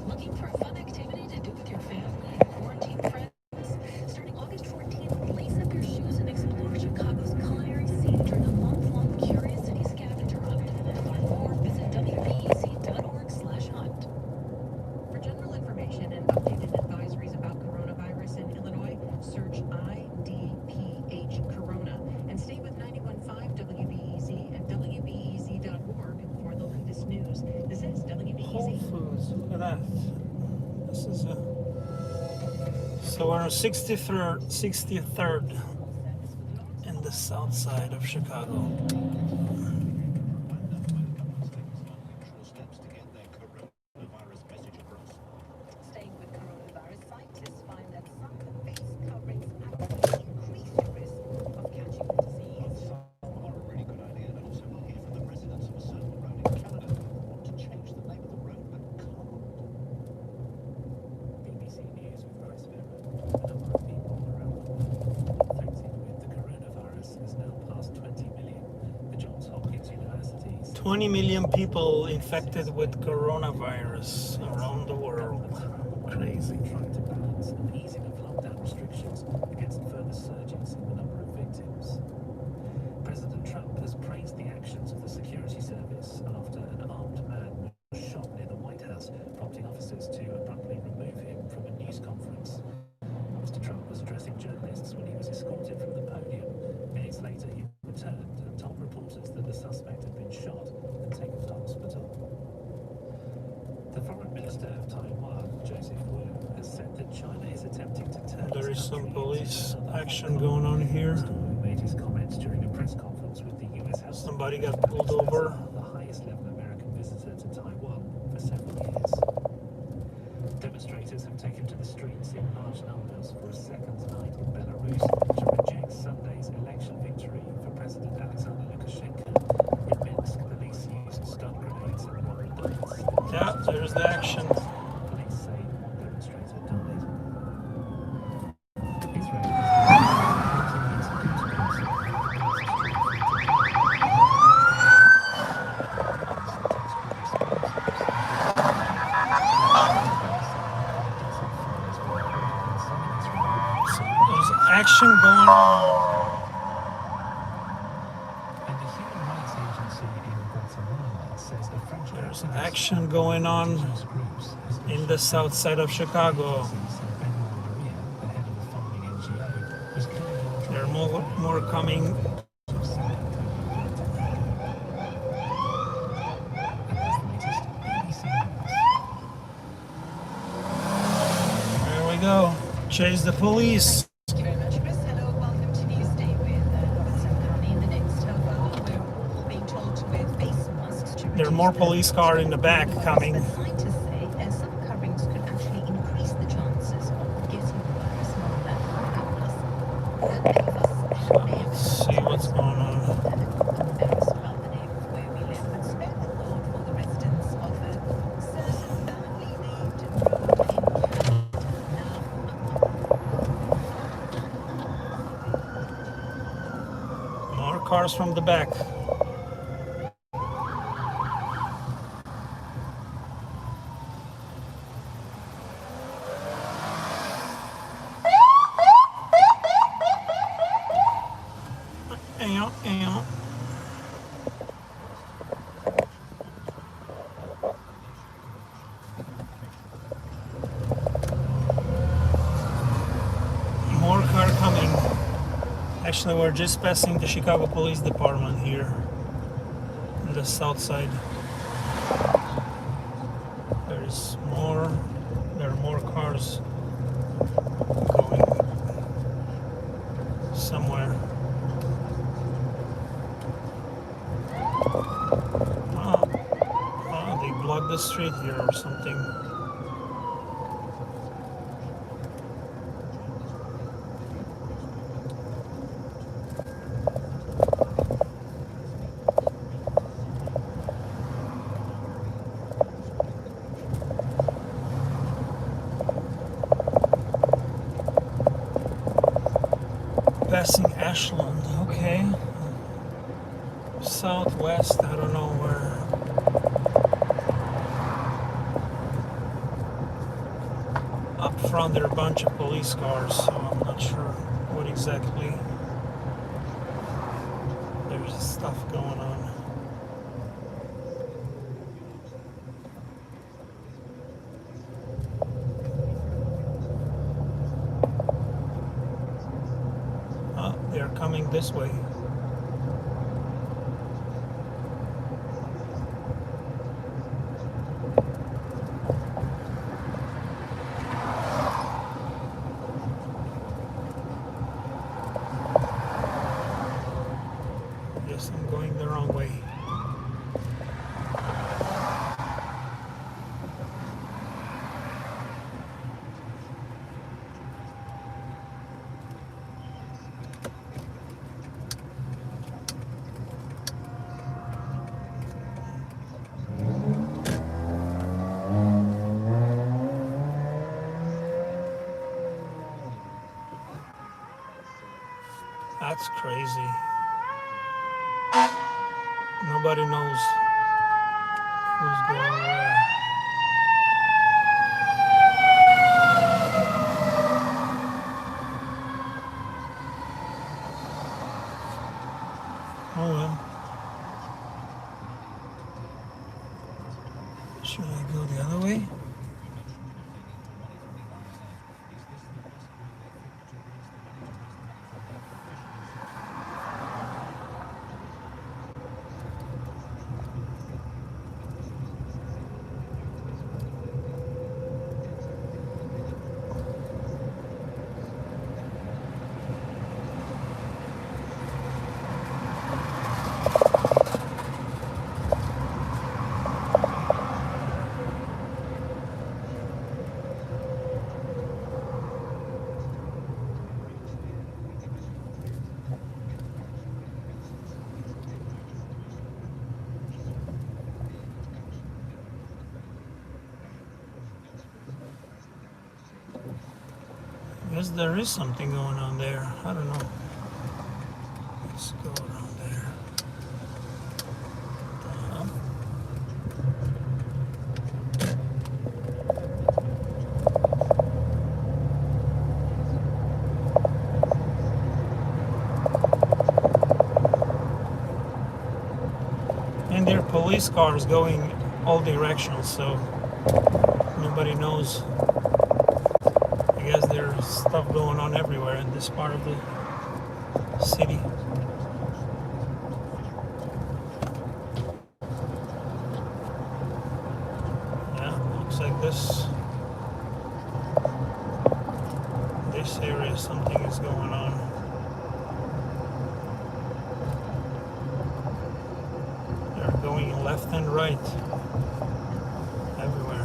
Looking for a fun activity to do with your family, quarantine friends? Starting August 14th, lace up your shoes and explore Chicago's Culinary Scene during a month-long Curiosity Scavenger Hunt. For more, visit wbec.org/hunt. For general information and updated advisories about coronavirus in Illinois, search IDPH Corona and stay with 91.5 WBEZ and WBEZ.org for the latest news. This is WBEZ. Whole Foods, look at that. This is a... So we're on 63rd in the south side of Chicago. Staying with coronavirus, scientists find that some face coverings actually increase your risk of catching the disease. Are a really good idea, and also we'll hear from the residents of a certain road in Canada who want to change the name of the road but can't. BBC News with Chris Berman. A number of people around the world infected with the coronavirus has now passed 20 million. The Johns Hopkins University 20 million people infected with coronavirus around the world. Crazy. trying to balance an easing of lockdown restrictions against further surges in the number of victims. President Trump has praised the actions of the security service after an armed man was shot near the White House, prompting officers to abruptly remove him from a news conference. Mr. Trump was addressing journalists when he was escorted from the podium. Minutes later, he returned and told reporters that the suspect had been shot and taken to hospital. The foreign minister of Taiwan, Joseph Wu, has said that China is attempting to turn There its is some country police into another action Hong going Kong. on here. Mr. Wu made his comments during a press conference with the U.S. House. Somebody got pulled over. The highest level American visitor to Taiwan for several years. Demonstrators have taken to the streets in large numbers for a second night in Belarus to reject Sunday's election victory for President Alexander Lukashenko. In Minsk, police used stun grenades and rubber bullets. Yeah, there's the action. Police say one demonstrator died. Israel There's action going on. and the Human Rights Agency in Guatemala says the French There's action going on in the south side of Chicago. There are more coming. There we go. Chase the police. Thank you very much, Chris. Hello, welcome to Newsday with Robertson County. In the next half hour, we're all being told to wear face masks to There are more police cars in the back coming. But scientists say some coverings could actually increase the chances of getting the virus more than harmless. Many of us may have Let's see what's going on. embarrassed about the name of where we live, but spare the thought for the residents of a certain badly named road in Canada. More cars from the back. Ew. More car coming. Actually, we're just passing the Chicago Police Department here on the south side. There's more the street here or something. Passing Ashland, okay. Southwest, I don't know where. Up front there are a bunch of police cars, so I'm not sure what exactly. There's stuff going on. They're coming this way. Yes, I'm going the wrong way. That's crazy. Nobody knows who's going where. Oh well. Should I go the other way? Guess there is something going on there. I don't know. Let's go around there. And there are police cars going all directions, so nobody knows. I guess there's stuff going on everywhere in this part of the city. Yeah, looks like this area something is going on. They're going left and right everywhere.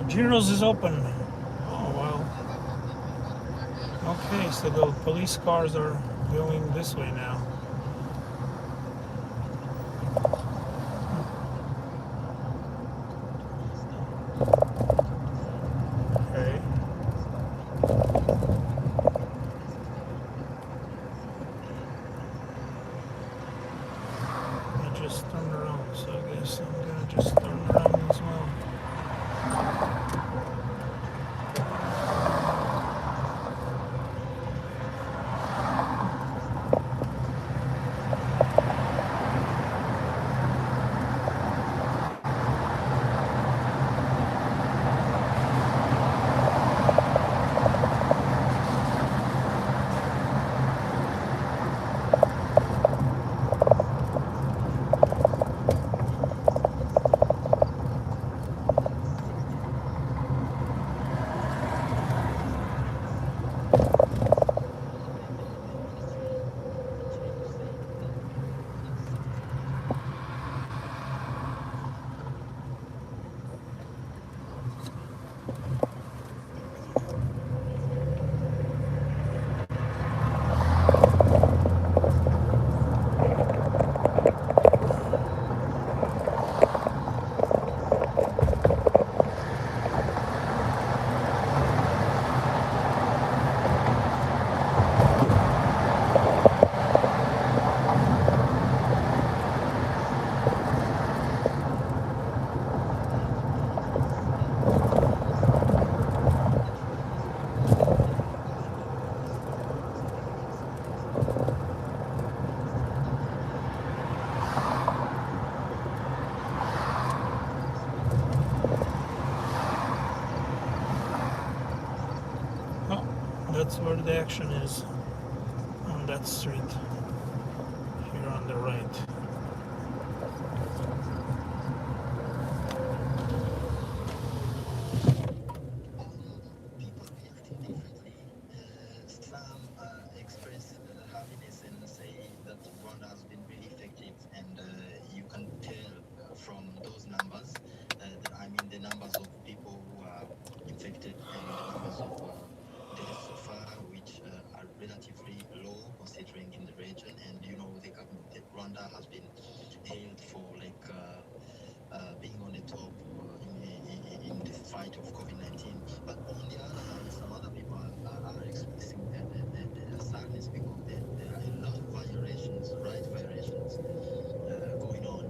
Giro's is open. Oh wow. Okay, so the police cars are going this way now. Okay. I just turned around, so I guess I'm gonna just turn around as well. That's where the action is, on that street, here on the right. Some express happiness and say that Rwanda has been really effective, and you can tell from those numbers that I mean the numbers of people who are infected and the numbers of deaths so far, which are relatively low considering in the region. And you know, the Rwanda has been hailed for like being on the top in the fight of COVID-19. But on the other hand, some other people are expressing their sadness because there are a lot of violations, right violations, going on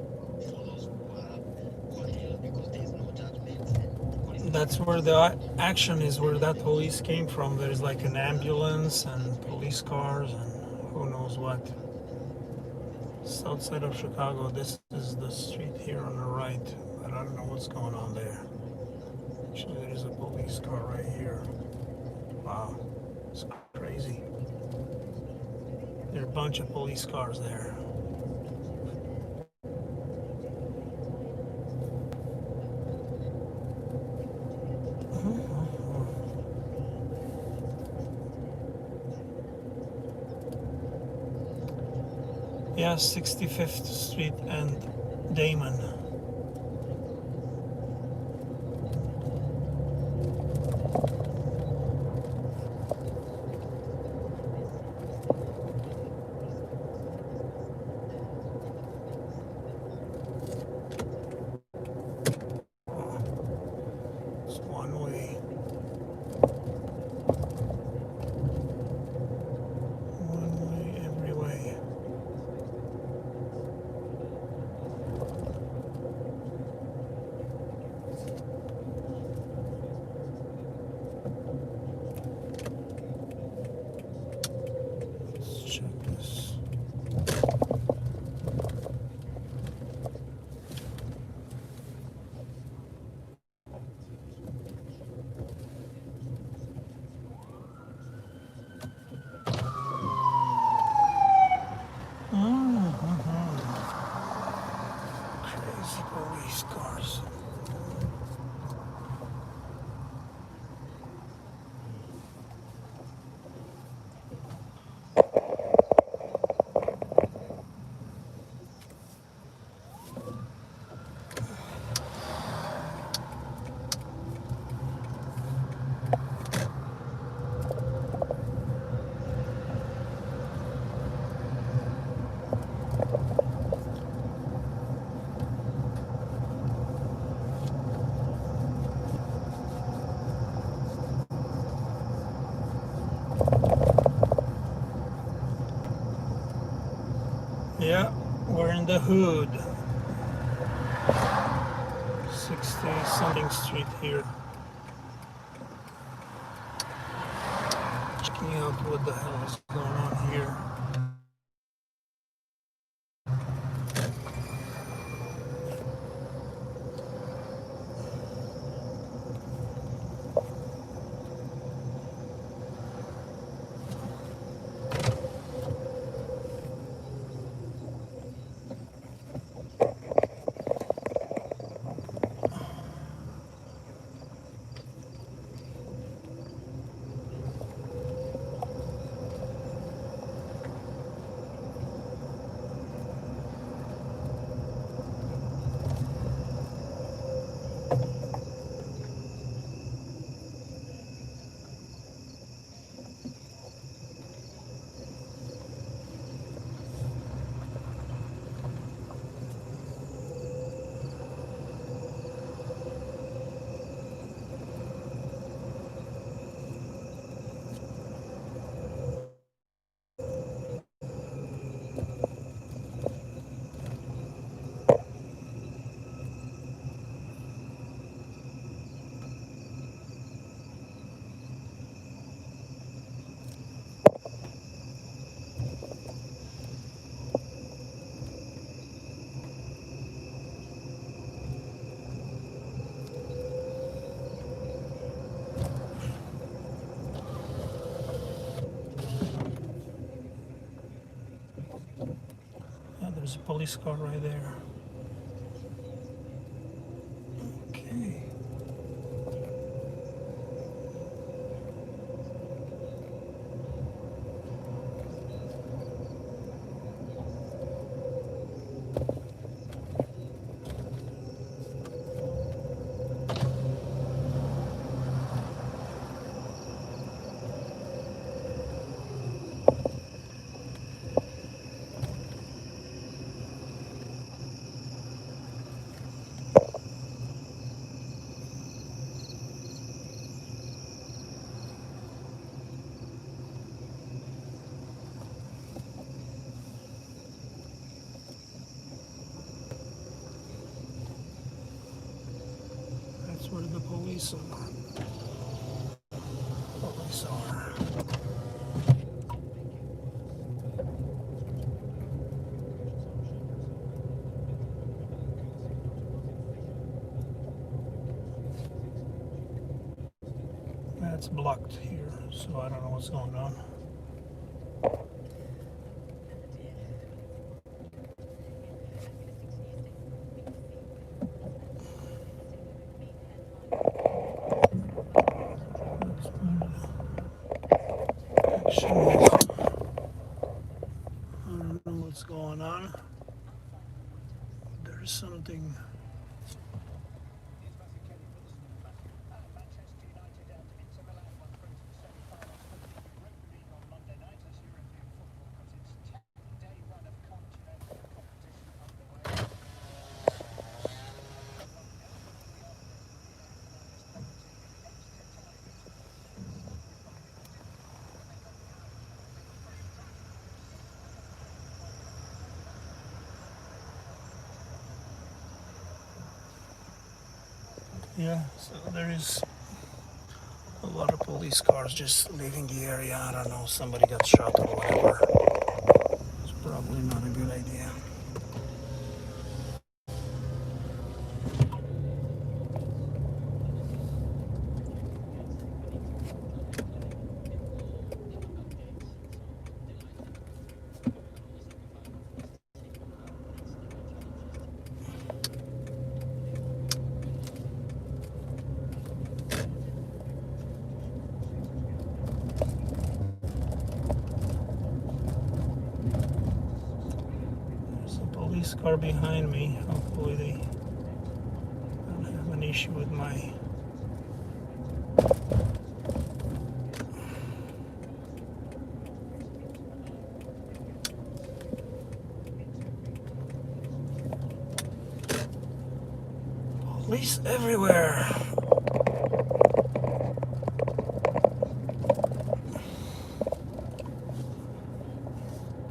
for those who are hailed because there is no judgment and the police. That's where the action is, where that police came from. There's like an ambulance and police cars and who knows what. South side of Chicago. This is the street here on the right, but I don't know what's going on there. Actually, there's a police car right here. Wow, it's crazy. There are a bunch of police cars there. Yeah, 65th Street and Damon. It's one way. One way every way. Let's check this. Crazy police cars. Yeah, we're in the hood. 60 something street here. Checking out what the hell is going on here. There's a police car right there. Okay. That's where the police are. That's blocked here, so I don't know what's going on. I don't know what's going on. There's something. Yeah, so there is a lot of police cars just leaving the area. I don't know, somebody got shot or whatever. It's probably not a good idea. There's a police car behind me. Hopefully they don't have an issue with my... Police everywhere.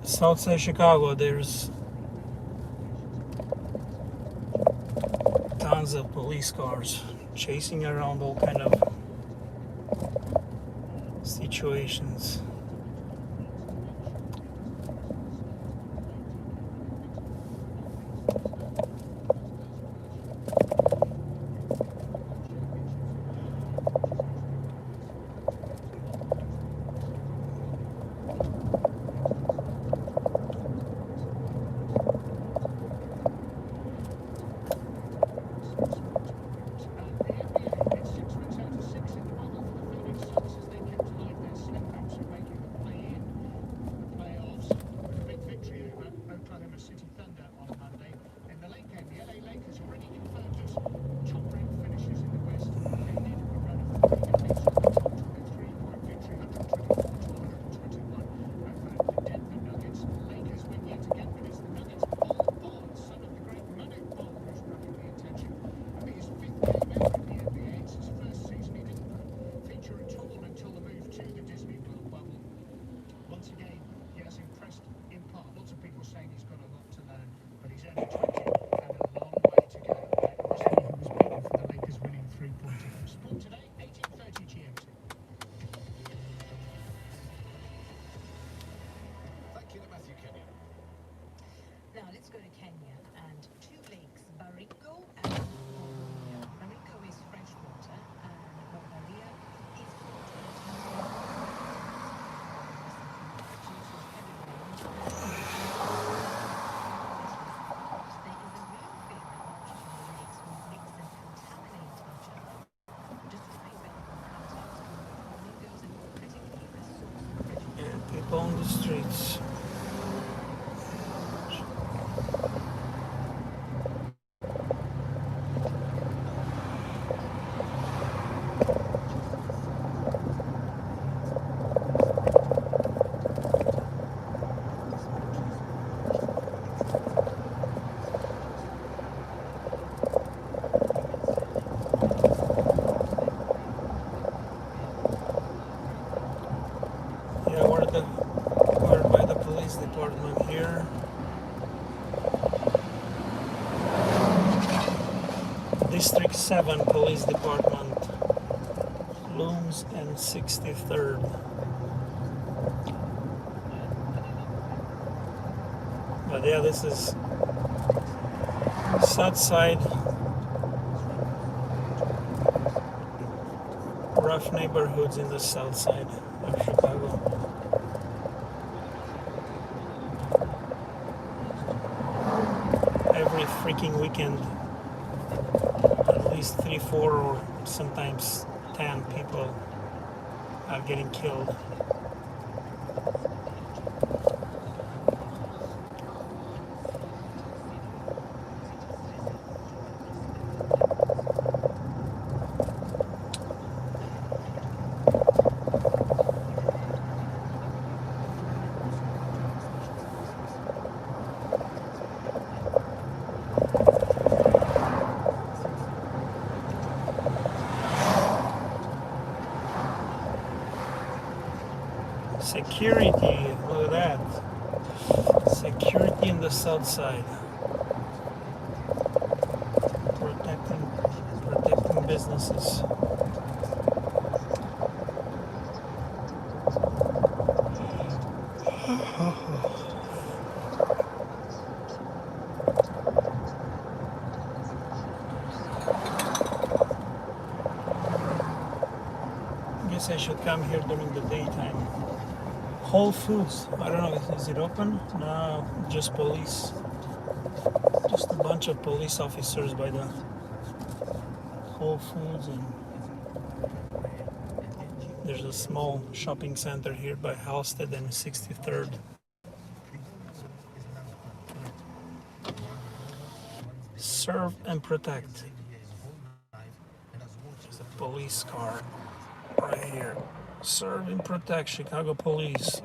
Southside Chicago, there's tons of police cars chasing around all kind of situations. Now let's go to Kenya and two lakes, Baringo and Bogoria. Baringo is freshwater and Bogoria is on the streets. Yeah, we're by the police department here. District 7 Police Department, Looms and 63rd. But yeah, this is south side, rough neighborhoods in the south side of Chicago. Every freaking weekend, at least 3, 4, or sometimes 10 people are getting killed. Security, look at that. Security in the south side. Protecting businesses. I guess I should come here during the daytime. Whole Foods, I don't know, is it open? No, just police. Just a bunch of police officers by the Whole Foods, and there's a small shopping center here by Halsted and 63rd. Serve and protect. There's a police car right here. Serve and protect, Chicago Police.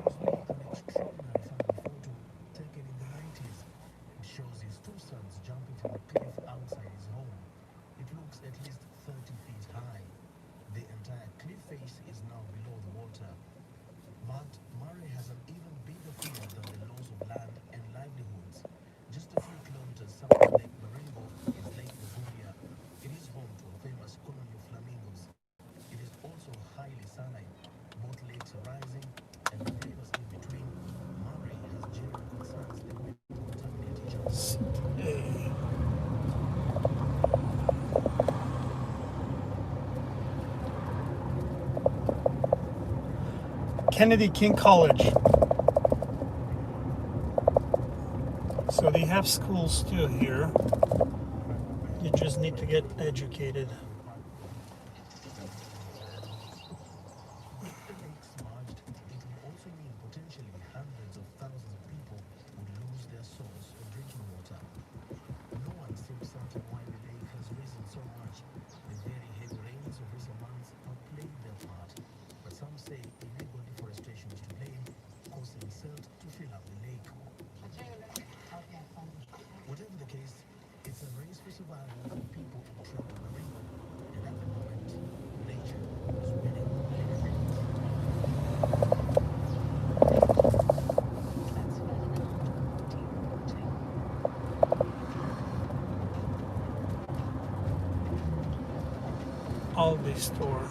Kennedy King College. So they have schools too here. You just need to get educated. Aldi store.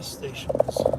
gas stations.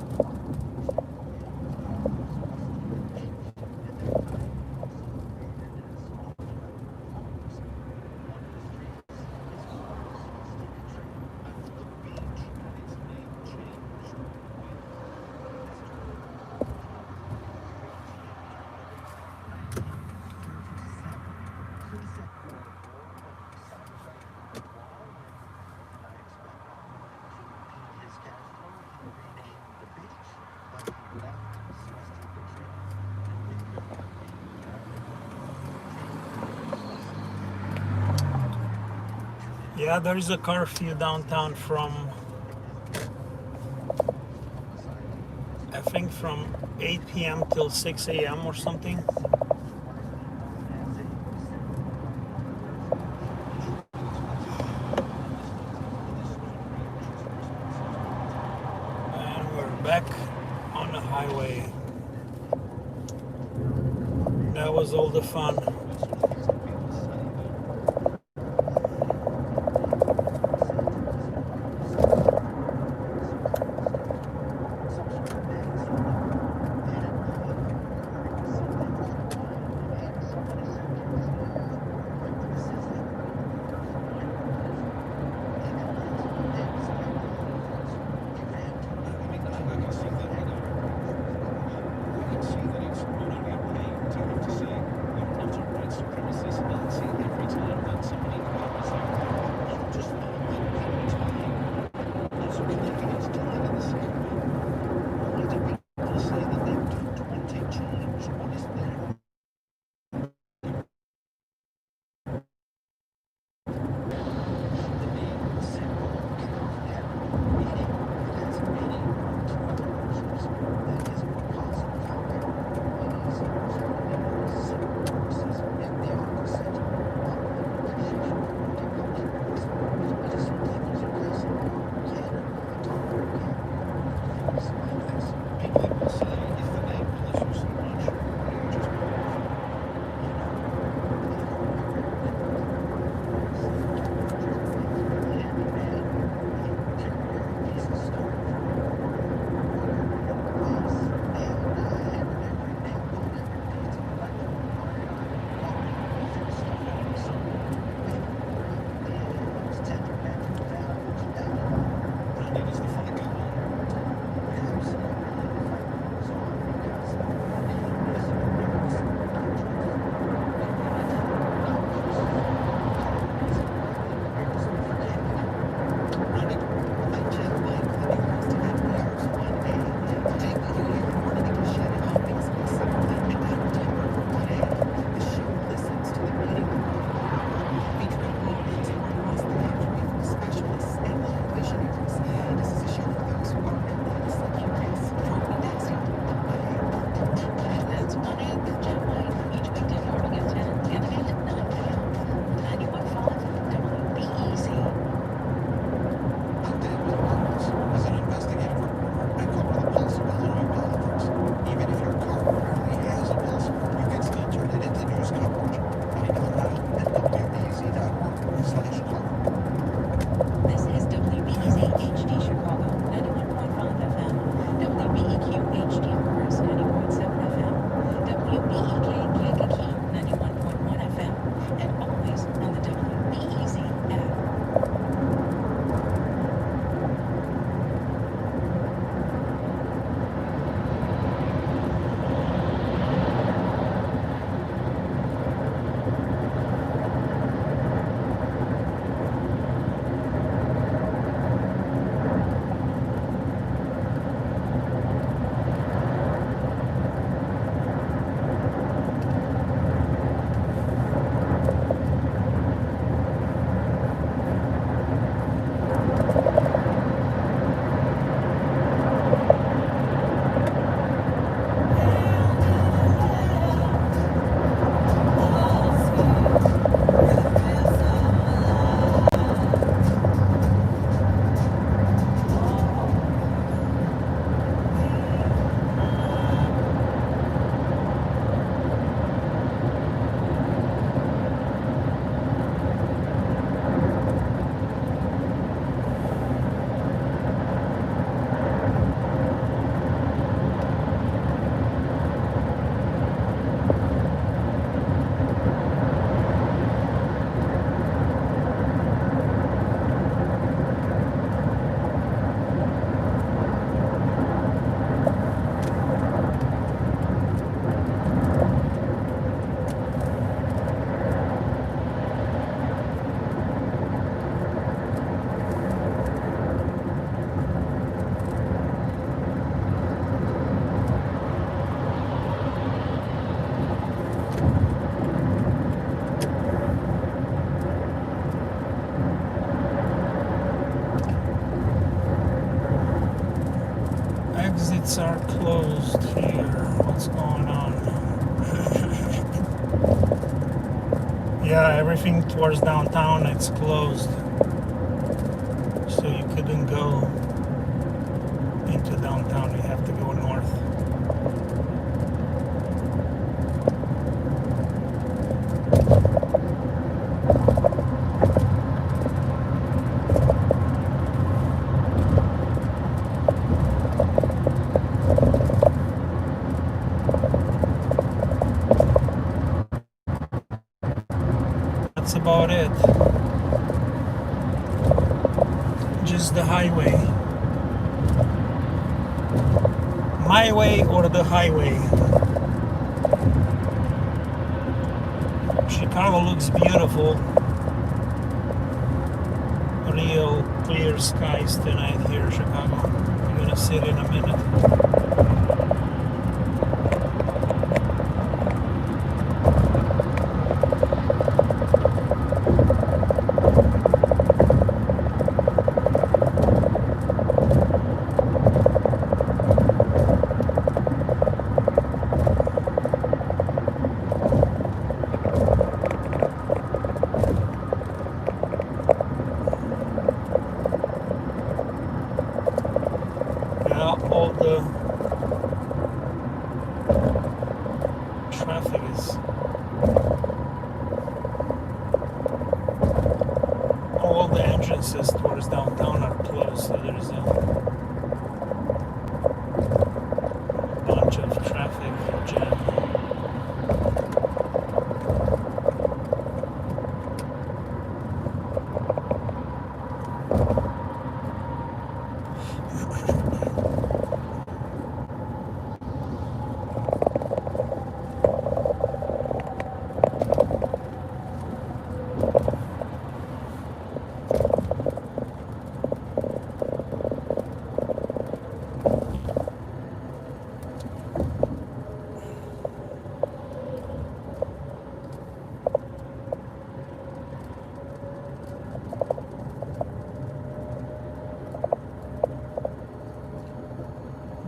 Yeah, there is a curfew downtown from, I think, from 8 p.m. till 6 a.m. or something. And we're back on the highway. That was all the fun. See that it's not only a pain to have to say you're not a Lights are closed here. What's going on? Yeah, everything towards downtown, it's closed. So you couldn't go into downtown. You have to go north. That's about it. Just the highway. My way or the highway. Chicago looks beautiful. Real clear skies tonight here in Chicago. I'm gonna see it in a minute. All the traffic is all the entrances towards downtown are closed, so there's a bunch of traffic jam.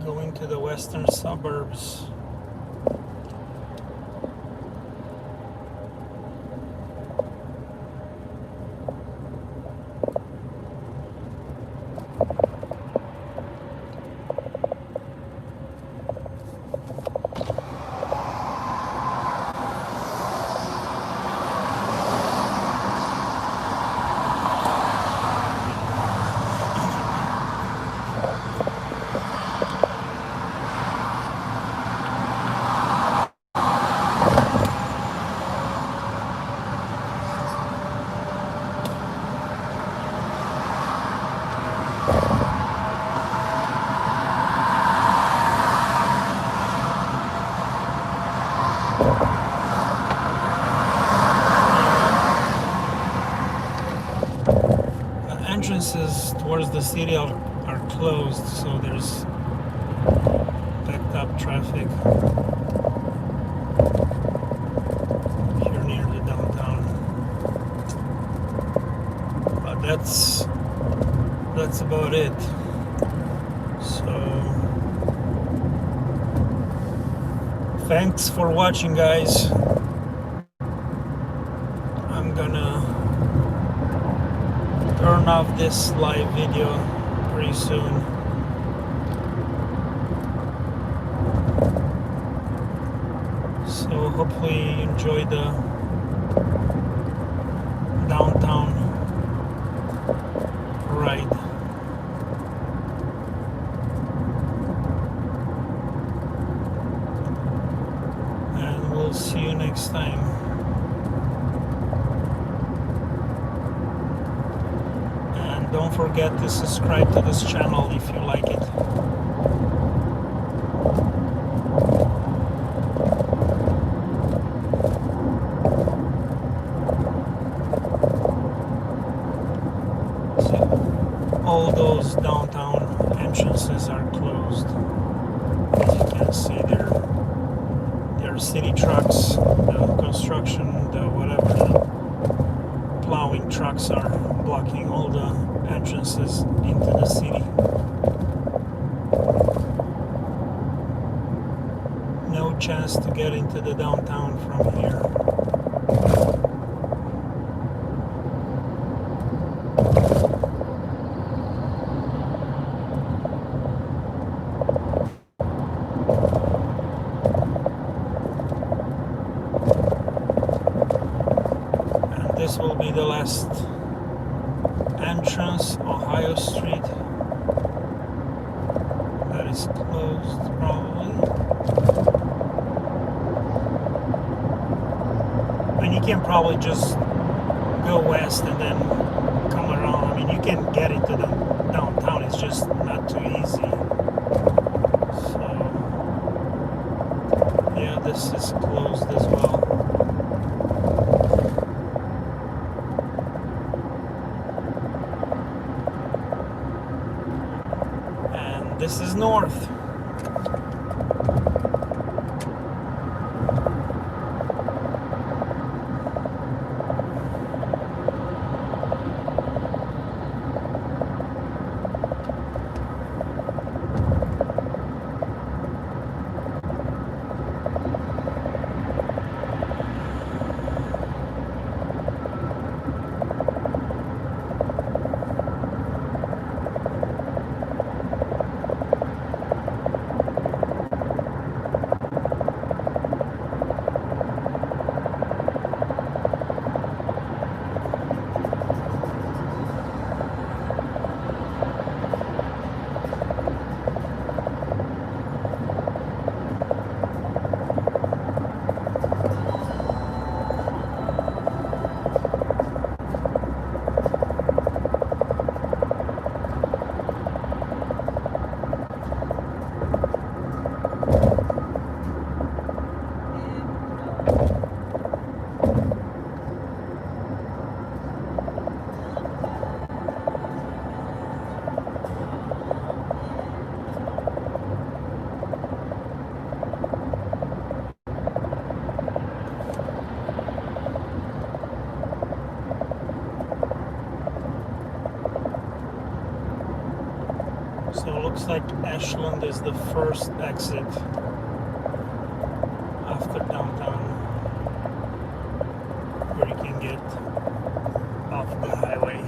Going to the western suburbs. Entrances towards the city are closed, so there's backed up traffic here near the downtown. But that's about it. So thanks for watching, guys. I'm gonna turn off this live video pretty soon. So hopefully you enjoy the downtown ride. And we'll see you next time. Don't forget to subscribe to this channel if you like it. So, all those downtown entrances are closed. As you can see, there are city trucks, the construction, the whatever, the plowing trucks are blocking all the entrances into the city. chance to get into the downtown from here. And this will be the last entrance, Ohio Street. That is closed probably. And you can probably just go west and then come around. I mean, you can get into the downtown, it's just not too easy. So, yeah, this is closed as well. And this is north. So it looks like Ashland is the first exit after downtown where you can get off the highway.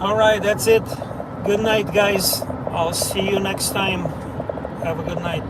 All right, that's it. Good night, guys. I'll see you next time. Have a good night.